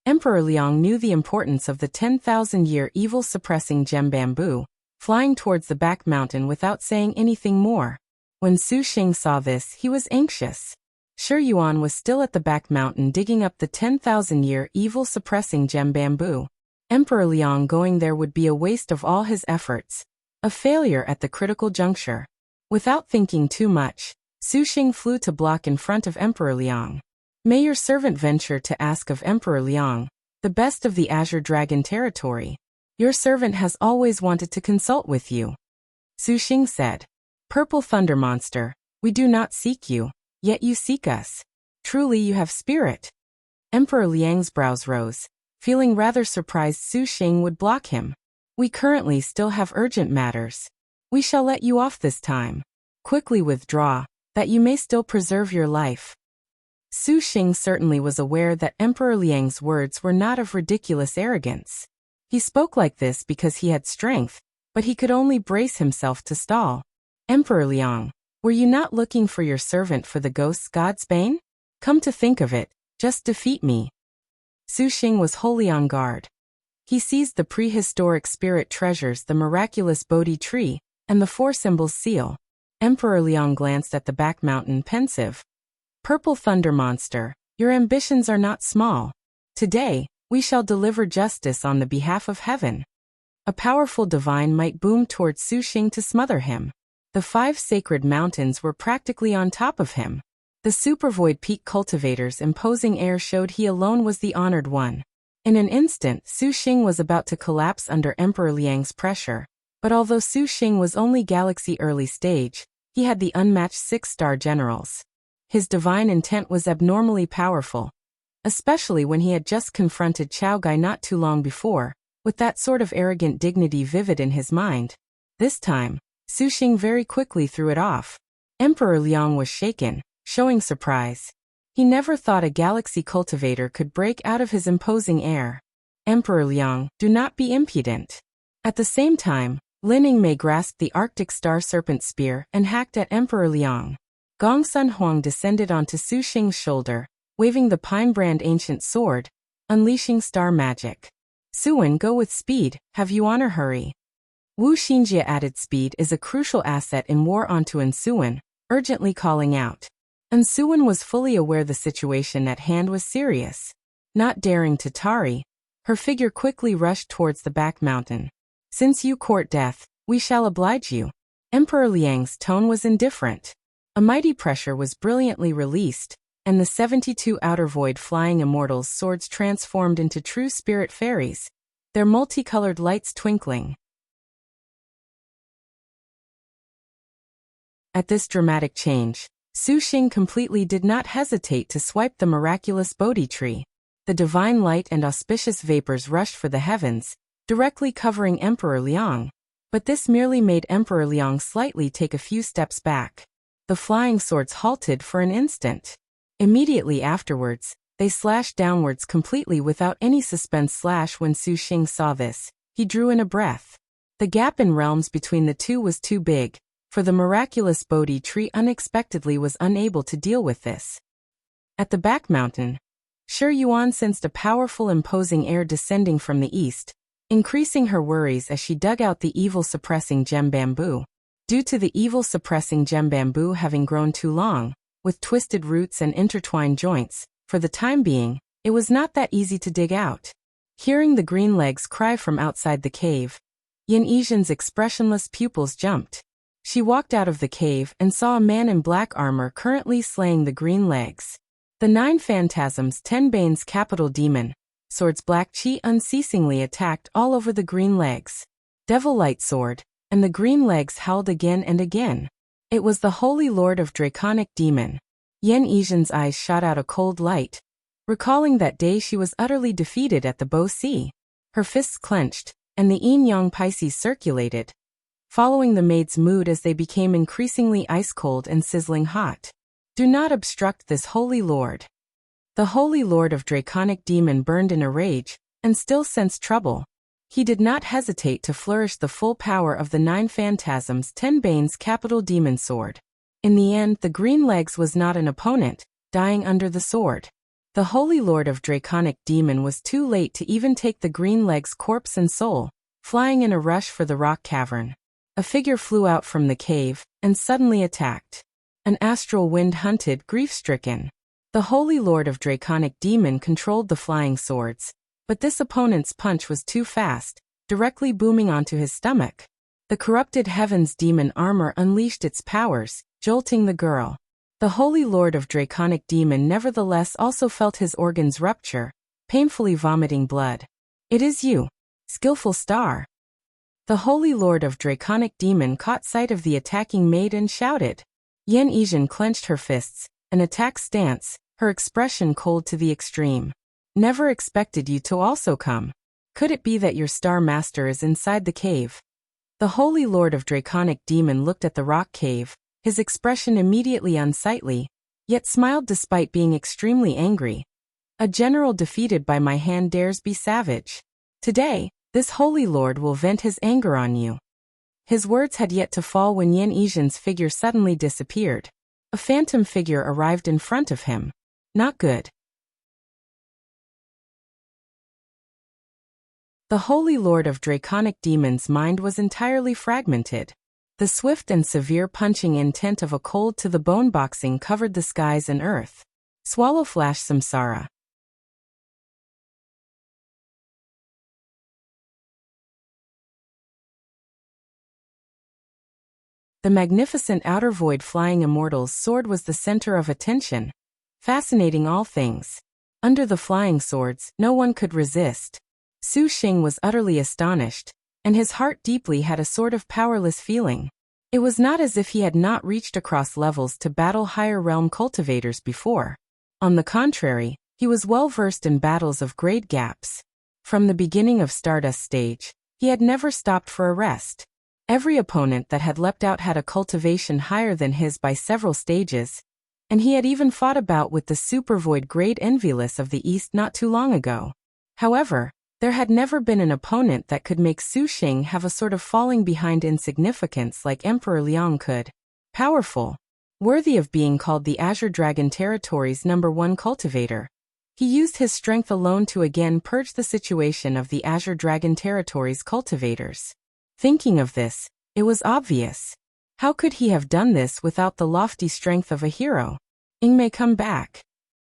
A: Emperor Liang knew the importance of the 10,000-year evil-suppressing gem bamboo, flying towards the back mountain without saying anything more. When Su Xing saw this, he was anxious. Shi Yuan was still at the back mountain digging up the 10,000-year evil-suppressing gem bamboo. Emperor Liang going there would be a waste of all his efforts, a failure at the critical juncture. Without thinking too much, Su Xing flew to block in front of Emperor Liang. May your servant venture to ask of Emperor Liang, the best of the Azure Dragon Territory. Your servant has always wanted to consult with you. Su Xing said. Purple Thunder Monster, we do not seek you, yet you seek us. Truly you have spirit. Emperor Liang's brows rose, feeling rather surprised Su Xing would block him. We currently still have urgent matters. We shall let you off this time. Quickly withdraw, that you may still preserve your life. Su Xing certainly was aware that Emperor Liang's words were not of ridiculous arrogance. He spoke like this because he had strength, but he could only brace himself to stall. Emperor Liang, were you not looking for your servant for the ghost's god's bane? Come to think of it, just defeat me. Su Xing was wholly on guard. He seized the prehistoric spirit treasures, the miraculous Bodhi tree, and the four symbols seal. Emperor Liang glanced at the back mountain pensive. Purple Thunder Monster, your ambitions are not small. Today, we shall deliver justice on the behalf of heaven. A powerful divine might boomed towards Su Xing to smother him. The 5 sacred mountains were practically on top of him. The supervoid peak cultivator's imposing air showed he alone was the honored one. In an instant, Su Xing was about to collapse under Emperor Liang's pressure. But although Su Xing was only galaxy early stage, he had the unmatched 6-star generals. His divine intent was abnormally powerful, especially when he had just confronted Chao Gai not too long before, with that sort of arrogant dignity vivid in his mind. This time, Su Xing very quickly threw it off. Emperor Liang was shaken, showing surprise. He never thought a galaxy cultivator could break out of his imposing air. Emperor Liang, do not be impudent. At the same time, Lin Yingmei grasped the Arctic Star Serpent Spear and hacked at Emperor Liang. Gong Sun Huang descended onto Su Xing's shoulder, waving the Pine Brand Ancient Sword, unleashing star magic. Suwen, go with speed, have Yuan or hurry. Wu Xinjie added speed is a crucial asset in war onto Suwen, urgently calling out. Suwen was fully aware the situation at hand was serious. Not daring to tarry, her figure quickly rushed towards the back mountain. Since you court death, we shall oblige you. Emperor Liang's tone was indifferent. A mighty pressure was brilliantly released, and the 72 outer void flying immortals' swords transformed into true spirit fairies, their multicolored lights twinkling. At this dramatic change, Su Xing completely did not hesitate to swipe the miraculous Bodhi tree. The divine light and auspicious vapors rushed for the heavens, directly covering Emperor Liang. But this merely made Emperor Liang slightly take a few steps back. The flying swords halted for an instant. Immediately afterwards, they slashed downwards completely without any suspense. When Su Xing saw this, he drew in a breath. The gap in realms between the two was too big, for the miraculous Bodhi tree unexpectedly was unable to deal with this. At the back mountain, Shi Yuan sensed a powerful imposing air descending from the east, increasing her worries as she dug out the evil-suppressing gem bamboo. Due to the evil-suppressing gem bamboo having grown too long, with twisted roots and intertwined joints, for the time being, it was not that easy to dig out. Hearing the green legs cry from outside the cave, Yin Yizhen's expressionless pupils jumped. She walked out of the cave and saw a man in black armor currently slaying the green legs. The 9 phantasms Tenbane's capital demon, Sword's black chi unceasingly attacked all over the green legs. Devil Light Sword, and the green legs howled again and again. It was the Holy Lord of Draconic Demon. Yen Yizhen's eyes shot out a cold light, recalling that day she was utterly defeated at the Bo Sea. Her fists clenched, and the yin-yang Pisces circulated, following the maid's mood as they became increasingly ice-cold and sizzling hot. Do not obstruct this Holy Lord. The Holy Lord of Draconic Demon burned in a rage, and still sensed trouble. He did not hesitate to flourish the full power of the 9 phantasms Tenbane's capital demon sword. In the end, the green legs was not an opponent, dying under the sword. The Holy Lord of Draconic Demon was too late to even take the green leg's corpse and soul, flying in a rush for the rock cavern. A figure flew out from the cave, and suddenly attacked. An astral wind hunted, grief-stricken. The Holy Lord of Draconic Demon controlled the flying swords, but this opponent's punch was too fast, directly booming onto his stomach. The corrupted heaven's demon armor unleashed its powers, jolting the girl. The Holy Lord of Draconic Demon nevertheless also felt his organs rupture, painfully vomiting blood. It is you, skillful star. The Holy Lord of Draconic Demon caught sight of the attacking maid and shouted. Yen Yizhen clenched her fists, an attack stance, her expression cold to the extreme. Never expected you to also come. Could it be that your star master is inside the cave? The Holy Lord of Draconic Demon looked at the rock cave, his expression immediately unsightly, yet smiled despite being extremely angry. A general defeated by my hand dares be savage. Today, this Holy Lord will vent his anger on you. His words had yet to fall when Yen Yizhen's figure suddenly disappeared. A phantom figure arrived in front of him. Not good. The Holy Lord of Draconic Demon's mind was entirely fragmented. The swift and severe punching intent of a cold-to-the-bone boxing covered the skies and earth. Swallow Flash Samsara. The magnificent outer void flying immortal's sword was the center of attention, fascinating all things. Under the flying swords, no one could resist. Su Xing was utterly astonished, and his heart deeply had a sort of powerless feeling. It was not as if he had not reached across levels to battle higher realm cultivators before. On the contrary, he was well versed in battles of great gaps. From the beginning of Stardust stage, he had never stopped for a rest. Every opponent that had leapt out had a cultivation higher than his by several stages, and he had even fought a bout with the supervoid grade Envious of the East not too long ago. However, there had never been an opponent that could make Su Xing have a sort of falling behind insignificance like Emperor Liang could. Powerful. Worthy of being called the Azure Dragon Territory's #1 cultivator. He used his strength alone to again purge the situation of the Azure Dragon Territory's cultivators. Thinking of this, it was obvious. How could he have done this without the lofty strength of a hero? Ingmei, come back!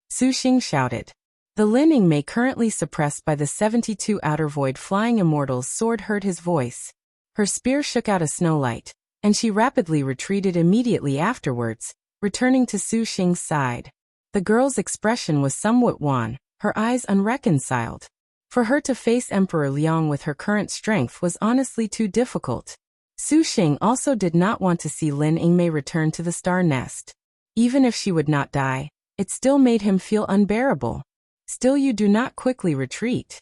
A: Su Xing shouted. The Lin Ingmei currently suppressed by the 72 outer void flying immortal's sword heard his voice. Her spear shook out a snowlight, and she rapidly retreated immediately afterwards, returning to Su Xing's side. The girl's expression was somewhat wan, her eyes unreconciled. For her to face Emperor Liang with her current strength was honestly too difficult. Su Xing also did not want to see Lin Ingmei return to the star nest. Even if she would not die, it still made him feel unbearable. Still, you do not quickly retreat.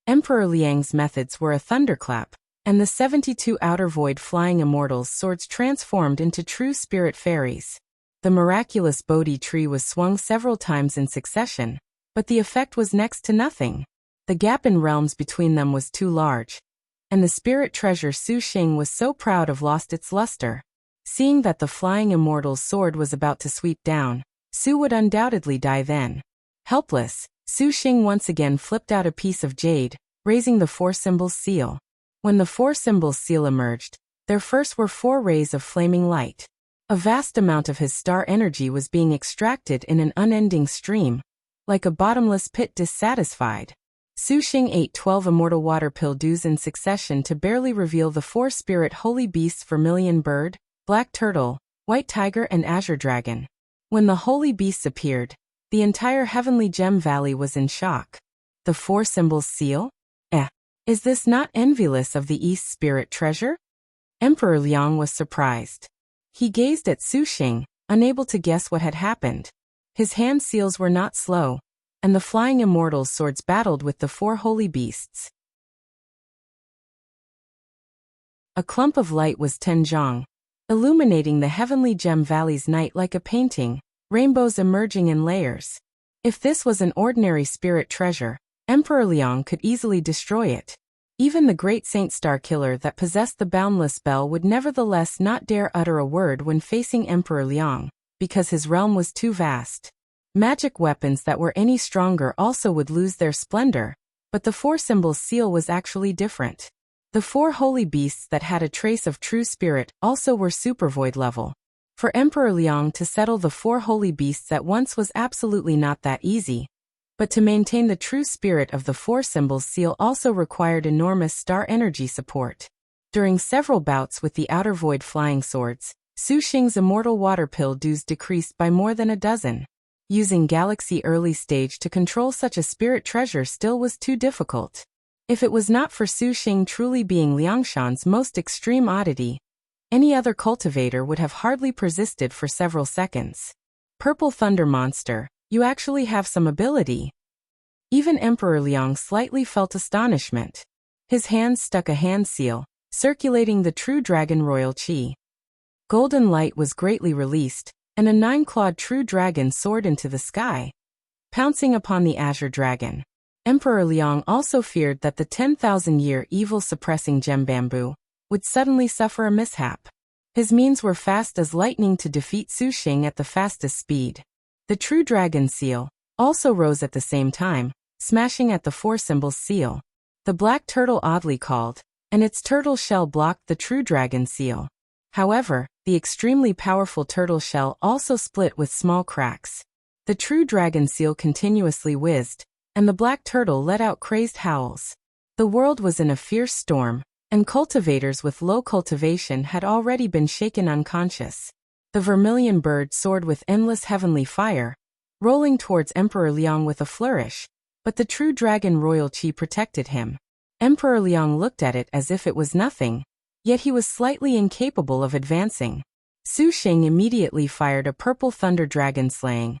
A: Emperor Liang's methods were a thunderclap, and the 72 outer void flying immortals' swords transformed into true spirit fairies. The miraculous Bodhi tree was swung several times in succession, but the effect was next to nothing. The gap in realms between them was too large, and the spirit treasure Su Xing was so proud of lost its luster. Seeing that the flying immortal's sword was about to sweep down, Su would undoubtedly die then. Helpless, Su Xing once again flipped out a piece of jade, raising the 4 symbols seal. When the 4 symbols seal emerged, there first were 4 rays of flaming light. A vast amount of his star energy was being extracted in an unending stream, like a bottomless pit dissatisfied. Su Xing ate 12 immortal water pill dews in succession to barely reveal the 4 spirit holy beasts: vermilion bird, black turtle, white tiger, and azure dragon. When the holy beasts appeared, the entire heavenly gem valley was in shock. The 4 symbols seal? Is this not Envious of the East spirit treasure? Emperor Liang was surprised. He gazed at Su Xing, unable to guess what had happened. His hand seals were not slow, and the flying immortals' swords battled with the 4 holy beasts. A clump of light was Tenjiang, illuminating the heavenly gem valley's night like a painting, rainbows emerging in layers. If this was an ordinary spirit treasure, Emperor Liang could easily destroy it. Even the great Saint Star Killer that possessed the boundless spell would nevertheless not dare utter a word when facing Emperor Liang, because his realm was too vast. Magic weapons that were any stronger also would lose their splendor, but the 4 symbols seal was actually different. The 4 holy beasts that had a trace of true spirit also were supervoid level. For Emperor Liang to settle the 4 holy beasts at once was absolutely not that easy, but to maintain the true spirit of the 4 symbols seal also required enormous star energy support. During several bouts with the outer void flying swords, Su Xing's immortal water pill dews decreased by more than a dozen. Using Galaxy Early Stage to control such a spirit treasure still was too difficult. If it was not for Su Xing truly being Liangshan's most extreme oddity, any other cultivator would have hardly persisted for several seconds. Purple Thunder Monster, you actually have some ability. Even Emperor Liang slightly felt astonishment. His hands stuck a hand seal, circulating the true dragon royal chi. Golden light was greatly released, and a 9-clawed true dragon soared into the sky, pouncing upon the azure dragon. Emperor Liang also feared that the 10,000-year evil-suppressing gem bamboo would suddenly suffer a mishap. His means were fast as lightning to defeat Su Xing at the fastest speed. The true dragon seal also rose at the same time, smashing at the 4 symbols seal. The black turtle oddly called, and its turtle shell blocked the true dragon seal. However, the extremely powerful turtle shell also split with small cracks. The true dragon seal continuously whizzed, and the black turtle let out crazed howls. The world was in a fierce storm, and cultivators with low cultivation had already been shaken unconscious. The vermilion bird soared with endless heavenly fire, rolling towards Emperor Liang with a flourish, but the true dragon royal chi protected him. Emperor Liang looked at it as if it was nothing, yet he was slightly incapable of advancing. Su Xing immediately fired a purple thunder dragon slaying,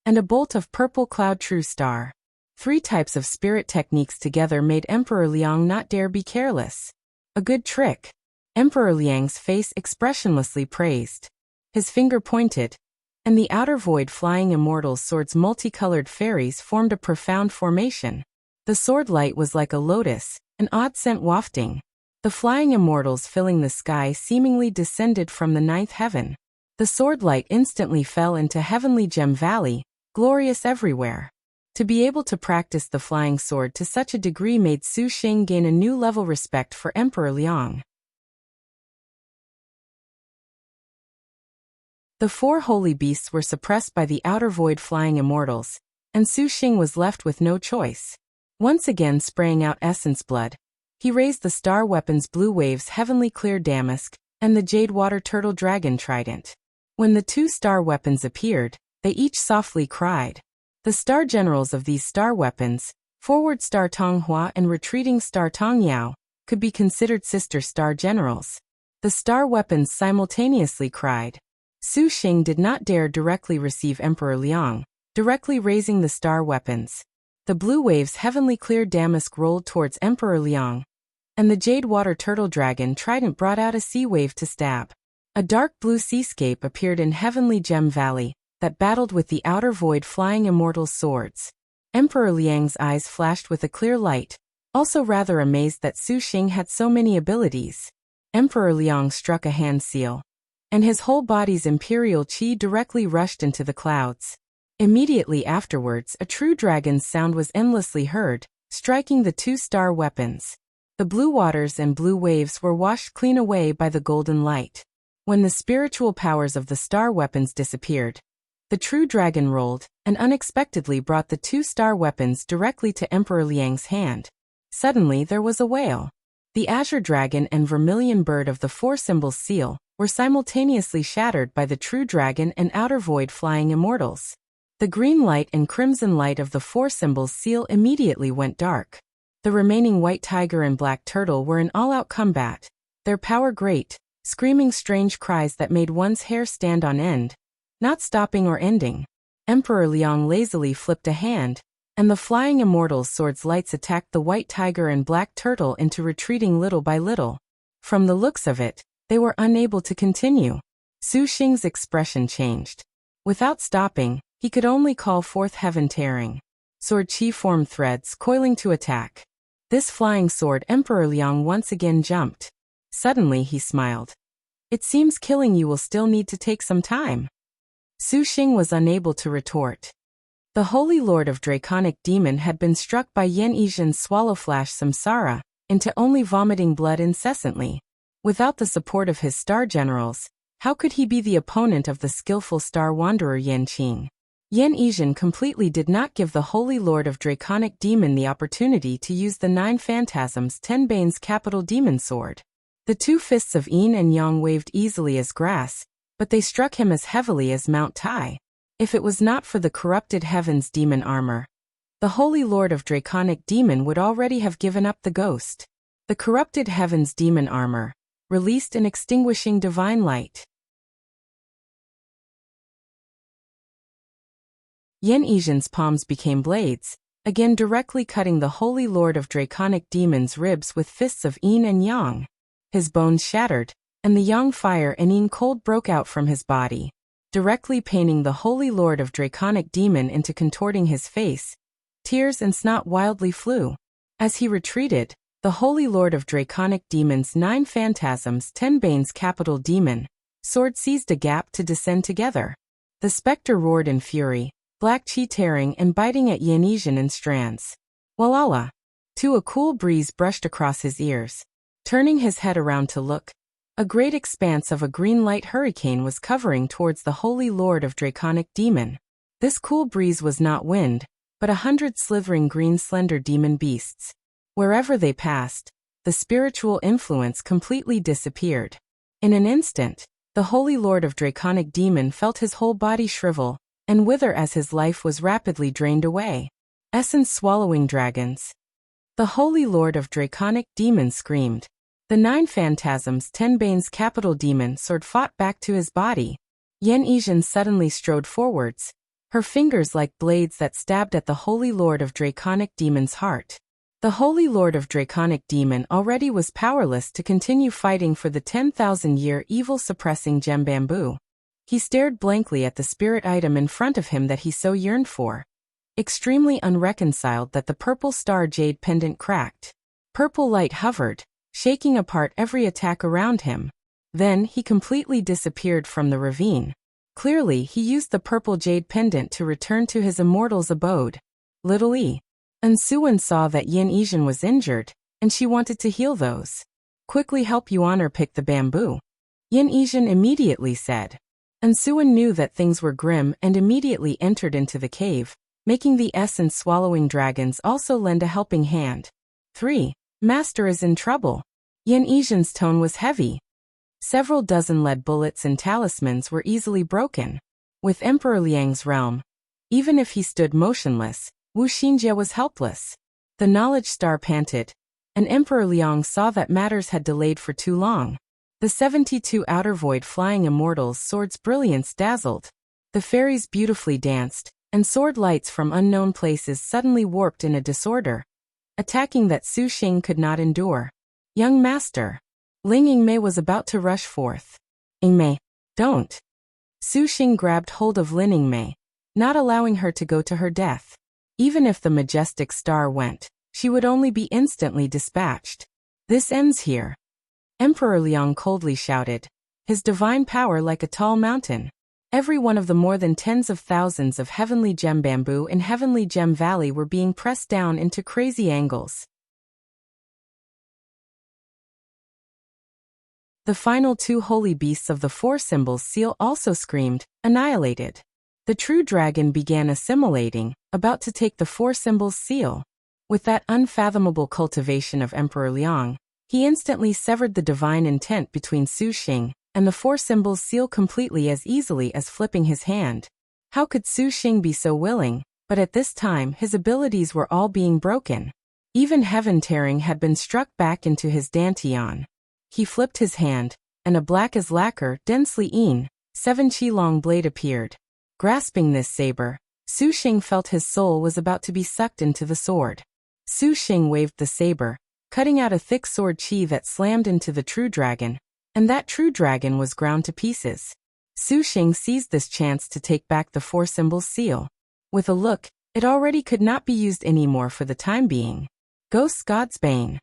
A: and a bolt of purple cloud true star. 3 types of spirit techniques together made Emperor Liang not dare be careless. A good trick. Emperor Liang's face expressionlessly praised. His finger pointed, and the outer void flying immortals' swords multicolored fairies formed a profound formation. The sword light was like a lotus, an odd scent wafting. The flying immortals filling the sky seemingly descended from the 9th heaven. The sword light instantly fell into Heavenly Gem Valley, glorious everywhere. To be able to practice the flying sword to such a degree made Su Xing gain a new level respect for Emperor Liang. The 4 holy beasts were suppressed by the outer void flying immortals, and Su Xing was left with no choice. Once again spraying out essence blood, he raised the star weapons Blue Wave's heavenly clear damask and the jade water turtle dragon trident. When the 2 star weapons appeared, they each softly cried. The star generals of these star weapons, forward star Tonghua and retreating star Tongyao, could be considered sister star generals. The star weapons simultaneously cried. Su Xing did not dare directly receive Emperor Liang, directly raising the star weapons. The Blue Wave's heavenly clear damask rolled towards Emperor Liang, and the jade water turtle dragon trident brought out a sea wave to stab. A dark blue seascape appeared in Heavenly Gem Valley that battled with the outer void flying immortal swords. Emperor Liang's eyes flashed with a clear light, also rather amazed that Su Xing had so many abilities. Emperor Liang struck a hand seal, and his whole body's imperial chi directly rushed into the clouds. Immediately afterwards, a true dragon's sound was endlessly heard, striking the 2 star weapons. The blue waters and blue waves were washed clean away by the golden light. When the spiritual powers of the star weapons disappeared, the true dragon rolled, and unexpectedly brought the 2 star weapons directly to Emperor Liang's hand. Suddenly there was a wail. The azure dragon and vermilion bird of the 4 symbols seal were simultaneously shattered by the true dragon and outer void flying immortals. The green light and crimson light of the 4 symbols seal immediately went dark. The remaining white tiger and black turtle were in all-out combat, their power great, screaming strange cries that made one's hair stand on end, not stopping or ending. Emperor Liang lazily flipped a hand, and the flying immortals' swords lights attacked the white tiger and black turtle into retreating little by little. From the looks of it, they were unable to continue. Su Xing's expression changed. Without stopping, he could only call forth heaven tearing. Sword chi formed threads coiling to attack. This flying sword Emperor Liang once again jumped. Suddenly he smiled. It seems killing you will still need to take some time. Su Xing was unable to retort. The Holy Lord of Draconic Demon had been struck by Yan Yizhen's swallow flash samsara, into only vomiting blood incessantly. Without the support of his star generals, how could he be the opponent of the skillful star wanderer Yan Qing? Yan Yizhen completely did not give the Holy Lord of Draconic Demon the opportunity to use the 9 Phantasms 10 Bane's capital demon sword. The 2 fists of Yin and Yang waved easily as grass, but they struck him as heavily as Mount Tai. If it was not for the corrupted heavens demon armor, the Holy Lord of Draconic Demon would already have given up the ghost. The corrupted heavens demon armor released an extinguishing divine light. Yan Yizhen's palms became blades, again directly cutting the Holy Lord of Draconic Demon's ribs with fists of Yin and Yang. His bones shattered, and the Yang fire and Yin cold broke out from his body, directly paining the Holy Lord of Draconic Demon into contorting his face. Tears and snot wildly flew. As he retreated, the Holy Lord of Draconic Demon's 9 Phantasms 10 Bane's capital demon sword seized a gap to descend together. The specter roared in fury, black chi tearing and biting at Yan Yizhen in strands. Walala! A cool breeze brushed across his ears. Turning his head around to look, a great expanse of a green light hurricane was covering towards the Holy Lord of Draconic Demon. This cool breeze was not wind, but 100 slithering green slender demon beasts. Wherever they passed, the spiritual influence completely disappeared. In an instant, the Holy Lord of Draconic Demon felt his whole body shrivel and wither as his life was rapidly drained away. Essence swallowing dragons. The Holy Lord of Draconic Demon screamed. The 9 phantasms Tenbane's capital demon sword fought back to his body. Yen Yizhen suddenly strode forwards, her fingers like blades that stabbed at the Holy Lord of Draconic Demon's heart. The Holy Lord of Draconic Demon already was powerless to continue fighting for the 10,000-year evil-suppressing gem bamboo. He stared blankly at the spirit item in front of him that he so yearned for, extremely unreconciled that the purple star jade pendant cracked. Purple light hovered, shaking apart every attack around him. Then he completely disappeared from the ravine. Clearly, he used the purple jade pendant to return to his immortal's abode. Little E. Ansuan saw that Yen Yizhen was injured, and she wanted to heal those. Quickly help Yuan pick the bamboo, Yen Yizhen immediately said. Ansuan knew that things were grim and immediately entered into the cave, making the essence-swallowing dragons also lend a helping hand. 3. Master is in trouble. Yen Yizhen's tone was heavy. Several dozen lead bullets and talismans were easily broken. With Emperor Liang's realm, even if he stood motionless, Wuxia was helpless. The knowledge star panted, and Emperor Liang saw that matters had delayed for too long. The 72 outer void flying immortals' swords' brilliance dazzled. The fairies beautifully danced, and sword lights from unknown places suddenly warped in a disorder, attacking that Su Xing could not endure. Young master. Ling Yingmei was about to rush forth. Yingmei, don't. Su Xing grabbed hold of Lin Yingmei, not allowing her to go to her death. Even if the majestic star went, she would only be instantly dispatched. This ends here. Emperor Liang coldly shouted, his divine power like a tall mountain. Every one of the more than tens of thousands of heavenly gem bamboo in Heavenly Gem Valley were being pressed down into crazy angles. The final 2 holy beasts of the 4 symbols seal also screamed, annihilated. The true dragon began assimilating, about to take the 4 symbols seal. With that unfathomable cultivation of Emperor Liang, he instantly severed the divine intent between Su Xing and the 4 symbols seal completely as easily as flipping his hand. How could Su Xing be so willing? But at this time his abilities were all being broken. Even heaven tearing had been struck back into his dantian. He flipped his hand, and a black as lacquer, densely 7 chi long blade appeared. Grasping this saber, Su Xing felt his soul was about to be sucked into the sword. Su Xing waved the saber, cutting out a thick sword chi that slammed into the true dragon, and that true dragon was ground to pieces. Su Xing seized this chance to take back the 4 symbols seal. With a look, it already could not be used anymore for the time being. Ghosts God's Bane.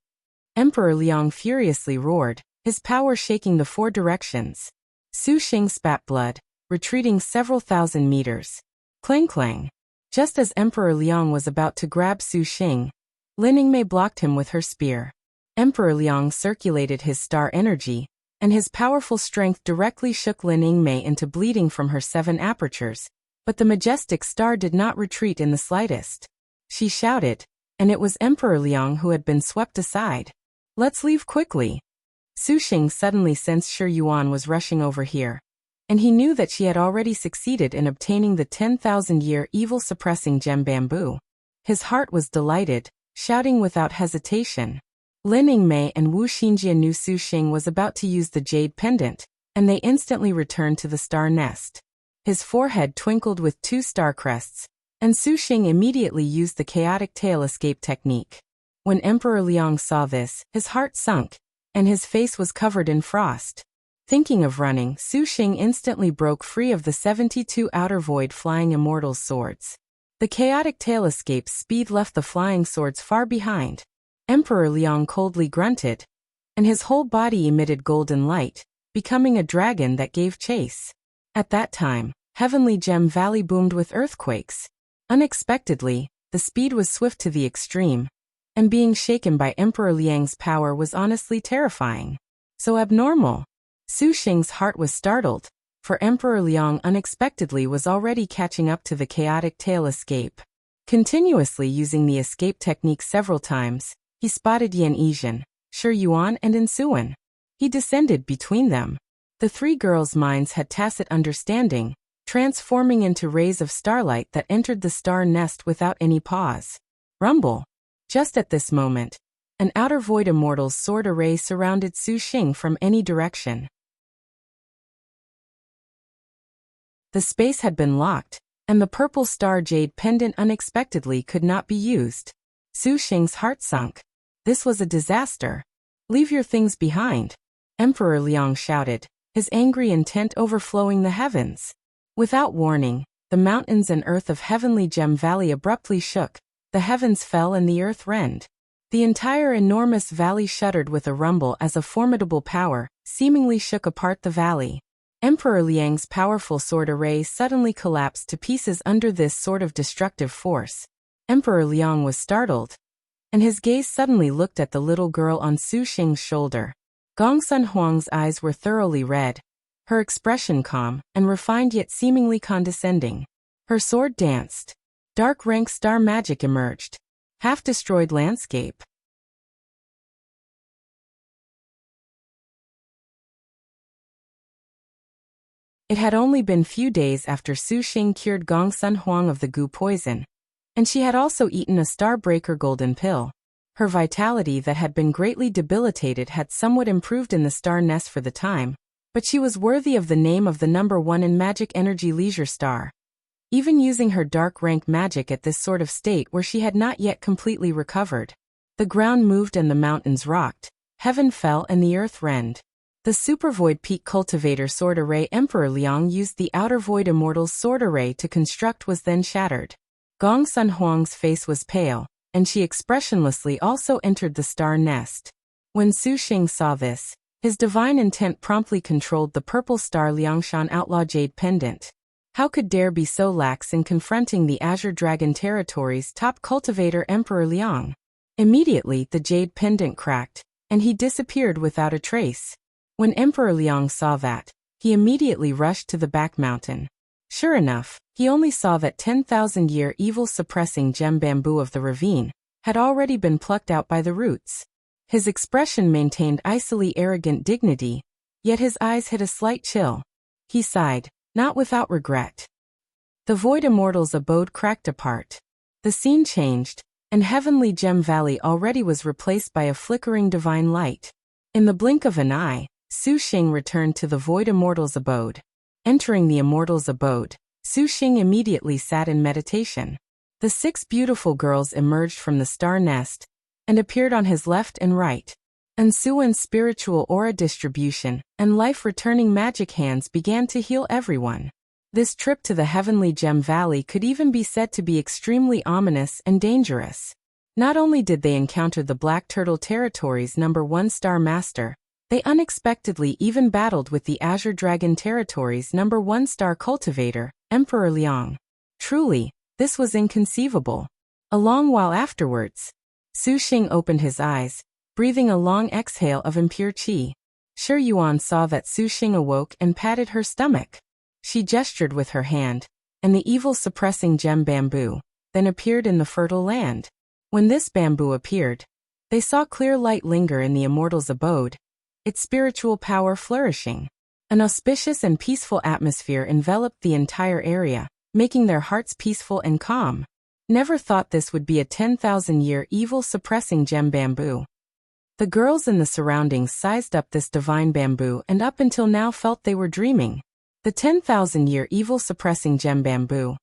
A: Emperor Liang furiously roared, his power shaking the 4 directions. Su Xing spat blood, retreating several thousand meters. Clang clang. Just as Emperor Liang was about to grab Su Xing, Lin Yingmei blocked him with her spear. Emperor Liang circulated his star energy, and his powerful strength directly shook Lin Yingmei into bleeding from her 7 apertures, but the majestic star did not retreat in the slightest. She shouted, and it was Emperor Liang who had been swept aside. Let's leave quickly. Su Xing suddenly sensed Shi Yuan was rushing over here, and he knew that she had already succeeded in obtaining the 10,000-year evil-suppressing gem bamboo. His heart was delighted, shouting without hesitation. Lin Yingmei and Wu Xinjie knew Su Xing was about to use the jade pendant, and they instantly returned to the star nest. His forehead twinkled with 2 star crests, and Su Xing immediately used the chaotic tail escape technique. When Emperor Liang saw this, his heart sunk, and his face was covered in frost. Thinking of running, Su Xing instantly broke free of the 72 outer void flying immortals' swords. The chaotic tail escape's speed left the flying swords far behind. Emperor Liang coldly grunted, and his whole body emitted golden light, becoming a dragon that gave chase. At that time, Heavenly Gem Valley boomed with earthquakes. Unexpectedly, the speed was swift to the extreme, and being shaken by Emperor Liang's power was honestly terrifying. So abnormal. Su Xing's heart was startled, for Emperor Liang unexpectedly was already catching up to the chaotic tail escape. Continuously using the escape technique several times, he spotted Yen Yizhen, Shi Yuan and Ensuan. He descended between them. The three girls' minds had tacit understanding, transforming into rays of starlight that entered the star nest without any pause. Rumble. Just at this moment, an outer void immortal's sword array surrounded Su Xing from any direction. The space had been locked, and the purple star jade pendant unexpectedly could not be used. Su Xing's heart sunk. This was a disaster. Leave your things behind, Emperor Liang shouted, his angry intent overflowing the heavens. Without warning, the mountains and earth of Heavenly Gem Valley abruptly shook, the heavens fell and the earth rent. The entire enormous valley shuddered with a rumble as a formidable power seemingly shook apart the valley. Emperor Liang's powerful sword array suddenly collapsed to pieces under this sort of destructive force. Emperor Liang was startled, and his gaze suddenly looked at the little girl on Su Xing's shoulder. Gongsun Huang's eyes were thoroughly red, her expression calm and refined yet seemingly condescending. Her sword danced. Dark rank star magic emerged. Half-destroyed landscape. It had only been few days after Su Xing cured Gongsun Huang of the goo poison, and she had also eaten a star-breaker golden pill. Her vitality that had been greatly debilitated had somewhat improved in the star nest for the time, but she was worthy of the name of the #1 in magic energy leisure star. Even using her dark rank magic at this sort of state where she had not yet completely recovered. The ground moved and the mountains rocked, heaven fell and the earth rent. The Super Void Peak Cultivator Sword Array Emperor Liang used the Outer Void Immortal's Sword Array to construct was then shattered. Gongsun Huang's face was pale, and she expressionlessly also entered the star nest. When Su Xing saw this, his divine intent promptly controlled the purple star Liangshan Outlaw Jade Pendant. How could dare be so lax in confronting the Azure Dragon Territory's top cultivator Emperor Liang? Immediately the jade pendant cracked, and he disappeared without a trace. When Emperor Liang saw that, he immediately rushed to the back mountain. Sure enough, he only saw that 10,000-year evil-suppressing gem bamboo of the ravine had already been plucked out by the roots. His expression maintained icily arrogant dignity, yet his eyes hid a slight chill. He sighed, not without regret. The Void Immortal's abode cracked apart. The scene changed, and Heavenly Gem Valley already was replaced by a flickering divine light. In the blink of an eye, Su Xing returned to the Void Immortal's abode. Entering the Immortal's abode, Su Xing immediately sat in meditation. The 6 beautiful girls emerged from the star nest and appeared on his left and right. Ensuing spiritual aura distribution and life-returning magic hands began to heal everyone. This trip to the Heavenly Gem Valley could even be said to be extremely ominous and dangerous. Not only did they encounter the Black Turtle Territory's #1 star master, they unexpectedly even battled with the Azure Dragon Territory's #1 star cultivator, Emperor Liang. Truly, this was inconceivable. A long while afterwards, Su Xing opened his eyes, breathing a long exhale of impure qi. Shi Yuan saw that Su Xing awoke and patted her stomach. She gestured with her hand, and the evil-suppressing gem bamboo then appeared in the fertile land. When this bamboo appeared, they saw clear light linger in the Immortal's abode, its spiritual power flourishing. An auspicious and peaceful atmosphere enveloped the entire area, making their hearts peaceful and calm. Never thought this would be a 10,000-year evil-suppressing gem bamboo. The girls in the surroundings sized up this divine bamboo and up until now felt they were dreaming. The 10,000-year evil-suppressing gem bamboo,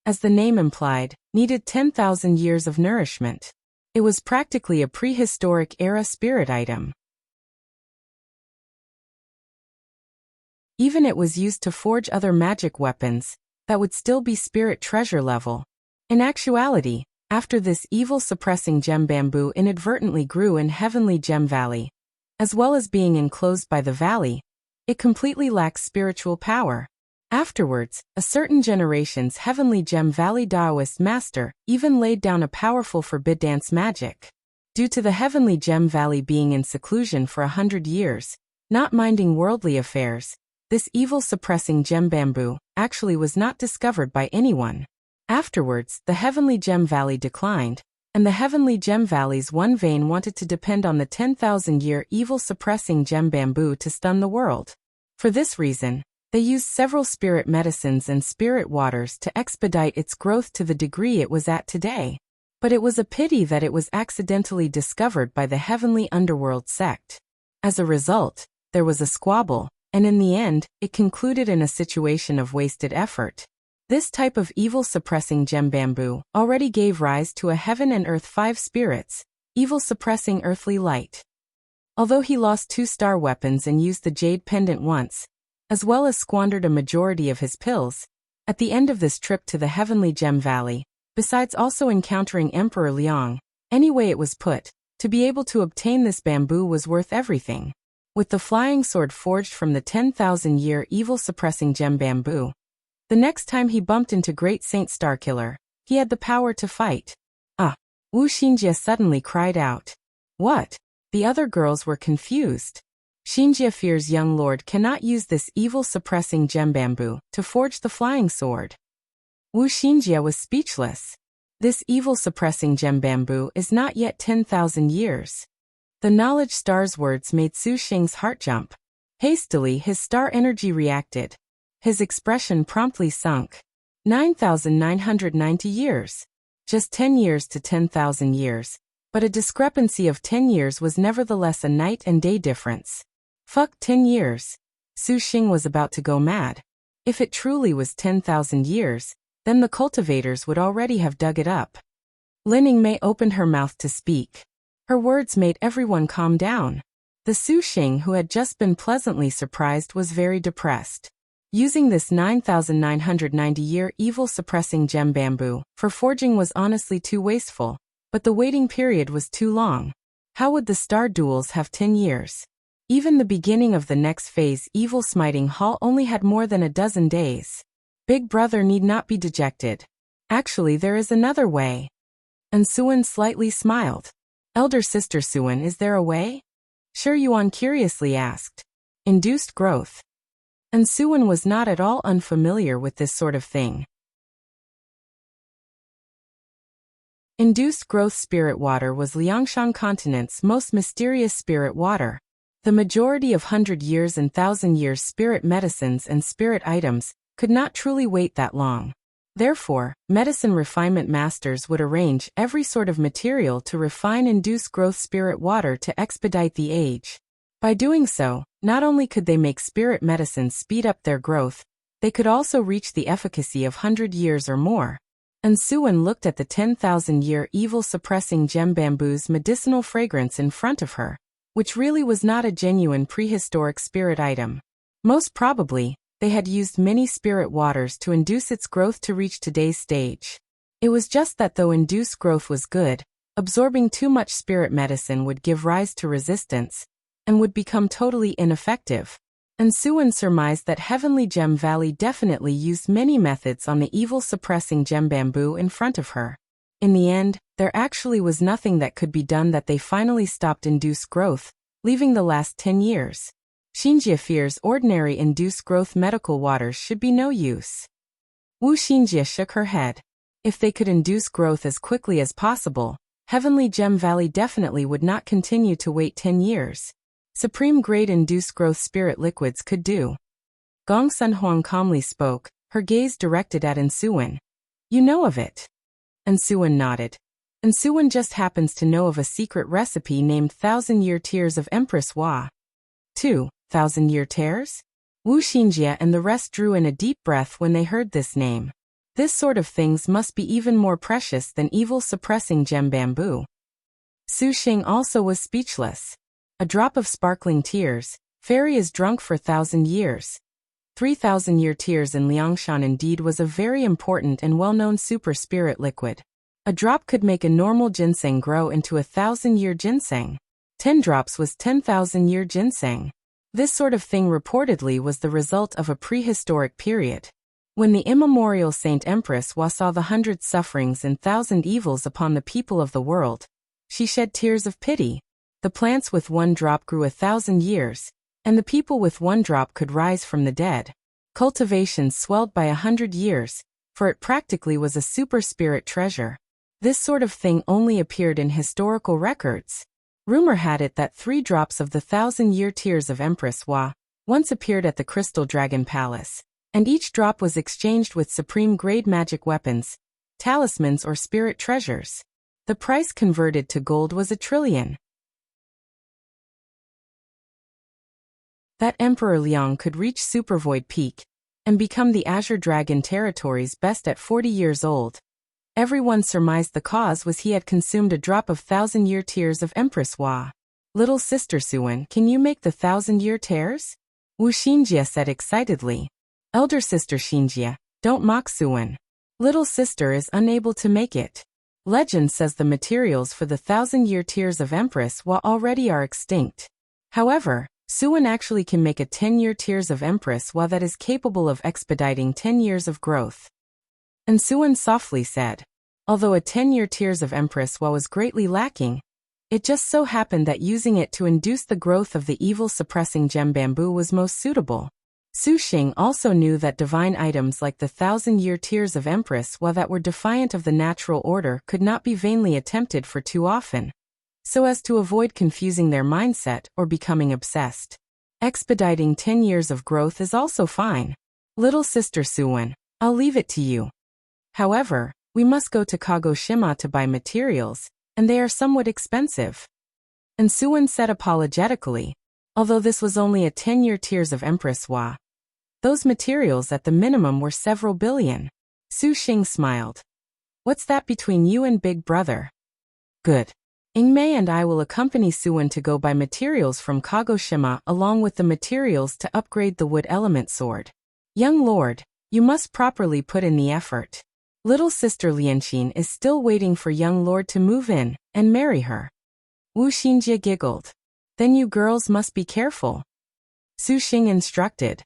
A: as the name implied, needed 10,000 years of nourishment. It was practically a prehistoric era spirit item. Even it was used to forge other magic weapons that would still be spirit treasure level. In actuality, after this evil-suppressing gem bamboo inadvertently grew in Heavenly Gem Valley, as well as being enclosed by the valley, it completely lacks spiritual power. Afterwards, a certain generation's Heavenly Gem Valley Taoist master even laid down a powerful forbid dance magic. Due to the Heavenly Gem Valley being in seclusion for 100 years, not minding worldly affairs, this evil-suppressing gem bamboo actually was not discovered by anyone. Afterwards, the Heavenly Gem Valley declined, and the heavenly gem valley's one vein wanted to depend on the 10,000-year evil-suppressing gem bamboo to stun the world. For this reason, they used several spirit medicines and spirit waters to expedite its growth to the degree it was at today. But it was a pity that it was accidentally discovered by the heavenly underworld sect. As a result, there was a squabble, and in the end, it concluded in a situation of wasted effort. This type of evil-suppressing gem bamboo already gave rise to a heaven and earth 5 spirits, evil-suppressing earthly light. Although he lost 2 star weapons and used the jade pendant once, as well as squandered a majority of his pills, at the end of this trip to the heavenly gem valley, besides also encountering Emperor Liang, any way it was put, to be able to obtain this bamboo was worth everything. With the flying sword forged from the 10,000-year evil-suppressing gem bamboo, the next time he bumped into Great Saint Starkiller, he had the power to fight. Ah! Wu Xinjie suddenly cried out. What? The other girls were confused. Xinjie fears young lord cannot use this evil-suppressing gem bamboo to forge the flying sword. Wu Xinjie was speechless. This evil-suppressing gem bamboo is not yet 10,000 years. The knowledge star's words made Su Xing's heart jump. Hastily his star energy reacted. His expression promptly sunk. 9,990 years. Just 10 years to 10,000 years, but a discrepancy of 10 years was nevertheless a night and day difference. Fuck 10 years. Su Xing was about to go mad. If it truly was 10,000 years, then the cultivators would already have dug it up. Lin Yingmei opened her mouth to speak. Her words made everyone calm down. The Su Xing who had just been pleasantly surprised was very depressed. Using this 9,990-year evil-suppressing gem bamboo for forging was honestly too wasteful, but the waiting period was too long. How would the star duels have 10 years? Even the beginning of the next phase evil smiting hall only had more than a dozen days. Big brother need not be dejected. Actually there is another way. And Suan slightly smiled. Elder sister Suan, is there a way? Shi Yuan curiously asked. Induced growth. And Suan was not at all unfamiliar with this sort of thing. Induced growth spirit water was Liangshan continent's most mysterious spirit water. The majority of 100 years and 1,000 years spirit medicines and spirit items could not truly wait that long. Therefore, medicine refinement masters would arrange every sort of material to refine induced growth spirit water to expedite the age. By doing so, not only could they make spirit medicines speed up their growth, they could also reach the efficacy of 100 years or more. And Suan looked at the 10,000-year evil-suppressing gem bamboo's medicinal fragrance in front of her, which really was not a genuine prehistoric spirit item. Most probably, they had used many spirit waters to induce its growth to reach today's stage. It was just that though induced growth was good, absorbing too much spirit medicine would give rise to resistance, and would become totally ineffective. And Suan surmised that Heavenly Gem Valley definitely used many methods on the evil-suppressing gem bamboo in front of her. In the end, there actually was nothing that could be done that they finally stopped induced growth, leaving the last 10 years. Xinjie fears ordinary induced growth medical waters should be no use. Wu Xinjie shook her head. If they could induce growth as quickly as possible, Heavenly Gem Valley definitely would not continue to wait 10 years. Supreme-grade induced growth spirit liquids could do. Gong Sun Huang calmly spoke, her gaze directed at Suan. You know of it. Suan nodded. Suan just happens to know of a secret recipe named 1,000-Year Tears of Empress Hua. 2. 1,000-Year Tears? Wu Xinjie and the rest drew in a deep breath when they heard this name. This sort of things must be even more precious than evil-suppressing gem bamboo. Su Xing also was speechless. A drop of sparkling tears, fairy is drunk for 1,000 years. 3,000-year tears in Liangshan indeed was a very important and well-known super spirit liquid. A drop could make a normal ginseng grow into 1,000-year ginseng. 10 drops was 10,000-year ginseng. This sort of thing reportedly was the result of a prehistoric period. When the immemorial Saint Empress Hua saw the 100 sufferings and 1,000 evils upon the people of the world, she shed tears of pity. The plants with 1 drop grew 1,000 years, and the people with 1 drop could rise from the dead. Cultivation swelled by 100 years, for it practically was a super spirit treasure. This sort of thing only appeared in historical records. Rumor had it that 3 drops of the 1,000-year tears of Empress Hua once appeared at the Crystal Dragon Palace, and each drop was exchanged with supreme-grade magic weapons, talismans or spirit treasures. The price converted to gold was 1 trillion. That Emperor Liang could reach Supervoid Peak and become the Azure Dragon territory's best at 40 years old. Everyone surmised the cause was he had consumed a drop of 1,000-year tears of Empress Hua. Little sister Suwen, can you make the 1,000-year tears? Wu Xinjie said excitedly. Elder sister Xinjie, don't mock Suwen. Little sister is unable to make it. Legend says the materials for the 1,000-year tears of Empress Hua already are extinct. However, Suwen actually can make a 10-year tears of Empress Hua that is capable of expediting 10 years of growth. And Suwen softly said, although a 10-year tears of Empress Hua was greatly lacking, it just so happened that using it to induce the growth of the evil-suppressing gem bamboo was most suitable. Su Xing also knew that divine items like the 1,000-year tears of Empress Hua that were defiant of the natural order could not be vainly attempted for too often, so as to avoid confusing their mindset or becoming obsessed. Expediting 10 years of growth is also fine. Little sister Suwen, I'll leave it to you. However, we must go to Kagoshima to buy materials, and they are somewhat expensive. And Suwen said apologetically, although this was only a 10-year tears of Empress Hua, those materials at the minimum were several billion. Su Xing smiled. What's that between you and Big Brother? Good. Ingmei and I will accompany Suwen to go buy materials from Kagoshima along with the materials to upgrade the wood element sword. Young lord, you must properly put in the effort. Little sister Lianqin is still waiting for young lord to move in and marry her. Wu Xinjie giggled. Then you girls must be careful. Su Xing instructed.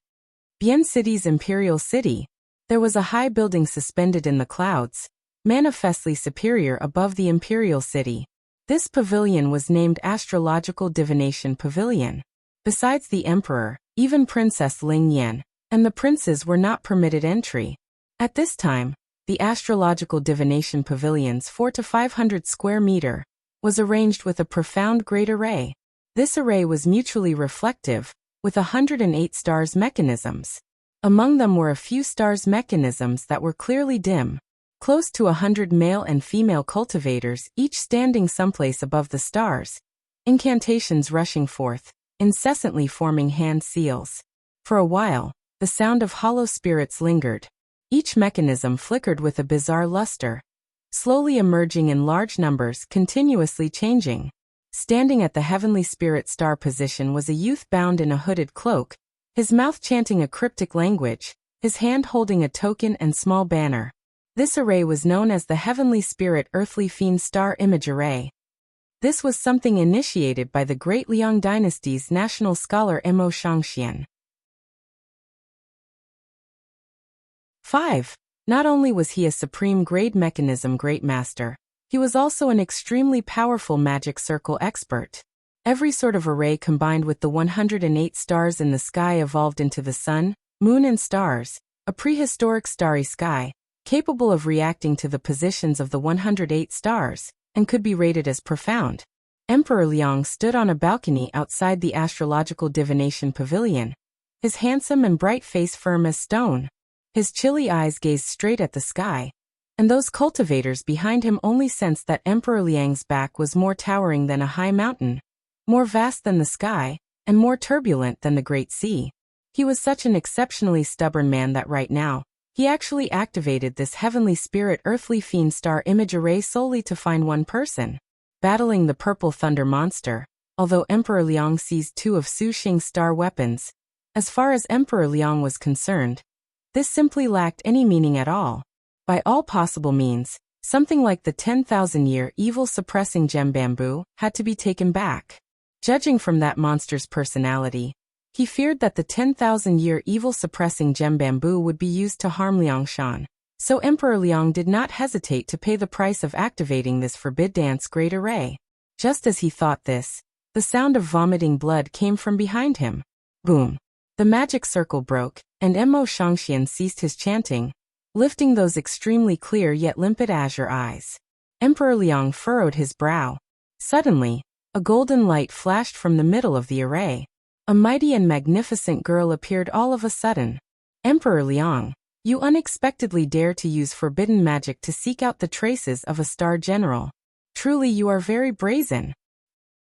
A: Bian City's imperial city, there was a high building suspended in the clouds, manifestly superior above the imperial city. This pavilion was named Astrological Divination Pavilion. Besides the emperor, even Princess Ling Yan and the princes were not permitted entry. At this time, the Astrological Divination Pavilion's 400 to 500 square meter was arranged with a profound great array. This array was mutually reflective, with 108 stars mechanisms. Among them were a few stars mechanisms that were clearly dim, close to 100 male and female cultivators, each standing someplace above the stars, incantations rushing forth, incessantly forming hand seals. For a while, the sound of hollow spirits lingered. Each mechanism flickered with a bizarre luster, slowly emerging in large numbers, continuously changing. Standing at the heavenly spirit star position was a youth bound in a hooded cloak, his mouth chanting a cryptic language, his hand holding a token and small banner. This array was known as the Heavenly Spirit Earthly Fiend Star Image Array. This was something initiated by the great Liang dynasty's national scholar Mo Shangxian. 5. Not only was he a supreme grade mechanism great master, he was also an extremely powerful magic circle expert. Every sort of array combined with the 108 stars in the sky evolved into the sun, moon and stars, a prehistoric starry sky, capable of reacting to the positions of the 108 stars, and could be rated as profound. Emperor Liang stood on a balcony outside the Astrological Divination Pavilion, his handsome and bright face firm as stone. His chilly eyes gazed straight at the sky, and those cultivators behind him only sensed that Emperor Liang's back was more towering than a high mountain, more vast than the sky, and more turbulent than the great sea. He was such an exceptionally stubborn man that right now, he actually activated this heavenly spirit earthly fiend star image array solely to find one person. Battling the purple thunder monster, although Emperor Liang seized 2 of Su Xing's star weapons, as far as Emperor Liang was concerned, this simply lacked any meaning at all. By all possible means, something like the 10,000-year evil-suppressing gem bamboo had to be taken back. Judging from that monster's personality, he feared that the 10,000-year evil-suppressing gem bamboo would be used to harm Liangshan, so Emperor Liang did not hesitate to pay the price of activating this forbid-dance great array. Just as he thought this, the sound of vomiting blood came from behind him. Boom! The magic circle broke, and Mo Shangxian ceased his chanting, lifting those extremely clear yet limpid azure eyes. Emperor Liang furrowed his brow. Suddenly, a golden light flashed from the middle of the array. A mighty and magnificent girl appeared all of a sudden. Emperor Liang, you unexpectedly dare to use forbidden magic to seek out the traces of a star general. Truly you are very brazen.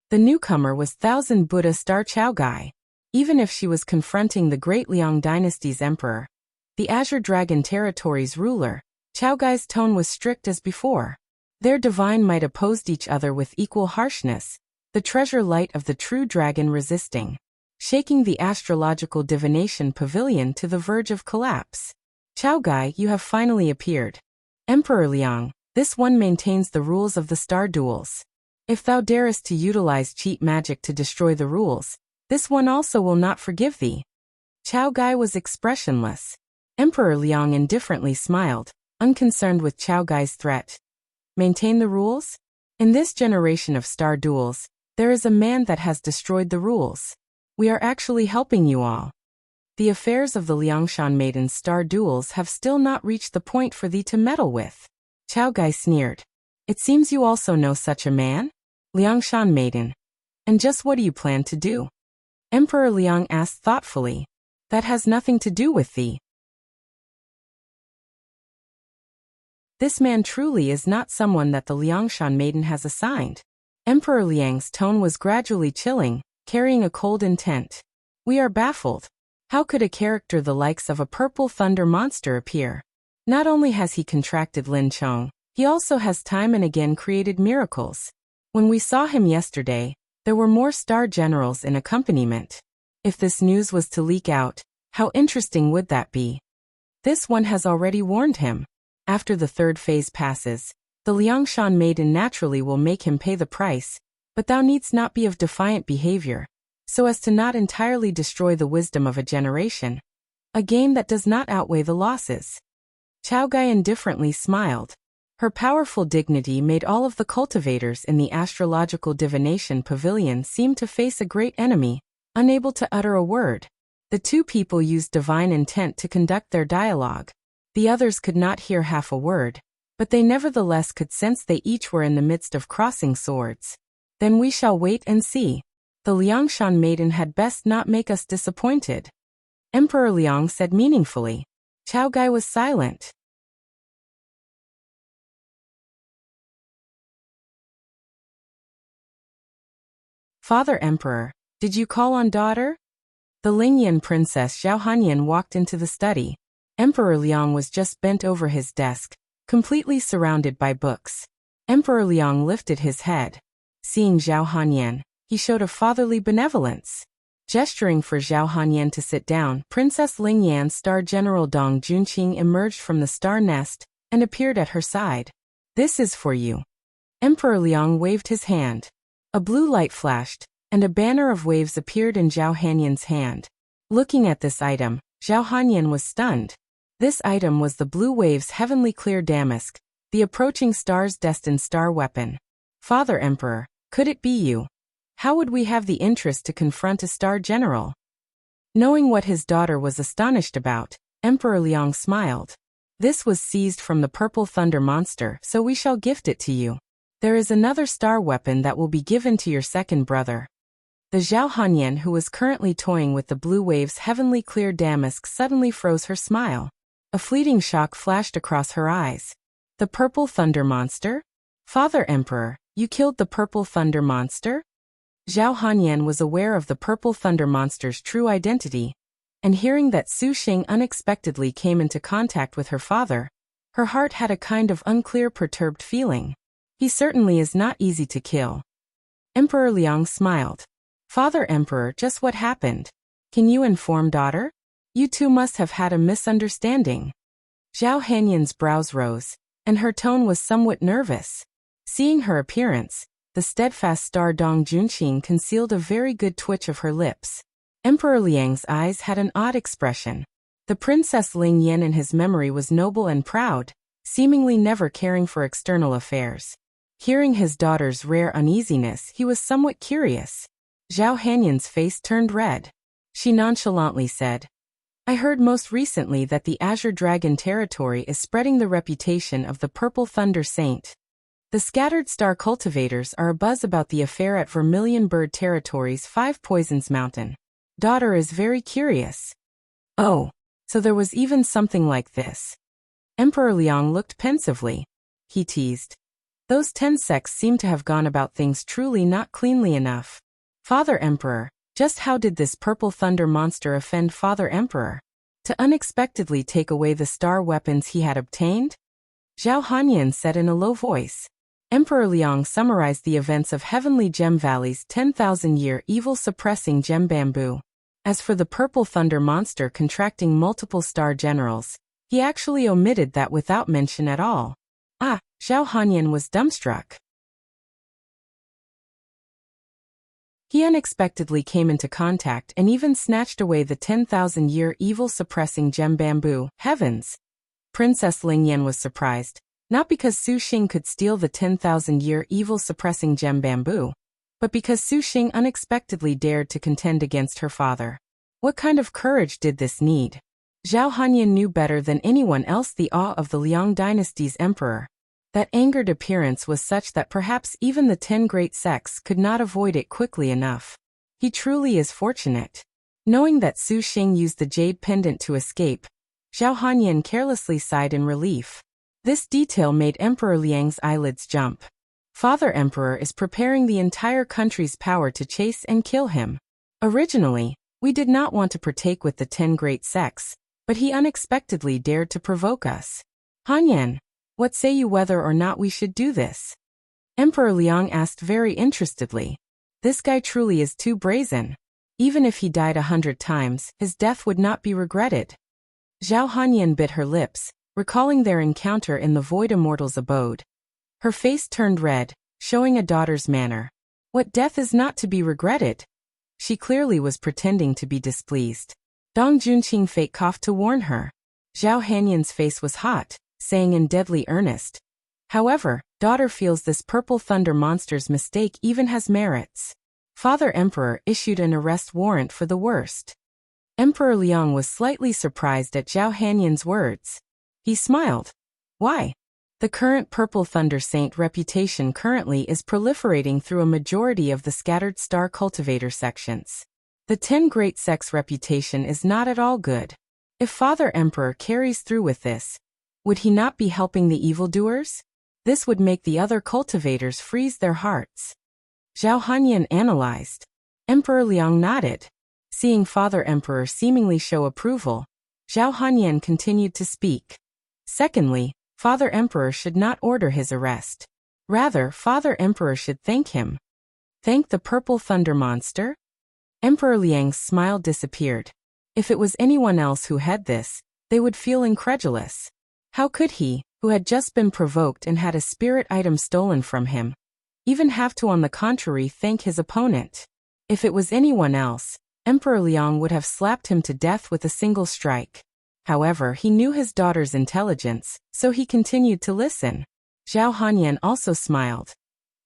A: The newcomer was Thousand Buddha Star Chaogai. Even if she was confronting the great Liang dynasty's emperor, the Azure Dragon territory's ruler, Chaogai's tone was strict as before. Their divine might opposed each other with equal harshness, the treasure light of the true dragon resisting, shaking the astrological divination pavilion to the verge of collapse. Chaogai, you have finally appeared. Emperor Liang, this one maintains the rules of the star duels. If thou darest to utilize cheat magic to destroy the rules, this one also will not forgive thee. Chaogai was expressionless. Emperor Liang indifferently smiled, unconcerned with Chaogai's threat. Maintain the rules? In this generation of star duels, there is a man that has destroyed the rules. We are actually helping you all. The affairs of the Liangshan Maidens' star duels have still not reached the point for thee to meddle with. Chaogai sneered. It seems you also know such a man? Liangshan Maiden. And just what do you plan to do? Emperor Liang asked thoughtfully. That has nothing to do with thee. This man truly is not someone that the Liangshan Maiden has assigned. Emperor Liang's tone was gradually chilling, carrying a cold intent. We are baffled. How could a character the likes of a purple thunder monster appear? Not only has he contracted Lin Chong, he also has time and again created miracles. When we saw him yesterday, there were more star generals in accompaniment. If this news was to leak out, how interesting would that be? This one has already warned him. After the third phase passes, the Liangshan Maiden naturally will make him pay the price, but thou needst not be of defiant behavior, so as to not entirely destroy the wisdom of a generation. A gain that does not outweigh the losses. Chaogai indifferently smiled. Her powerful dignity made all of the cultivators in the astrological divination pavilion seem to face a great enemy, unable to utter a word. The two people used divine intent to conduct their dialogue. The others could not hear half a word, but they nevertheless could sense they each were in the midst of crossing swords. Then we shall wait and see. The Liangshan Maiden had best not make us disappointed. Emperor Liang said meaningfully. Chaogai was silent. Father Emperor, did you call on daughter? The Lingyan princess Zhao Hanyan walked into the study. Emperor Liang was just bent over his desk, completely surrounded by books. Emperor Liang lifted his head. Seeing Zhao Hanyan, he showed a fatherly benevolence. Gesturing for Zhao Hanyan to sit down, Princess Lingyan's Star General Dong Junqing emerged from the star nest and appeared at her side. This is for you. Emperor Liang waved his hand. A blue light flashed, and a banner of waves appeared in Zhao Hanyan's hand. Looking at this item, Zhao Hanyan was stunned. This item was the Blue Wave's heavenly clear damask, the approaching star's destined star weapon. Father Emperor, could it be you? How would we have the interest to confront a star general? Knowing what his daughter was astonished about, Emperor Liang smiled. This was seized from the purple thunder monster, so we shall gift it to you. There is another star weapon that will be given to your second brother. The Zhao Hanyan who was currently toying with the Blue Wave's heavenly clear damask suddenly froze her smile. A fleeting shock flashed across her eyes. The purple thunder monster? Father Emperor, you killed the purple thunder monster? Zhao Hanyan was aware of the purple thunder monster's true identity, and hearing that Su Xing unexpectedly came into contact with her father, her heart had a kind of unclear perturbed feeling. He certainly is not easy to kill. Emperor Liang smiled. Father Emperor, just what happened? Can you inform daughter? You two must have had a misunderstanding. Zhao Hanyan's brows rose, and her tone was somewhat nervous. Seeing her appearance, the steadfast star Dong Junqing concealed a very good twitch of her lips. Emperor Liang's eyes had an odd expression. The Princess Ling Yan in his memory was noble and proud, seemingly never caring for external affairs. Hearing his daughter's rare uneasiness, he was somewhat curious. Zhao Hanyan's face turned red. She nonchalantly said, I heard most recently that the Azure Dragon territory is spreading the reputation of the Purple Thunder Saint. The scattered star cultivators are abuzz about the affair at Vermilion Bird Territory's Five Poisons Mountain. Daughter is very curious. Oh, so there was even something like this. Emperor Liang looked pensively. He teased. Those 10 sects seem to have gone about things truly not cleanly enough. Father Emperor, just how did this purple thunder monster offend Father Emperor? To unexpectedly take away the star weapons he had obtained? Zhao Hanyan said in a low voice. Emperor Liang summarized the events of Heavenly Gem Valley's 10,000-year evil-suppressing gem bamboo. As for the purple thunder monster contracting multiple star generals, he actually omitted that without mention at all. Ah, Zhao Hanyan was dumbstruck. He unexpectedly came into contact and even snatched away the 10,000-year evil-suppressing gem bamboo. Heavens! Princess Ling Yan was surprised, not because Su Xing could steal the 10,000-year evil-suppressing gem bamboo, but because Su Xing unexpectedly dared to contend against her father. What kind of courage did this need? Zhao Hanyan knew better than anyone else the awe of the Liang dynasty's emperor. That angered appearance was such that perhaps even the 10 great sects could not avoid it quickly enough. He truly is fortunate. Knowing that Su Xing used the jade pendant to escape, Zhao Hanyan carelessly sighed in relief. This detail made Emperor Liang's eyelids jump. Father Emperor is preparing the entire country's power to chase and kill him. Originally, we did not want to partake with the 10 great sects, but he unexpectedly dared to provoke us. Hanyan, what say you whether or not we should do this? Emperor Liang asked very interestedly. This guy truly is too brazen. Even if he died 100 times, his death would not be regretted. Zhao Hanyan bit her lips, recalling their encounter in the Void Immortal's abode. Her face turned red, showing a daughter's manner. What death is not to be regretted? She clearly was pretending to be displeased. Dong Junqing fake coughed to warn her. Zhao Hanyan's face was hot, saying in deadly earnest. However, daughter feels this purple thunder monster's mistake even has merits. Father Emperor issued an arrest warrant for the worst. Emperor Liang was slightly surprised at Zhao Hanyan's words. He smiled. Why? The current purple thunder saint reputation currently is proliferating through a majority of the scattered star cultivator sections. The 10 great sects' reputation is not at all good. If Father Emperor carries through with this, would he not be helping the evildoers? This would make the other cultivators freeze their hearts. Zhao Hanyan analyzed. Emperor Liang nodded. Seeing Father Emperor seemingly show approval, Zhao Hanyan continued to speak. Secondly, Father Emperor should not order his arrest. Rather, Father Emperor should thank him. Thank the purple thunder monster? Emperor Liang's smile disappeared. If it was anyone else who had this, they would feel incredulous. How could he, who had just been provoked and had a spirit item stolen from him, even have to on the contrary thank his opponent? If it was anyone else, Emperor Liang would have slapped him to death with a single strike. However, he knew his daughter's intelligence, so he continued to listen. Zhao Hanyan also smiled.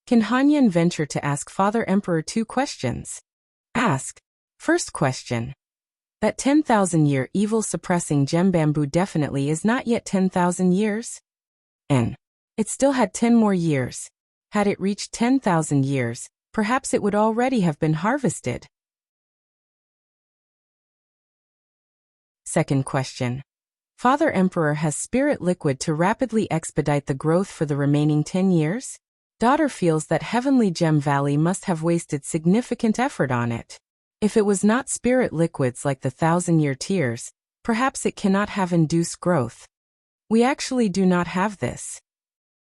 A: Can Hanyan venture to ask Father Emperor 2 questions? Ask. First question. That 10,000-year evil-suppressing gem bamboo definitely is not yet 10,000 years? And it still had 10 more years. Had it reached 10,000 years, perhaps it would already have been harvested. Second question. Father Emperor has spirit liquid to rapidly expedite the growth for the remaining 10 years? Daughter feels that Heavenly Gem Valley must have wasted significant effort on it. If it was not spirit liquids like the 1,000-year tears, perhaps it cannot have induced growth. We actually do not have this.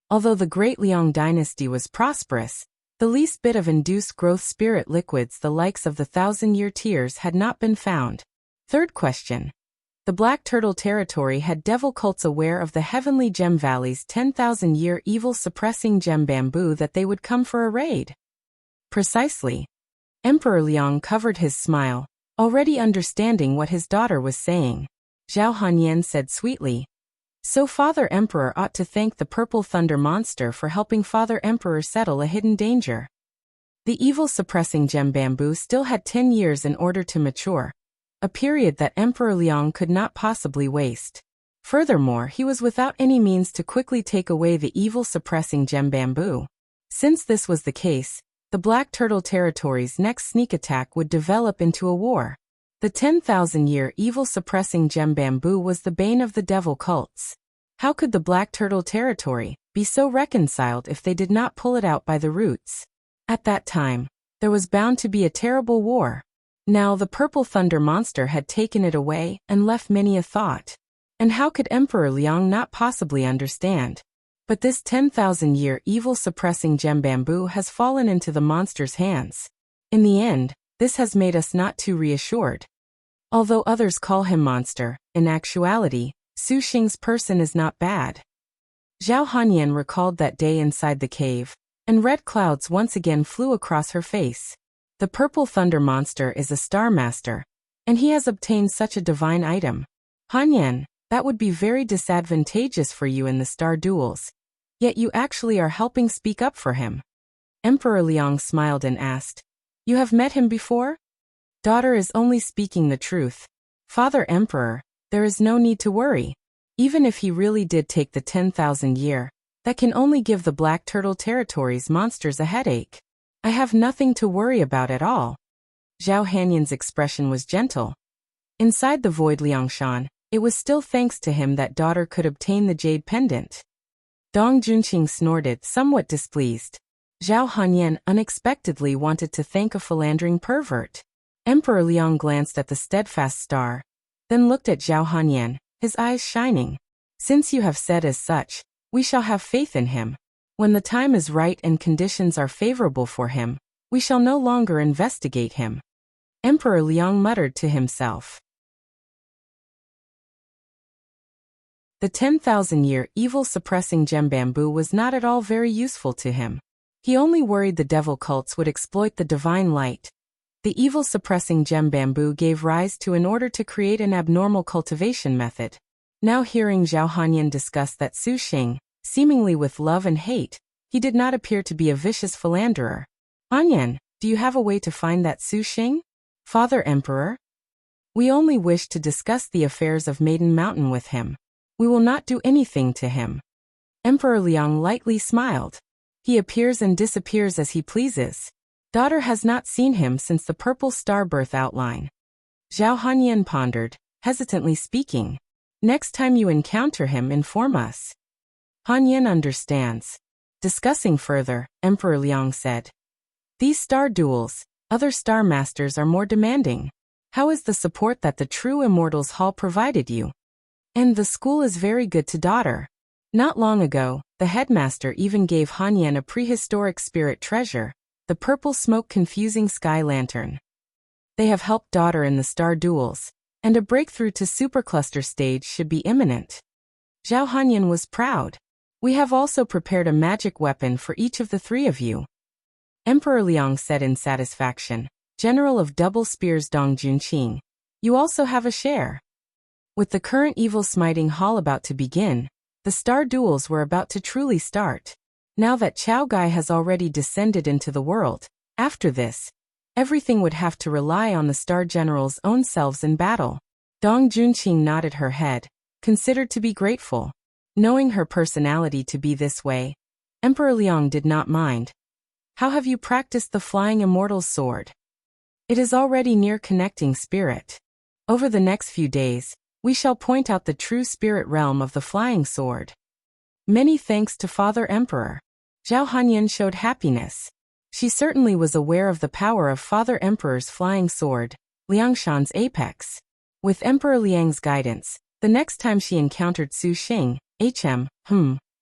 A: Although the Great Liang dynasty was prosperous, the least bit of induced growth spirit liquids the likes of the 1,000-year tears had not been found. Third question. The Black Turtle Territory had devil cults aware of the Heavenly Gem Valley's 10,000-year evil-suppressing gem bamboo that they would come for a raid. Precisely. Emperor Liang covered his smile, already understanding what his daughter was saying. Zhao Hanyan said sweetly. So Father Emperor ought to thank the Purple Thunder Monster for helping Father Emperor settle a hidden danger. The evil-suppressing gem bamboo still had 10 years in order to mature, a period that Emperor Liang could not possibly waste. Furthermore, he was without any means to quickly take away the evil-suppressing gem bamboo. Since this was the case, the Black Turtle Territory's next sneak attack would develop into a war. The 10,000-year evil-suppressing gem bamboo was the bane of the devil cults. How could the Black Turtle Territory be so reconciled if they did not pull it out by the roots? At that time, there was bound to be a terrible war. Now the Purple Thunder monster had taken it away and left many a thought. And how could Emperor Liang not possibly understand? But this 10,000-year evil-suppressing gem bamboo has fallen into the monster's hands. In the end, this has made us not too reassured. Although others call him monster, in actuality, Su Xing's person is not bad. Zhao Hanyan recalled that day inside the cave, and red clouds once again flew across her face. The Purple Thunder monster is a Star Master, and he has obtained such a divine item. Hanyan, that would be very disadvantageous for you in the star duels. Yet you actually are helping speak up for him. Emperor Liang smiled and asked, "You have met him before?" "Daughter is only speaking the truth. Father Emperor, there is no need to worry. Even if he really did take the 10,000 year, that can only give the Black Turtle Territory's monsters a headache. I have nothing to worry about at all." Zhao Hanyan's expression was gentle. Inside the void Liangshan, it was still thanks to him that daughter could obtain the jade pendant. Dong Junqing snorted, somewhat displeased. Zhao Hanyan unexpectedly wanted to thank a philandering pervert. Emperor Liang glanced at the steadfast star, then looked at Zhao Hanyan, his eyes shining. "Since you have said as such, we shall have faith in him. When the time is right and conditions are favorable for him, we shall no longer investigate him." Emperor Liang muttered to himself. The 10,000-year evil-suppressing gem bamboo was not at all very useful to him. He only worried the devil cults would exploit the divine light. The evil-suppressing gem bamboo gave rise to an order to create an abnormal cultivation method. Now hearing Zhao Hanyan discuss that Su Xing, seemingly with love and hate, he did not appear to be a vicious philanderer. "Hanyan, do you have a way to find that Su Xing?" "Father Emperor, we only wish to discuss the affairs of Maiden Mountain with him. We will not do anything to him." Emperor Liang lightly smiled. "He appears and disappears as he pleases. Daughter has not seen him since the Purple Star birth outline." Zhao Hanyan pondered, hesitantly speaking. "Next time you encounter him, inform us." Hanyan understands. Discussing further, Emperor Liang said, "These star duels, other star masters are more demanding. How is the support that the True Immortals Hall provided you? And the school is very good to daughter. Not long ago, the headmaster even gave Hanyan a prehistoric spirit treasure, the purple smoke confusing sky lantern. They have helped daughter in the star duels, and a breakthrough to supercluster stage should be imminent." Zhao Hanyan was proud. "We have also prepared a magic weapon for each of the three of you." Emperor Liang said in satisfaction, "General of Double Spears Dong Junqing, you also have a share." With the current evil smiting hall about to begin, the star duels were about to truly start. Now that Chao Gai has already descended into the world, after this, everything would have to rely on the star general's own selves in battle. Dong Junqing nodded her head, considered to be grateful. Knowing her personality to be this way, Emperor Liang did not mind. "How have you practiced the Flying Immortal's sword?" "It is already near connecting spirit. Over the next few days, we shall point out the true spirit realm of the flying sword." "Many thanks to Father Emperor." Zhao Hanyan showed happiness. She certainly was aware of the power of Father Emperor's flying sword, Liangshan's apex. With Emperor Liang's guidance, the next time she encountered Su Xing,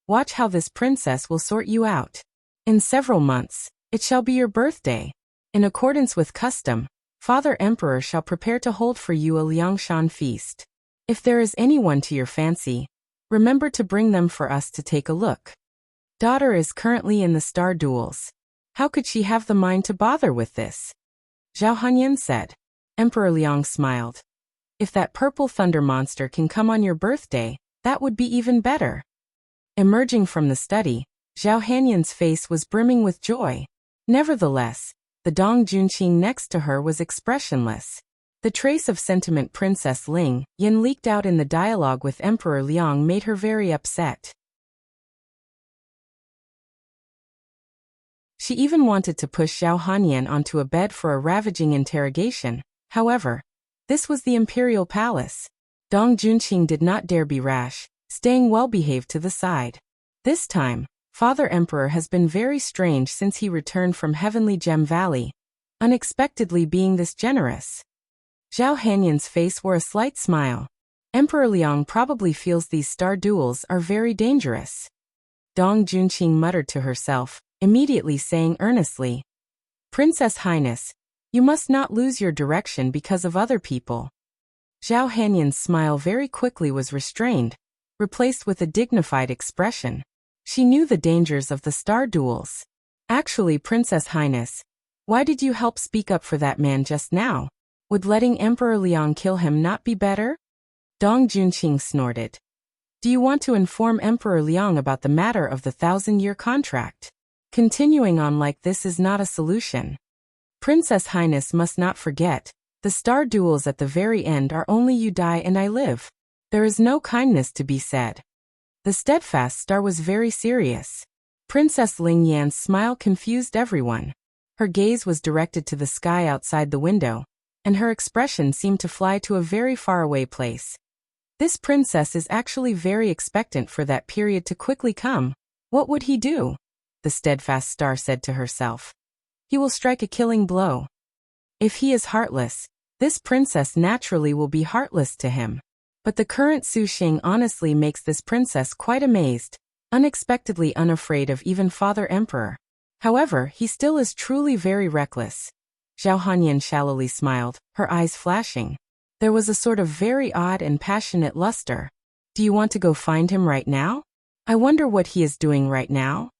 A: watch how this princess will sort you out. In several months, it shall be your birthday. In accordance with custom, Father Emperor shall prepare to hold for you a Liangshan feast. If there is anyone to your fancy, remember to bring them for us to take a look. Daughter is currently in the star duels. How could she have the mind to bother with this?" Zhao Hanyan said. Emperor Liang smiled. "If that Purple Thunder monster can come on your birthday, that would be even better." Emerging from the study, Zhao Hanyan's face was brimming with joy. Nevertheless, the Dong Junqing next to her was expressionless. The trace of sentiment Princess Ling Yin leaked out in the dialogue with Emperor Liang made her very upset. She even wanted to push Zhao Hanyan onto a bed for a ravaging interrogation. However, this was the imperial palace. Dong Junqing did not dare be rash, staying well-behaved to the side. This time, Father Emperor has been very strange since he returned from Heavenly Gem Valley, unexpectedly being this generous. Zhao Hanyan's face wore a slight smile. Emperor Liang probably feels these star duels are very dangerous. Dong Junqing muttered to herself, immediately saying earnestly, "Princess Highness, you must not lose your direction because of other people." Zhao Hanyan's smile very quickly was restrained, replaced with a dignified expression. She knew the dangers of the star duels. "Actually, Princess Highness, why did you help speak up for that man just now? Would letting Emperor Liang kill him not be better?" Dong Junqing snorted. "Do you want to inform Emperor Liang about the matter of the 1,000-year contract? Continuing on like this is not a solution. Princess Highness must not forget, the star duels at the very end are only you die and I live. There is no kindness to be said." The steadfast star was very serious. Princess Ling Yan's smile confused everyone. Her gaze was directed to the sky outside the window, and her expression seemed to fly to a very faraway place. This princess is actually very expectant for that period to quickly come. What would he do? The steadfast star said to herself. He will strike a killing blow. If he is heartless, this princess naturally will be heartless to him. But the current Su Xing honestly makes this princess quite amazed, unexpectedly unafraid of even Father Emperor. However, he still is truly very reckless. Zhao Hanyan shallowly smiled, her eyes flashing. There was a sort of very odd and passionate luster. Do you want to go find him right now? I wonder what he is doing right now.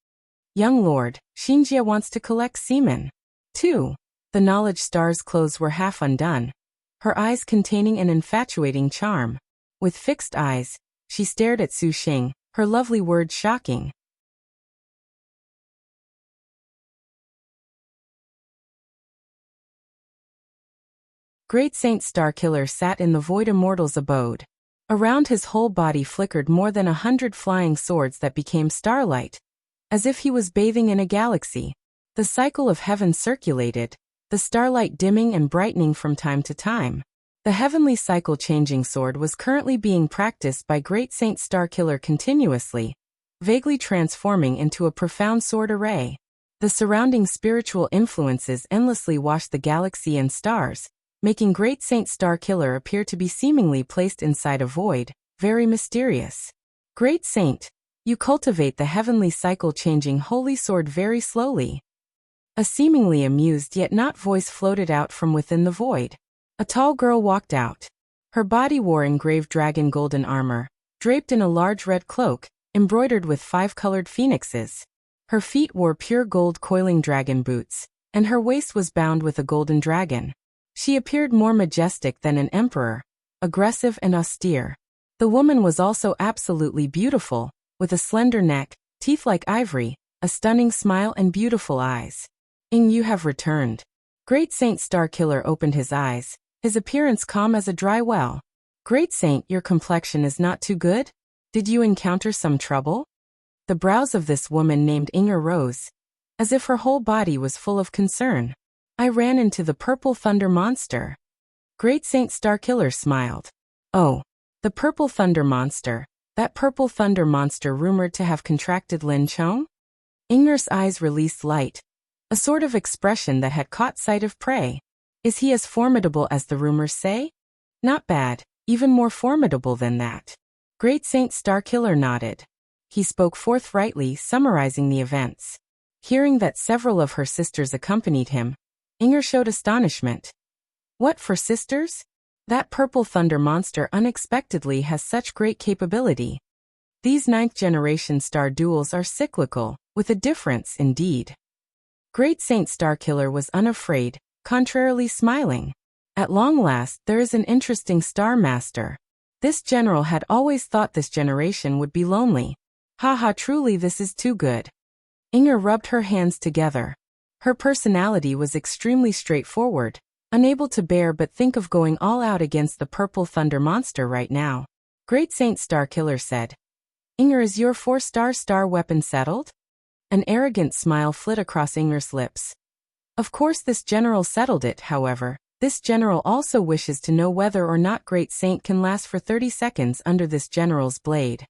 A: Young Lord, Xinjie wants to collect semen. 2. The knowledge star's clothes were half undone, her eyes containing an infatuating charm. With fixed eyes, she stared at Su Xing, her lovely words shocking. Great Saint Starkiller sat in the Void Immortal's abode. Around his whole body flickered more than 100 flying swords that became starlight, as if he was bathing in a galaxy. The cycle of heaven circulated, the starlight dimming and brightening from time to time. The heavenly cycle-changing sword was currently being practiced by Great Saint Starkiller continuously, vaguely transforming into a profound sword array. The surrounding spiritual influences endlessly washed the galaxy and stars, making Great Saint Starkiller appear to be seemingly placed inside a void, very mysterious. Great Saint, you cultivate the heavenly cycle-changing holy sword very slowly. A seemingly amused yet not voice floated out from within the void. A tall girl walked out. Her body wore engraved dragon golden armor, draped in a large red cloak, embroidered with 5 colored phoenixes. Her feet wore pure gold coiling dragon boots, and her waist was bound with a golden dragon. She appeared more majestic than an emperor, aggressive and austere. The woman was also absolutely beautiful, with a slender neck, teeth like ivory, a stunning smile and beautiful eyes. You have returned. Great Saint Starkiller opened his eyes, his appearance calm as a dry well. Great Saint, your complexion is not too good? Did you encounter some trouble? The brows of this woman named Inger rose, as if her whole body was full of concern. I ran into the purple thunder monster. Great Saint Starkiller smiled. Oh, the purple thunder monster, that purple thunder monster rumored to have contracted Lin Chong? Inger's eyes released light, a sort of expression that had caught sight of prey. Is he as formidable as the rumors say? Not bad, even more formidable than that. Great Saint Starkiller nodded. He spoke forthrightly, summarizing the events. Hearing that several of her sisters accompanied him, Inger showed astonishment. What for sisters? That purple thunder monster unexpectedly has such great capability. These 9th-generation star duels are cyclical, with a difference indeed. Great Saint Starkiller was unafraid, contrarily smiling. At long last, there is an interesting star master. This general had always thought this generation would be lonely. Haha, truly this is too good. Inger rubbed her hands together. Her personality was extremely straightforward, unable to bear but think of going all out against the purple thunder monster right now. Great Saint Starkiller said. Inger, is your 4-star weapon settled? An arrogant smile flit across Inger's lips. Of course this general settled it, however. This general also wishes to know whether or not Great Saint can last for 30 seconds under this general's blade.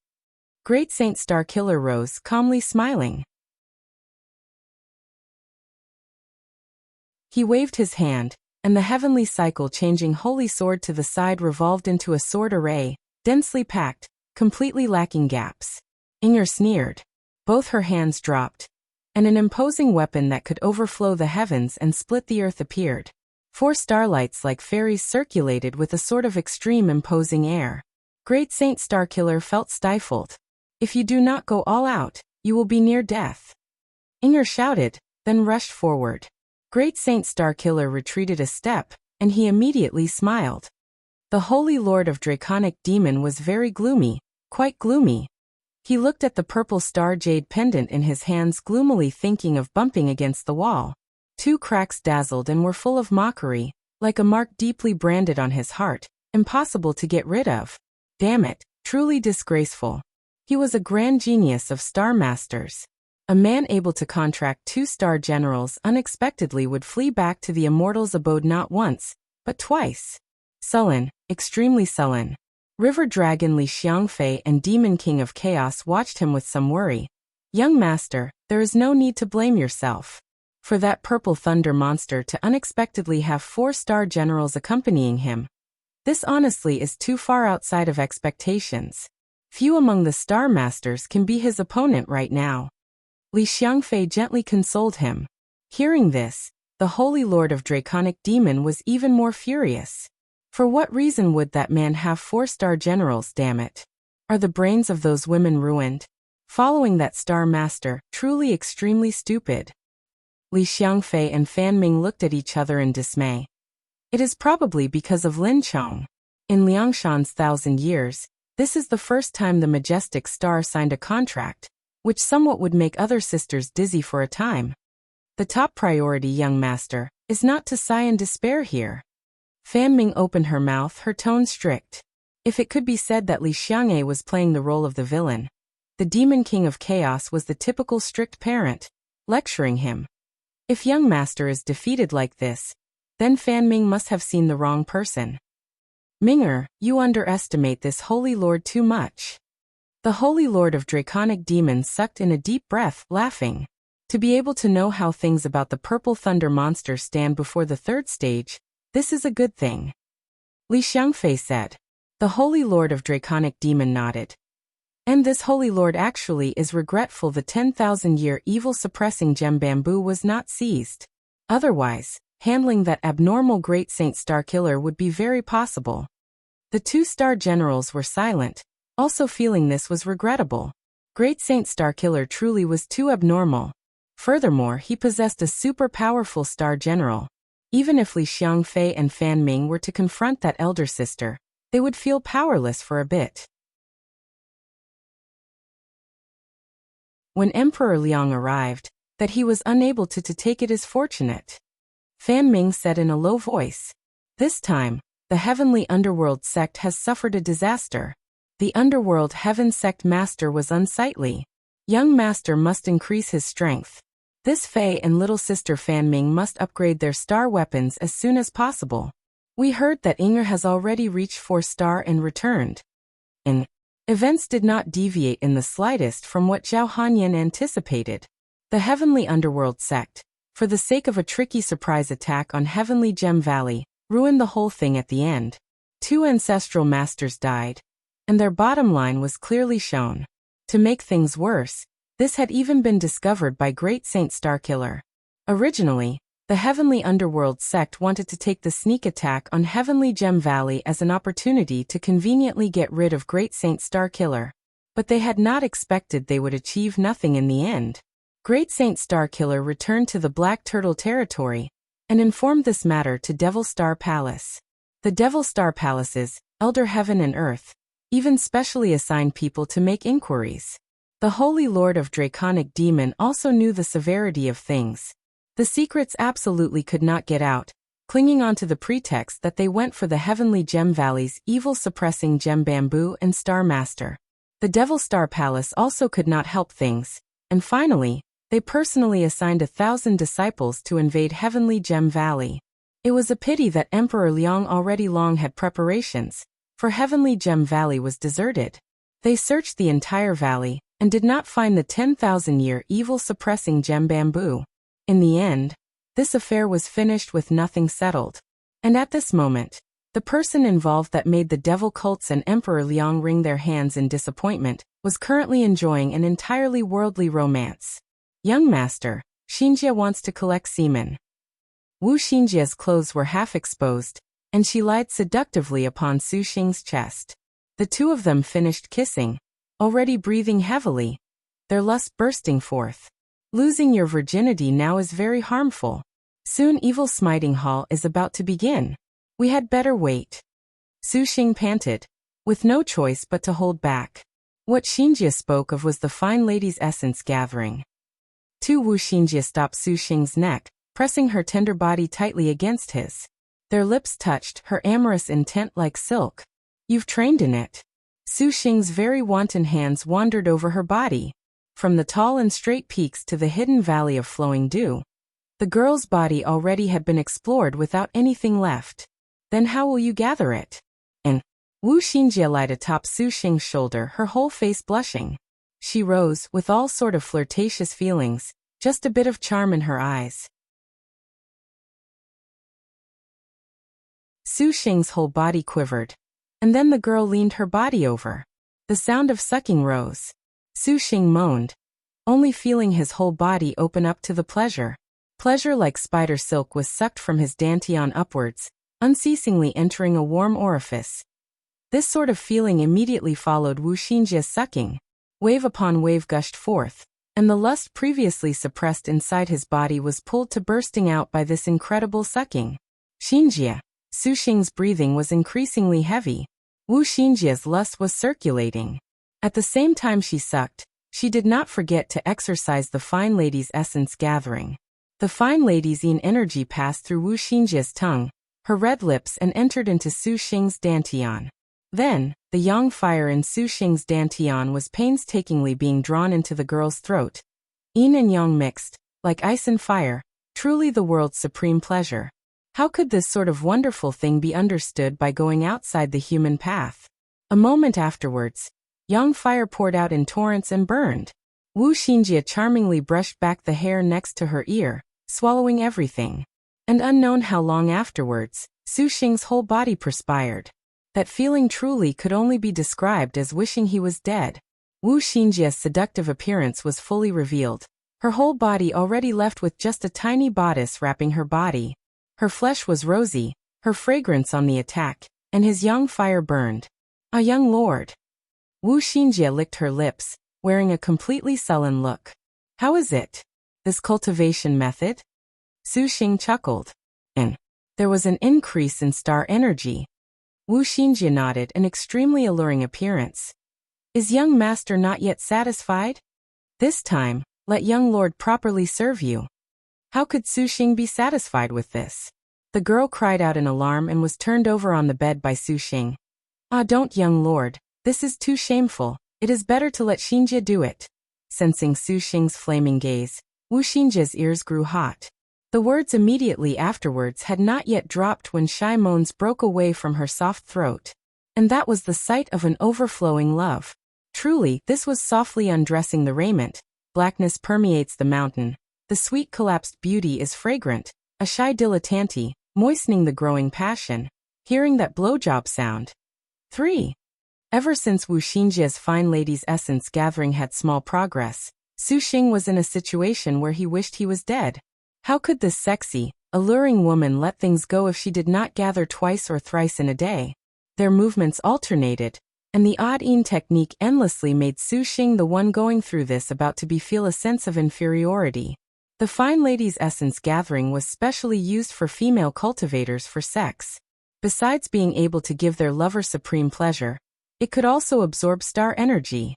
A: Great Saint Starkiller rose, calmly smiling. He waved his hand, and the heavenly cycle-changing holy sword to the side revolved into a sword array, densely packed, completely lacking gaps. Inger sneered. Both her hands dropped, and an imposing weapon that could overflow the heavens and split the earth appeared. 4 starlights like fairies circulated with a sort of extreme imposing air. Great Saint Starkiller felt stifled. If you do not go all out, you will be near death. Inger shouted, then rushed forward. Great Saint Starkiller retreated a step, and he immediately smiled. The Holy Lord of Draconic Demon was very gloomy, quite gloomy. He looked at the purple star jade pendant in his hands gloomily, thinking of bumping against the wall. 2 cracks dazzled and were full of mockery, like a mark deeply branded on his heart, impossible to get rid of. Damn it, truly disgraceful. He was a grand genius of star masters. A man able to contract 2-star generals unexpectedly would flee back to the immortals' abode not once, but twice. Sullen, extremely sullen. River Dragon Li Xiangfei and Demon King of Chaos watched him with some worry. Young master, there is no need to blame yourself. For that purple thunder monster to unexpectedly have 4-star generals accompanying him. This honestly is too far outside of expectations. Few among the star masters can be his opponent right now. Li Xiangfei gently consoled him. Hearing this, the Holy Lord of Draconic Demon was even more furious. For what reason would that man have 4-star generals, damn it? Are the brains of those women ruined? Following that star master, truly extremely stupid. Li Xiangfei and Fan Ming looked at each other in dismay. It is probably because of Lin Chong. In Liangshan's 1,000 years, this is the first time the majestic star signed a contract, which somewhat would make other sisters dizzy for a time. The top priority, young master, is not to sigh in despair here. Fan Ming opened her mouth, her tone strict. If it could be said that Li Xiang'e was playing the role of the villain, the Demon King of Chaos was the typical strict parent, lecturing him. If young master is defeated like this, then Fan Ming must have seen the wrong person. Minger, you underestimate this Holy Lord too much. The Holy Lord of Draconic Demons sucked in a deep breath, laughing. To be able to know how things about the purple thunder monster stand before the 3rd stage, this is a good thing. Li Xiangfei said. The Holy Lord of Draconic Demon nodded. And this Holy Lord actually is regretful the 10,000-year evil-suppressing gem bamboo was not seized. Otherwise, handling that abnormal Great Saint Starkiller would be very possible. The 2-star generals were silent, also feeling this was regrettable. Great Saint Starkiller truly was too abnormal. Furthermore, he possessed a super powerful star general. Even if Li Xiangfei and Fan Ming were to confront that elder sister, they would feel powerless for a bit. When Emperor Liang arrived, that he was unable to take it is fortunate. Fan Ming said in a low voice. This time, the heavenly underworld sect has suffered a disaster. The underworld heaven sect master was unsightly. Young master must increase his strength. This Fei and little sister Fan Ming must upgrade their star weapons as soon as possible. We heard that Inger has already reached 4-star and returned. Events did not deviate in the slightest from what Zhao Hanyan anticipated. The heavenly underworld sect, for the sake of a tricky surprise attack on Heavenly Gem Valley, ruined the whole thing at the end. 2 ancestral masters died, and their bottom line was clearly shown. To make things worse, this had even been discovered by Great Saint Starkiller. Originally, the Heavenly Underworld sect wanted to take the sneak attack on Heavenly Gem Valley as an opportunity to conveniently get rid of Great Saint Starkiller. But they had not expected they would achieve nothing in the end. Great Saint Starkiller returned to the Black Turtle territory, and informed this matter to Devil Star Palace. The Devil Star Palaces, Elder Heaven and Earth, even specially assigned people to make inquiries. The Holy Lord of Draconic Demon also knew the severity of things. The secrets absolutely could not get out. clinging onto the pretext that they went for the Heavenly Gem Valley's evil-suppressing Gem Bamboo and Star Master. The Devil Star Palace also could not help things, and finally, they personally assigned 1,000 disciples to invade Heavenly Gem Valley. It was a pity that Emperor Liang already long had preparations, for Heavenly Gem Valley was deserted. They searched the entire valley, and did not find the 10,000-year evil-suppressing Gem Bamboo. In the end, this affair was finished with nothing settled. And at this moment, the person involved that made the devil cults and Emperor Liang wring their hands in disappointment was currently enjoying an entirely worldly romance. Young master, Xinjie wants to collect semen. Wu Xinjie's clothes were half exposed, and she lied seductively upon Su Xing's chest. The two of them finished kissing, already breathing heavily, their lust bursting forth. Losing your virginity now is very harmful. Soon Evil Smiting Hall is about to begin. We had better wait. Su Xing panted, with no choice but to hold back. What Xinjie spoke of was the fine lady's essence gathering. Wu Xinjie stopped Su Xing's neck, pressing her tender body tightly against his. Their lips touched, her amorous intent like silk. You've trained in it. Su Xing's very wanton hands wandered over her body. From the tall and straight peaks to the hidden valley of flowing dew. The girl's body already had been explored without anything left. Then how will you gather it? And Wu Xinjie lied atop Su Xing's shoulder, her whole face blushing. She rose, with all sort of flirtatious feelings, just a bit of charm in her eyes. Su Xing's whole body quivered. And then the girl leaned her body over. The sound of sucking rose. Su Xing moaned, only feeling his whole body open up to the pleasure. Pleasure like spider silk was sucked from his dantian upwards, unceasingly entering a warm orifice. This sort of feeling immediately followed Wu Xinjie's sucking. Wave upon wave gushed forth, and the lust previously suppressed inside his body was pulled to bursting out by this incredible sucking. Xinjie. Su Xing's breathing was increasingly heavy. Wu Xinjie's lust was circulating. At the same time she sucked, she did not forget to exercise the fine lady's essence gathering. The fine lady's yin energy passed through Wu Xinjie's tongue, her red lips, and entered into Su Xing's dantian. Then, the yang fire in Su Xing's dantian was painstakingly being drawn into the girl's throat. Yin and yang mixed, like ice and fire, truly the world's supreme pleasure. How could this sort of wonderful thing be understood by going outside the human path? A moment afterwards, yang fire poured out in torrents and burned. Wu Xinjie charmingly brushed back the hair next to her ear, swallowing everything. And unknown how long afterwards, Su Xing's whole body perspired. That feeling truly could only be described as wishing he was dead. Wu Xinjie's seductive appearance was fully revealed. Her whole body already left with just a tiny bodice wrapping her body. Her flesh was rosy, her fragrance on the attack, and his young fire burned. A young lord. Wu Xinjie licked her lips, wearing a completely sullen look. How is it? This cultivation method? Su Xing chuckled. And there was an increase in star energy. Wu Xinjie nodded, an extremely alluring appearance. Is young master not yet satisfied? This time, let young lord properly serve you. How could Su Xing be satisfied with this? The girl cried out in alarm and was turned over on the bed by Su Xing. Ah, don't, young lord. This is too shameful. It is better to let Xinjie do it. Sensing Su Xing's flaming gaze, Wu Xinjie's ears grew hot. The words immediately afterwards had not yet dropped when shy moans broke away from her soft throat. And that was the sight of an overflowing love. Truly, this was softly undressing the raiment. Blackness permeates the mountain. The sweet collapsed beauty is fragrant, a shy dilettante, moistening the growing passion. Hearing that blowjob sound. 3. Ever since Wu Xinjie's fine lady's essence gathering had small progress, Su Xing was in a situation where he wished he was dead. How could this sexy, alluring woman let things go if she did not gather twice or thrice in a day? Their movements alternated, and the odd-in technique endlessly made Su Xing the one going through this about to be feel a sense of inferiority. The fine lady's essence gathering was specially used for female cultivators for sex. Besides being able to give their lover supreme pleasure, it could also absorb star energy.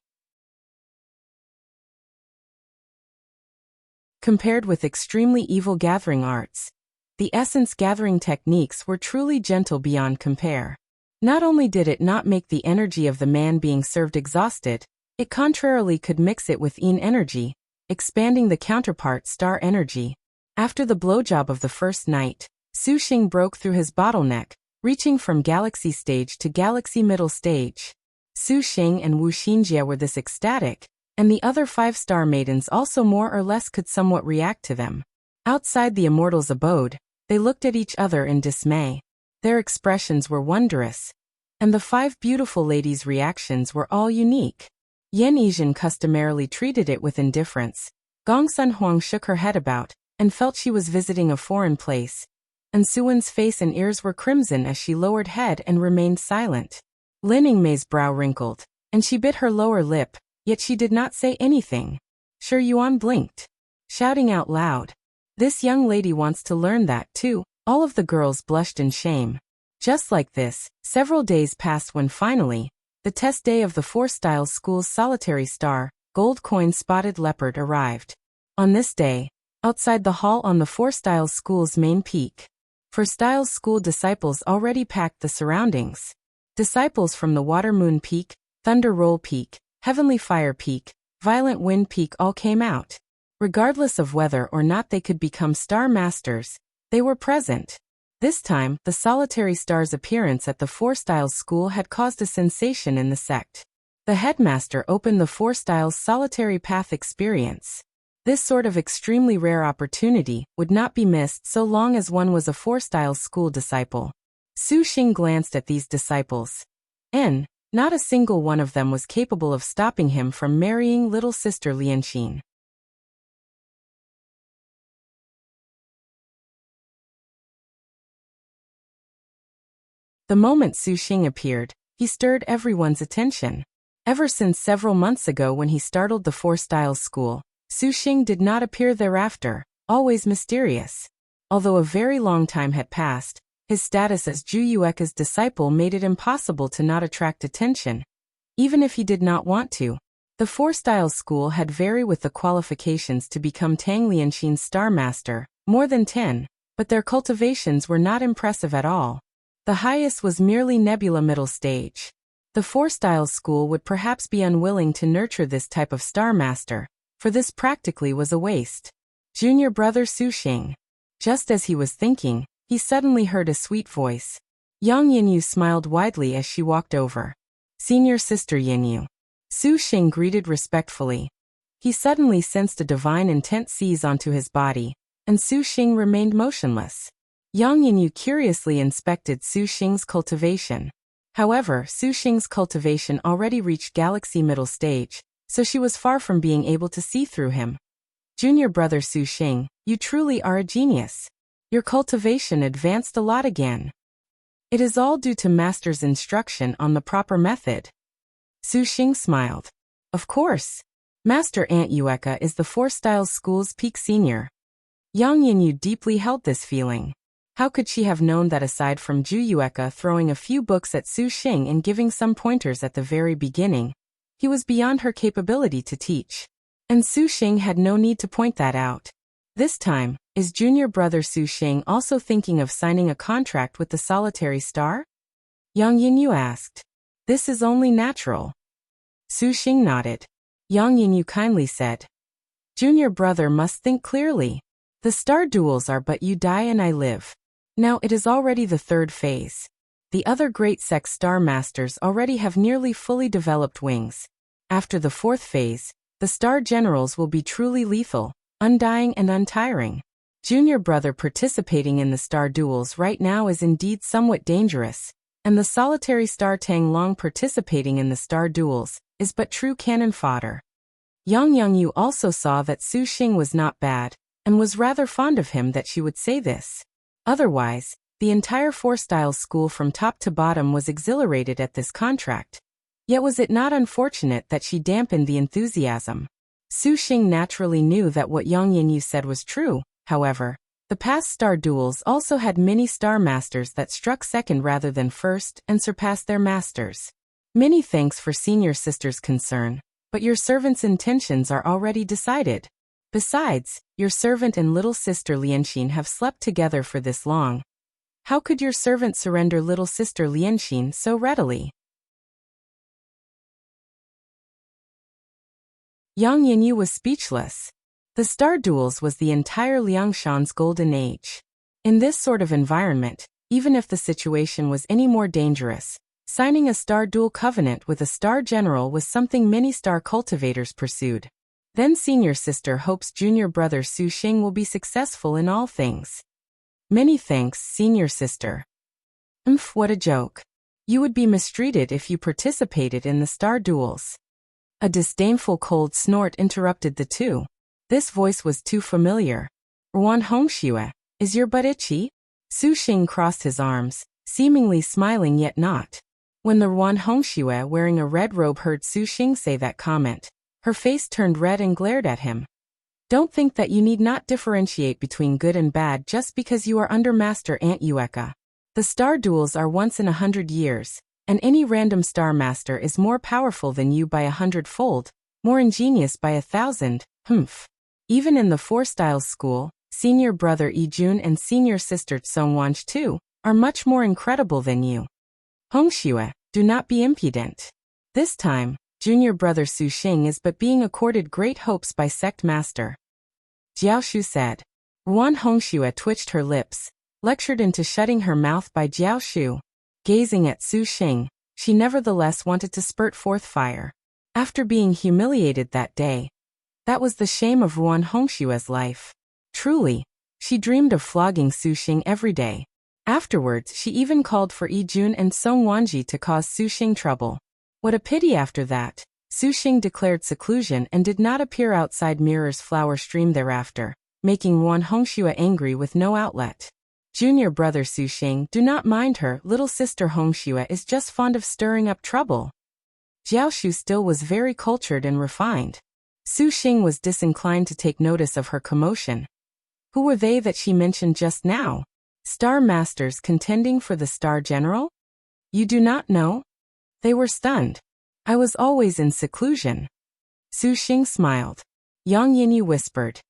A: Compared with extremely evil gathering arts, The essence-gathering techniques were truly gentle beyond compare. Not only did it not make the energy of the man being served exhausted, it contrarily could mix it with yin energy, expanding the counterpart star energy. After the blowjob of the first night, Su Xing broke through his bottleneck, reaching from galaxy stage to galaxy middle stage. Su Xing and Wu Xinjie were this ecstatic, and the other 5-star maidens also more or less could somewhat react to them. Outside the immortals' abode, they looked at each other in dismay. Their expressions were wondrous, and the 5 beautiful ladies' reactions were all unique. Yan Yizhen customarily treated it with indifference. Gong Sun Huang shook her head about, and felt she was visiting a foreign place, and Suwen's face and ears were crimson as she lowered head and remained silent. Lin Yingmei's brow wrinkled, and she bit her lower lip, yet she did not say anything. Shi Yuan blinked, shouting out loud, "This young lady wants to learn that too." All of the girls blushed in shame. Just like this, several days passed when finally, the test day of the 4 Styles School's solitary star, gold coin spotted leopard arrived. On this day, outside the hall on the 4 Styles School's main peak, 4 Styles School disciples already packed the surroundings. Disciples from the Water Moon Peak, Thunder Roll Peak, Heavenly Fire Peak, Violent Wind Peak all came out. Regardless of whether or not they could become Star Masters, they were present. This time, the solitary star's appearance at the 4 Styles School had caused a sensation in the sect. The headmaster opened the 4 Styles Solitary Path experience. This sort of extremely rare opportunity would not be missed so long as one was a 4 Styles School disciple. Su Xing glanced at these disciples. Not a single one of them was capable of stopping him from marrying little sister Lianxin. The moment Su Xing appeared, he stirred everyone's attention. Ever since several months ago when he startled the 4 Styles School, Su Xing did not appear thereafter, always mysterious. Although a very long time had passed, his status as Zhu Yueka's disciple made it impossible to not attract attention, even if he did not want to. The 4 Styles School had very with the qualifications to become Tang Lianxin's Star Master, more than 10, but their cultivations were not impressive at all. The highest was merely Nebula middle stage. The 4 Styles School would perhaps be unwilling to nurture this type of Star Master, for this practically was a waste. Junior brother Su Xing. Just as he was thinking, he suddenly heard a sweet voice. Yang Yinyu smiled widely as she walked over. Senior sister Yinyu. Su Xing greeted respectfully. He suddenly sensed a divine intent seize onto his body, and Su Xing remained motionless. Yang Yinyu curiously inspected Su Xing's cultivation. However, Su Xing's cultivation already reached galaxy middle stage, so she was far from being able to see through him. Junior brother Su Xing, you truly are a genius. Your cultivation advanced a lot again. It is all due to Master's instruction on the proper method. Su Xing smiled. Of course. Master Aunt Yueka is the 4 Styles School's peak senior. Yang Yinyu deeply held this feeling. How could she have known that aside from Zhu Yueka throwing a few books at Su Xing and giving some pointers at the very beginning, he was beyond her capability to teach? And Su Xing had no need to point that out. This time, is junior brother Su Xing also thinking of signing a contract with the solitary star? Yang Yinyu asked. This is only natural. Su Xing nodded. Yang Yinyu kindly said. Junior brother must think clearly. The star duels are but you die and I live. Now it is already the 3rd phase. The other great sect star masters already have nearly fully developed wings. After the 4th phase, the star generals will be truly lethal, undying and untiring. Junior brother participating in the star duels right now is indeed somewhat dangerous, and the solitary star Tang Long participating in the star duels is but true cannon fodder. Yang Yangyu also saw that Su Xing was not bad, and was rather fond of him that she would say this. Otherwise, the entire 4 Styles School from top to bottom was exhilarated at this contract. Yet was it not unfortunate that she dampened the enthusiasm? Su Xing naturally knew that what Yang Yinyu said was true. However, the past star duels also had many star masters that struck second rather than first and surpassed their masters. Many thanks for senior sister's concern, but your servant's intentions are already decided. Besides, your servant and little sister Lianxin have slept together for this long. How could your servant surrender little sister Lianxin so readily? Yang Yanyu was speechless. The star duels was the entire Liangshan's golden age. In this sort of environment, even if the situation was any more dangerous, signing a star duel covenant with a star general was something many star cultivators pursued. Then senior sister hopes junior brother Su Xing will be successful in all things. Many thanks, senior sister. What a joke. You would be mistreated if you participated in the star duels. A disdainful cold snort interrupted the two. This voice was too familiar. Ruan Hongxue, is your butt itchy? Su Xing crossed his arms, seemingly smiling yet not. When the Ruan Hongxue wearing a red robe heard Su Xing say that comment, her face turned red and glared at him. Don't think that you need not differentiate between good and bad just because you are under Master Aunt Yueka. The star duels are once in 100 years, and any random star master is more powerful than you by 100-fold, more ingenious by 1,000, Even in the Four Styles School, senior brother Yijun and senior sister Tsongwanj too, are much more incredible than you. Hongxue, do not be impudent. This time, junior brother Su Xing is but being accorded great hopes by sect master. Jiaoshu said. Ruan Hongxue twitched her lips, lectured into shutting her mouth by Jiaoshu. Gazing at Su Xing, she nevertheless wanted to spurt forth fire. After being humiliated that day, that was the shame of Ruan Hongxue's life. Truly, she dreamed of flogging Su Xing every day. Afterwards, she even called for Yijun and Song Wanji to cause Su Xing trouble. What a pity after that. Su Xing declared seclusion and did not appear outside Mirror's flower stream thereafter, making Ruan Hongxue angry with no outlet. Junior brother Su Xing, do not mind her, little sister Hongxue is just fond of stirring up trouble. Jiaoshu still was very cultured and refined. Su Xing was disinclined to take notice of her commotion. Who were they that she mentioned just now? Star masters contending for the star general? You do not know? They were stunned. I was always in seclusion. Su Xing smiled. Yang Yinyu whispered.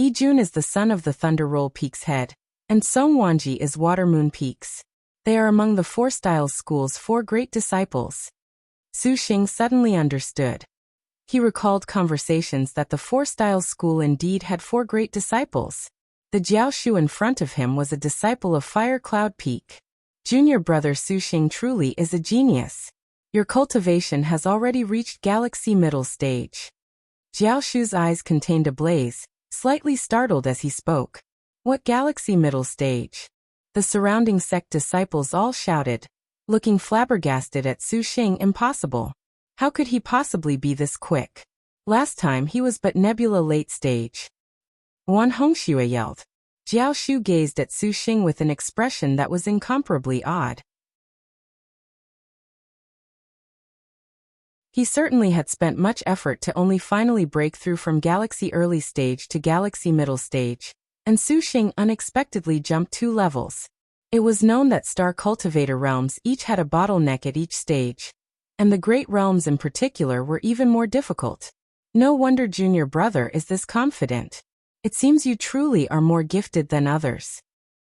A: Yijun is the son of the Thunder Roll Peak's head, and Song Wanji is Water Moon Peak's. They are among the Four Styles School's 4 great disciples. Su Xing suddenly understood. He recalled conversations that the Four Styles School indeed had 4 great disciples. The Jiaoshu in front of him was a disciple of Fire Cloud Peak. Junior brother Su Xing truly is a genius. Your cultivation has already reached Galaxy Middle Stage. Jiaoshu's eyes contained a blaze, slightly startled as he spoke. What Galaxy Middle Stage? The surrounding sect disciples all shouted, looking flabbergasted at Su Xing. Impossible. How could he possibly be this quick? Last time he was but Nebula Late Stage. Ruan Hongxue yelled. Jiaoshu gazed at Su Xing with an expression that was incomparably odd. He certainly had spent much effort to only finally break through from Galaxy Early Stage to Galaxy Middle Stage, and Su Xing unexpectedly jumped 2 levels. It was known that Star Cultivator realms each had a bottleneck at each stage, and the Great Realms in particular were even more difficult. No wonder junior brother is this confident. It seems you truly are more gifted than others.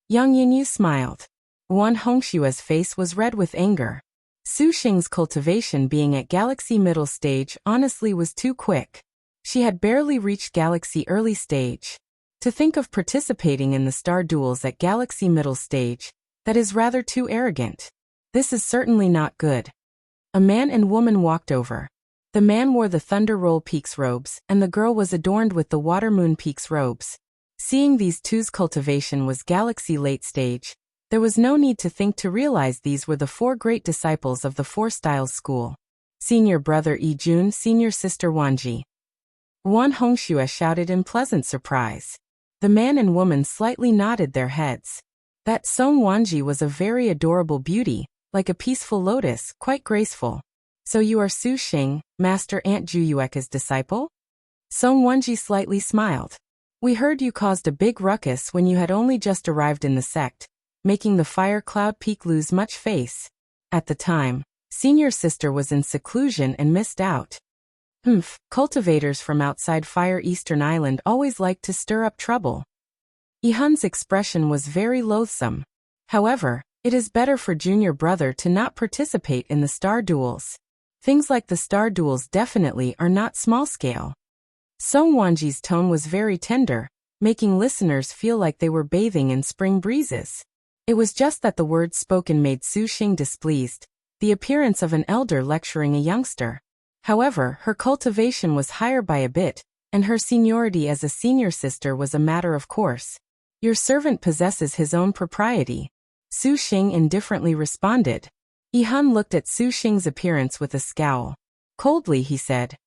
A: Yang Yinyu smiled. Ruan Hongxue's face was red with anger. Su Xing's cultivation being at Galaxy Middle Stage honestly was too quick. She had barely reached Galaxy Early Stage. To think of participating in the star duels at Galaxy Middle Stage, that is rather too arrogant. This is certainly not good. A man and woman walked over. The man wore the Thunder Roll Peak's robes, and the girl was adorned with the Water Moon Peak's robes. Seeing these two's cultivation was Galaxy Late Stage, there was no need to think to realize these were the 4 great disciples of the Four Styles School. Senior brother Yijun, senior sister Wanji. Ruan Hongxue shouted in pleasant surprise. The man and woman slightly nodded their heads. That Song Wanji was a very adorable beauty, like a peaceful lotus, quite graceful. So you are Su Xing, Master Aunt Juyueka's disciple? Song Wanji slightly smiled. We heard you caused a big ruckus when you had only just arrived in the sect, making the Fire Cloud Peak lose much face. At the time, senior sister was in seclusion and missed out. Cultivators from outside Fire Eastern Island always like to stir up trouble. Ihun's expression was very loathsome. However, it is better for junior brother to not participate in the star duels. Things like the star duels definitely are not small scale. Song Wanji's tone was very tender, making listeners feel like they were bathing in spring breezes. It was just that the words spoken made Su Xing displeased, the appearance of an elder lecturing a youngster. However, her cultivation was higher by a bit, and her seniority as a senior sister was a matter of course. Your servant possesses his own propriety. Su Xing indifferently responded. Ihun looked at Su Xing's appearance with a scowl. Coldly he said,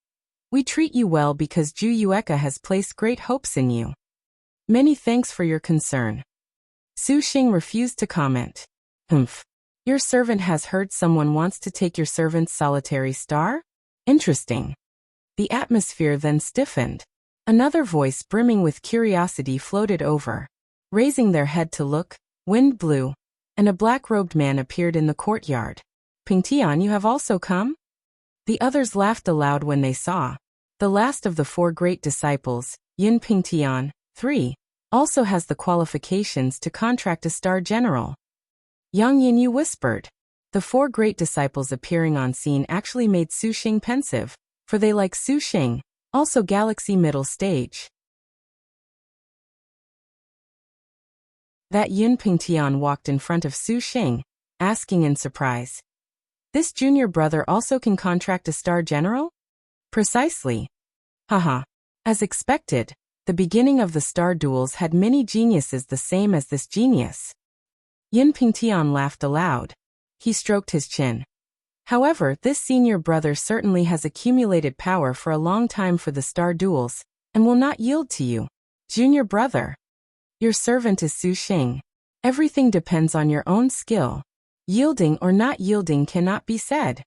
A: "We treat you well because Ju Yueka has placed great hopes in you. Many thanks for your concern." Su Xing refused to comment. Your servant has heard someone wants to take your servant's solitary star? Interesting. The atmosphere then stiffened. Another voice brimming with curiosity floated over. Raising their head to look, wind blew, and a black-robed man appeared in the courtyard. Pingtian, you have also come? The others laughed aloud when they saw. The last of the 4 great disciples, Yin Pingtian, 3, also has the qualifications to contract a star general. Yang Yinyu whispered. The 4 great disciples appearing on scene actually made Su Xing pensive, for they like Su Xing, also Galaxy Middle Stage. That Yun Pingtian walked in front of Su Xing, asking in surprise. This junior brother also can contract a star general? Precisely. Haha. As expected, the beginning of the star duels had many geniuses the same as this genius. Yin Pingtian laughed aloud. He stroked his chin. However, this senior brother certainly has accumulated power for a long time for the star duels, and will not yield to you. Junior brother. Your servant is Su Xing. Everything depends on your own skill. Yielding or not yielding cannot be said.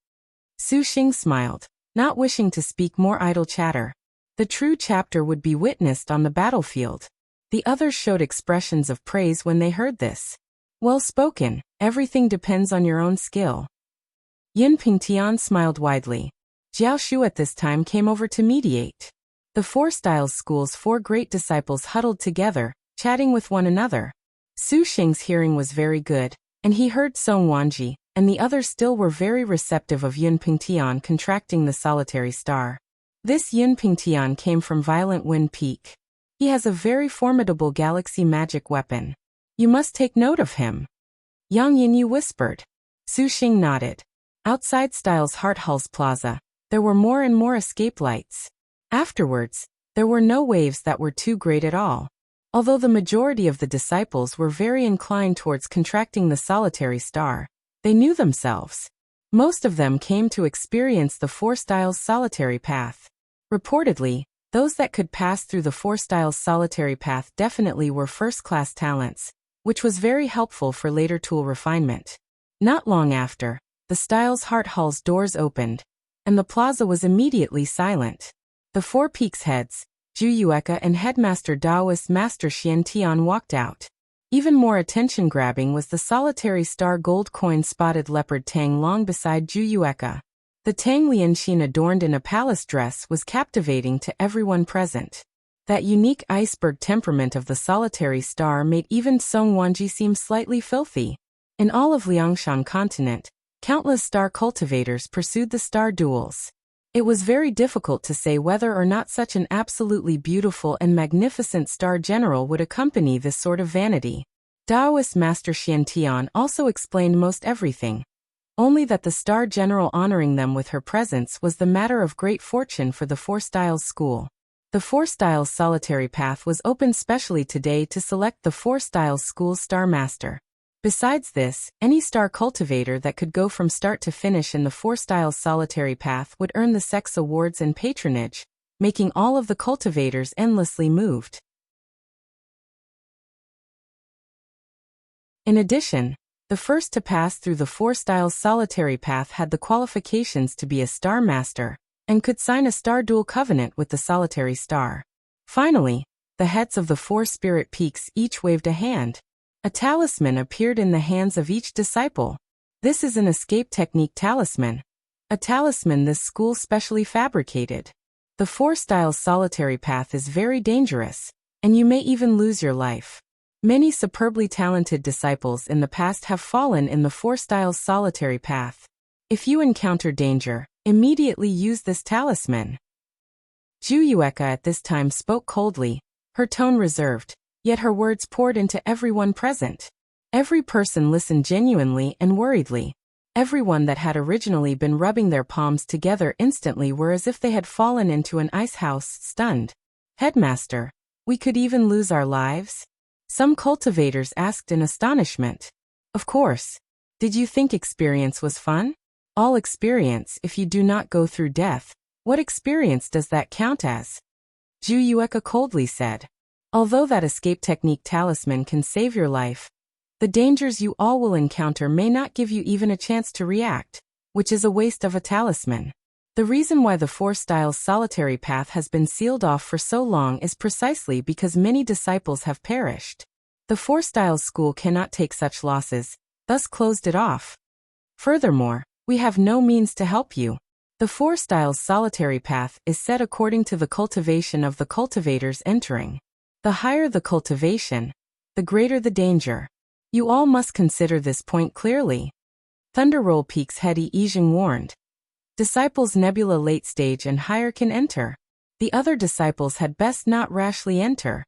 A: Su Xing smiled, not wishing to speak more idle chatter. The true chapter would be witnessed on the battlefield. The others showed expressions of praise when they heard this. Well spoken, everything depends on your own skill. Yin Pingtian smiled widely. Jiao Shu at this time came over to mediate. The 4 Styles School's 4 great disciples huddled together, chatting with one another. Su Xing's hearing was very good, and he heard Song Wanji, and the others still were very receptive of Yin Pingtian contracting the solitary star. This Yin Pingtian came from Violent Wind Peak. He has a very formidable galaxy magic weapon. You must take note of him. Yang Yinyu whispered. Su Xing nodded. Outside Styles Heart Hall's plaza, there were more and more escape lights. Afterwards, there were no waves that were too great at all. Although the majority of the disciples were very inclined towards contracting the solitary star, they knew themselves. Most of them came to experience the 4 Styles solitary path. Reportedly, those that could pass through the 4 Styles solitary path definitely were first-class talents, which was very helpful for later tool refinement. Not long after, the Styles Heart Hall's doors opened, and the plaza was immediately silent. The 4 Peaks heads, Ju Yueka and Headmaster Daoist Master Xian Tian walked out. Even more attention-grabbing was the solitary star gold coin-spotted leopard Tang Long beside Ju Yueka. The Tang Lianxin adorned in a palace dress was captivating to everyone present. That unique iceberg temperament of the solitary star made even Song Wanji seem slightly filthy. In all of Liangshan continent, countless star cultivators pursued the star duels. It was very difficult to say whether or not such an absolutely beautiful and magnificent star general would accompany this sort of vanity. Daoist Master Xian Tian also explained most everything. Only that the star general honoring them with her presence was the matter of great fortune for the 4 Styles School. The 4 Styles solitary path was opened specially today to select the 4 Styles School's star master. Besides this, any star cultivator that could go from start to finish in the 4 Styles solitary path would earn the sex awards and patronage, making all of the cultivators endlessly moved. In addition, the first to pass through the 4 Styles solitary path had the qualifications to be a star master, and could sign a star dual covenant with the solitary star. Finally, the heads of the 4 spirit peaks each waved a hand. A talisman appeared in the hands of each disciple. This is an escape technique talisman. A talisman this school specially fabricated. The 4-styles solitary path is very dangerous, and you may even lose your life. Many superbly talented disciples in the past have fallen in the 4-styles solitary path. If you encounter danger, immediately use this talisman. Wuxia at this time spoke coldly, her tone reserved, yet her words poured into everyone present. Every person listened genuinely and worriedly. Everyone that had originally been rubbing their palms together instantly were as if they had fallen into an ice house, stunned. Headmaster, we could even lose our lives? Some cultivators asked in astonishment. Of course. Did you think experience was fun? All experience if you do not go through death. What experience does that count as? Wuxia coldly said. Although that escape technique talisman can save your life, the dangers you all will encounter may not give you even a chance to react, which is a waste of a talisman. The reason why the 4-styles solitary path has been sealed off for so long is precisely because many disciples have perished. The 4-styles school cannot take such losses, thus closed it off. Furthermore, we have no means to help you. The 4-styles solitary path is set according to the cultivation of the cultivators entering. The higher the cultivation, the greater the danger. You all must consider this point clearly. Thunderroll Peak's Hetty Yijing warned. Disciples Nebula late stage and higher can enter. The other disciples had best not rashly enter.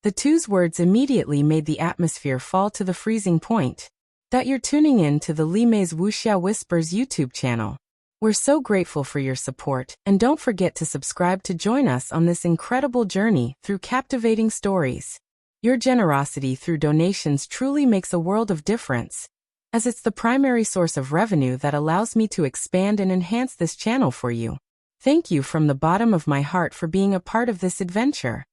A: The two's words immediately made the atmosphere fall to the freezing point. That you're tuning in to the Limei's Wuxia Whispers YouTube channel. We're so grateful for your support, and don't forget to subscribe to join us on this incredible journey through captivating stories. Your generosity through donations truly makes a world of difference, as it's the primary source of revenue that allows me to expand and enhance this channel for you. Thank you from the bottom of my heart for being a part of this adventure.